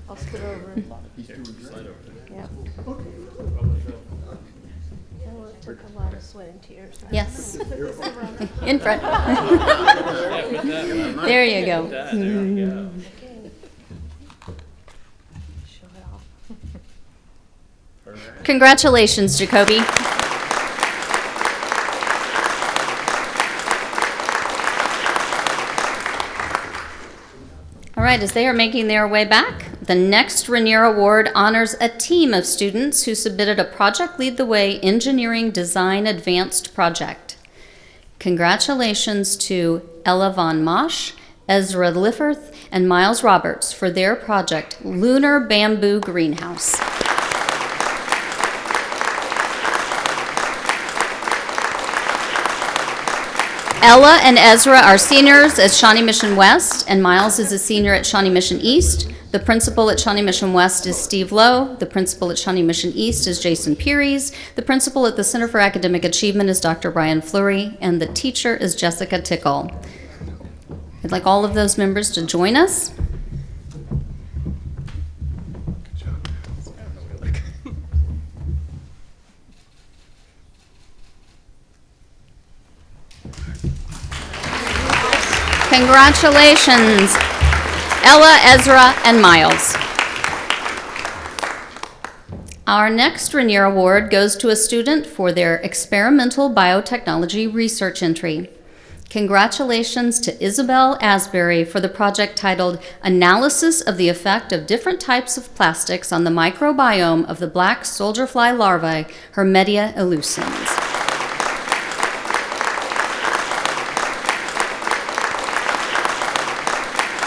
I'll scoot over. Yeah. It took a lot of sweat and tears. Yes. In front. There you go. Congratulations, Jacoby. All right, as they are making their way back, the next Rainier Award honors a team of students who submitted a Project Lead the Way Engineering Design Advanced project. Congratulations to Ella Von Mosch, Ezra Lifferth, and Miles Roberts for their project, Lunar Bamboo Greenhouse. Ella and Ezra are seniors at Shawnee Mission West, and Miles is a senior at Shawnee Mission East. The principal at Shawnee Mission West is Steve Lowe. The principal at Shawnee Mission East is Jason Pearies. The principal at the Center for Academic Achievement is Dr. Brian Fleury, and the teacher is Jessica Tickle. I'd like all of those members to join us. Congratulations, Ella, Ezra, and Miles. Our next Rainier Award goes to a student for their experimental biotechnology research entry. Congratulations to Isabel Asbury for the project titled Analysis of the Effect of Different Types of Plastics on the Microbiome of the Black Soldier Fly Larvae, Hermetia illucens.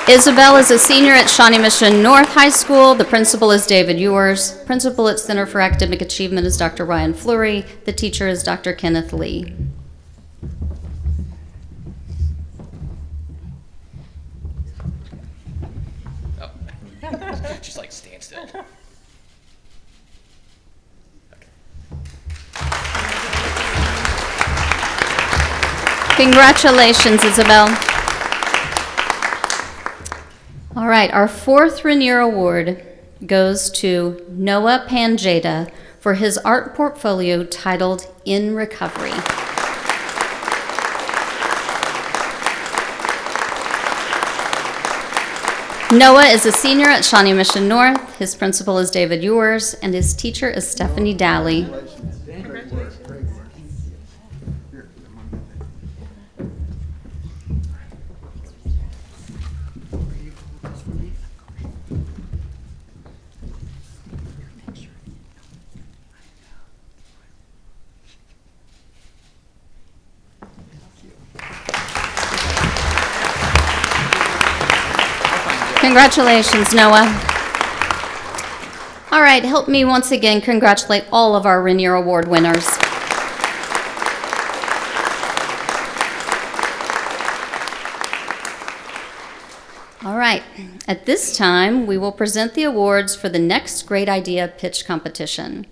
Isabel is a senior at Shawnee Mission North High School. The principal is David Ewers. Principal at Center for Academic Achievement is Dr. Ryan Fleury. The teacher is Dr. Kenneth Lee. Oh. Just like stand still. Congratulations, Isabel. All right, our fourth Rainier Award goes to Noah Panjada for his art portfolio titled In Recovery. Noah is a senior at Shawnee Mission North. His principal is David Ewers, and his teacher is Stephanie Daly. Congratulations, Noah. All right, help me once again congratulate all of our Rainier Award winners. All right, at this time, we will present the awards for the next Great Idea Pitch Competition.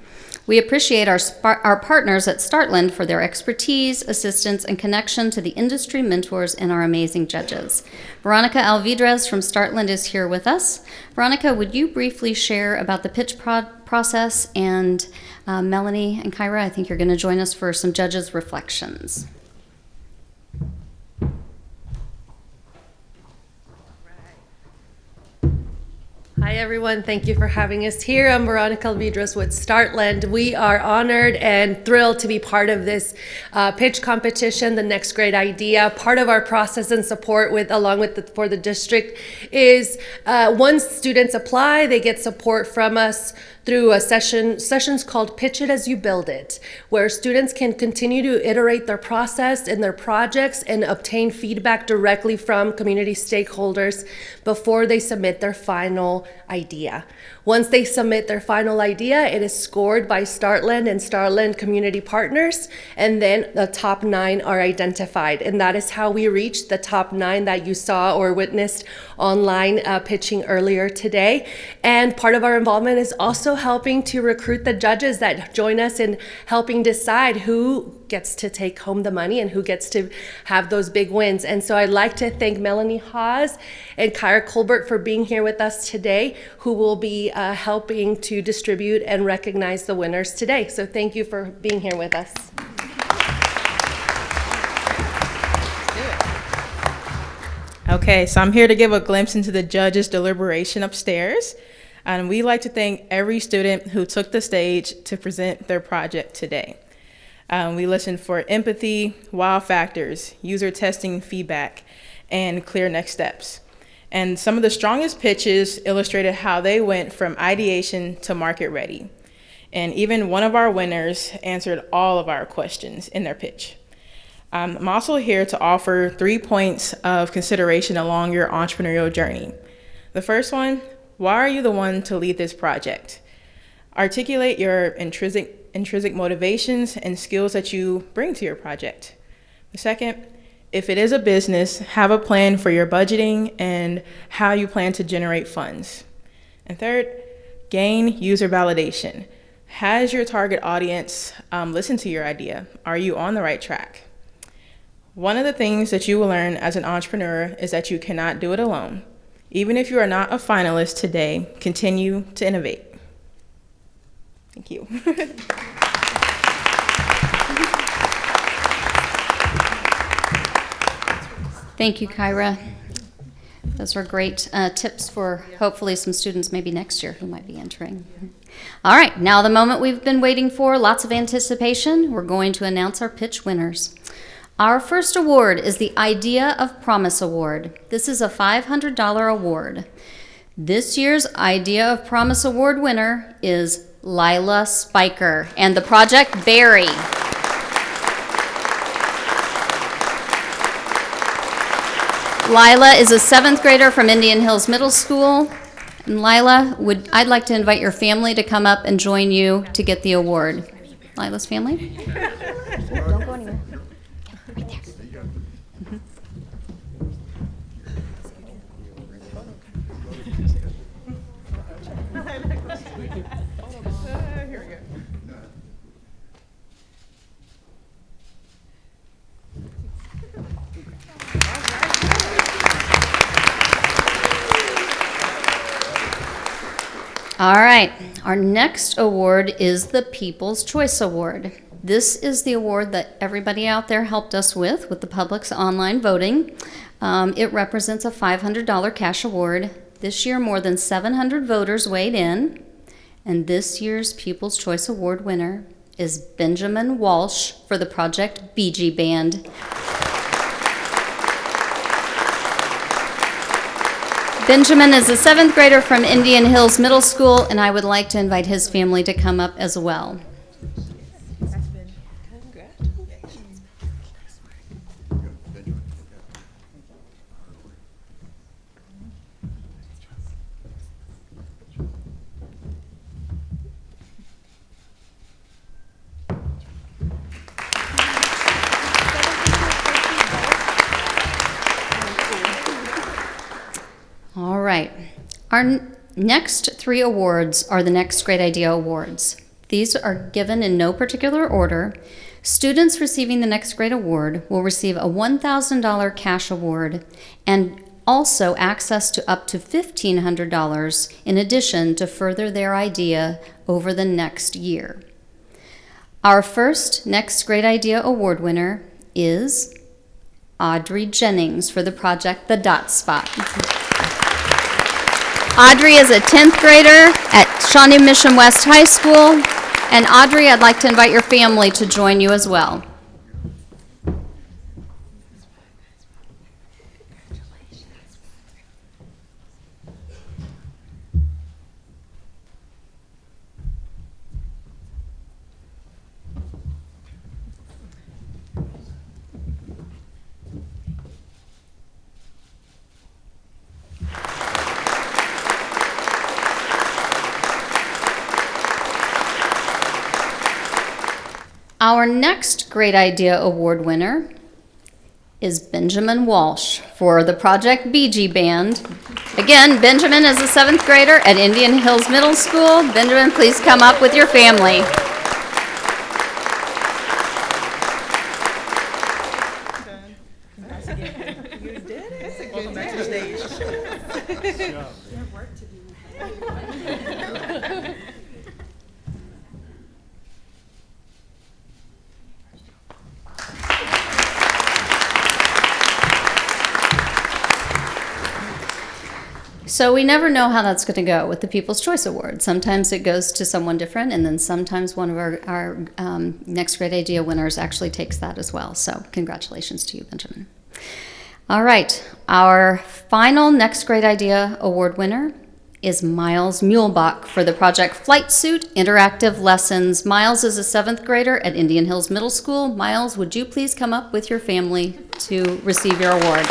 We appreciate our partners at Startland for their expertise, assistance, and connection to the industry mentors and our amazing judges. Veronica Alvidrez from Startland is here with us. Veronica, would you briefly share about the pitch process? And Melanie and Kyra, I think you're going to join us for some judges' reflections. Hi everyone, thank you for having us here. I'm Veronica Alvidrez with Startland. We are honored and thrilled to be part of this pitch competition, the next great idea. Part of our process and support for the district is once students apply, they get support from us through sessions called Pitch It As You Build It, where students can continue to iterate their process and their projects and obtain feedback directly from community stakeholders before they submit their final idea. Once they submit their final idea, it is scored by Startland and Startland community partners, and then the top 9 are identified. And that is how we reached the top 9 that you saw or witnessed online pitching earlier today. And part of our involvement is also helping to recruit the judges that join us in helping decide who gets to take home the money and who gets to have those big wins. And so I'd like to thank Melanie Haas and Kyra Colbert for being here with us today, who will be helping to distribute and recognize the winners today. So thank you for being here with us. Okay, so I'm here to give a glimpse into the judges' deliberation upstairs. And we'd like to thank every student who took the stage to present their project today. We listened for empathy, wow factors, user testing feedback, and clear next steps. And some of the strongest pitches illustrated how they went from ideation to market ready. And even one of our winners answered all of our questions in their pitch. I'm also here to offer 3 points of consideration along your entrepreneurial journey. The first one, why are you the one to lead this project? Articulate your intrinsic motivations and skills that you bring to your project. The second, if it is a business, have a plan for your budgeting and how you plan to generate funds. And third, gain user validation. Has your target audience listened to your idea? Are you on the right track? One of the things that you will learn as an entrepreneur is that you cannot do it alone. Even if you are not a finalist today, continue to innovate. Thank you. Thank you, Kyra. Those were great tips for hopefully some students maybe next year who might be entering. All right, now the moment we've been waiting for, lots of anticipation. We're going to announce our pitch winners. Our first award is the Idea of Promise Award. This is a $500 award. This year's Idea of Promise Award winner is Lila Spiker and the project Berry. Lila is a 7th grader from Indian Hills Middle School. And Lila, I'd like to invite your family to come up and join you to get the award. Lila's family? Don't go anywhere. Right there. All right, our next award is the People's Choice Award. This is the award that everybody out there helped us with the public's online voting. It represents a $500 cash award. This year, more than 700 voters weighed in, and this year's People's Choice Award winner is Benjamin Walsh for the Project BG Band. Benjamin is a 7th grader from Indian Hills Middle School, and I would like to invite his family to come up as well. All right, our next 3 awards are the Next Great Idea Awards. These are given in no particular order. Students receiving the Next Great Award will receive a $1,000 cash award and also access to up to $1,500 in addition to further their idea over the next year. Our first Next Great Idea Award winner is Audrey Jennings for the project The Dot Spot. Audrey is a 10th grader at Shawnee Mission West High School. And Audrey, I'd like to invite your family to join you as well. Our next Great Idea Award winner is Benjamin Walsh for the Project BG Band. Again, Benjamin is a 7th grader at Indian Hills Middle School. Benjamin, please come up with your family. So we never know how that's going to go with the People's Choice Award. Sometimes it goes to someone different, and then sometimes one of our next Great Idea winners actually takes that as well. So congratulations to you, Benjamin. All right, our final next Great Idea Award winner is Miles Muehlbach for the project Flight Suit Interactive Lessons. Miles is a 7th grader at Indian Hills Middle School. Miles, would you please come up with your family to receive your award?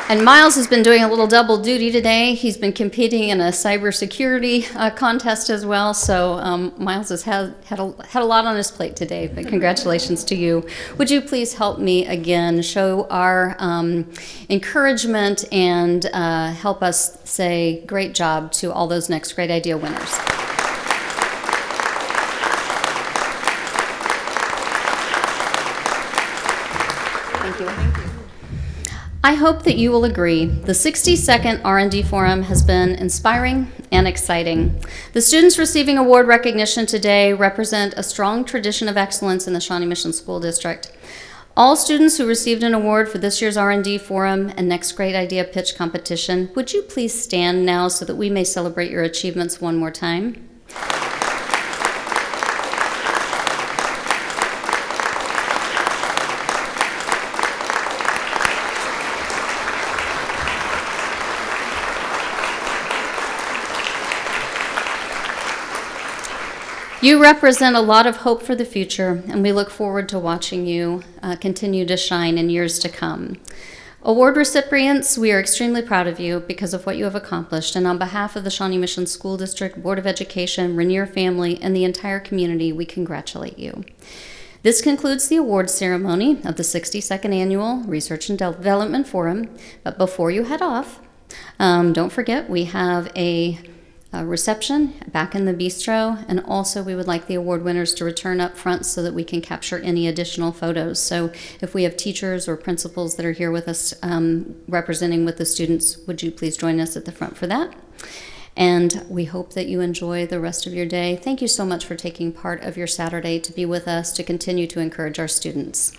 And Miles has been doing a little double duty today. He's been competing in a cybersecurity contest as well. So Miles has had a lot on his plate today, but congratulations to you. Would you please help me again show our encouragement and help us say great job to all those next Great Idea winners. Thank you. I hope that you will agree the 62nd R&D Forum has been inspiring and exciting. The students receiving award recognition today represent a strong tradition of excellence in the Shawnee Mission School District. All students who received an award for this year's R&D Forum and Next Great Idea Pitch Competition, would you please stand now so that we may celebrate your achievements one more time? You represent a lot of hope for the future, and we look forward to watching you continue to shine in years to come. Award recipients, we are extremely proud of you because of what you have accomplished, and on behalf of the Shawnee Mission School District, Board of Education, Rainier family, and the entire community, we congratulate you. This concludes the award ceremony of the 62nd Annual Research and Development Forum, but before you head off, don't forget we have a reception back in the bistro, and also we would like the award winners to return up front so that we can capture any additional photos. So if we have teachers or principals that are here with us representing with the students, would you please join us at the front for that? And we hope that you enjoy the rest of your day. Thank you so much for taking part of your Saturday to be with us to continue to encourage our students.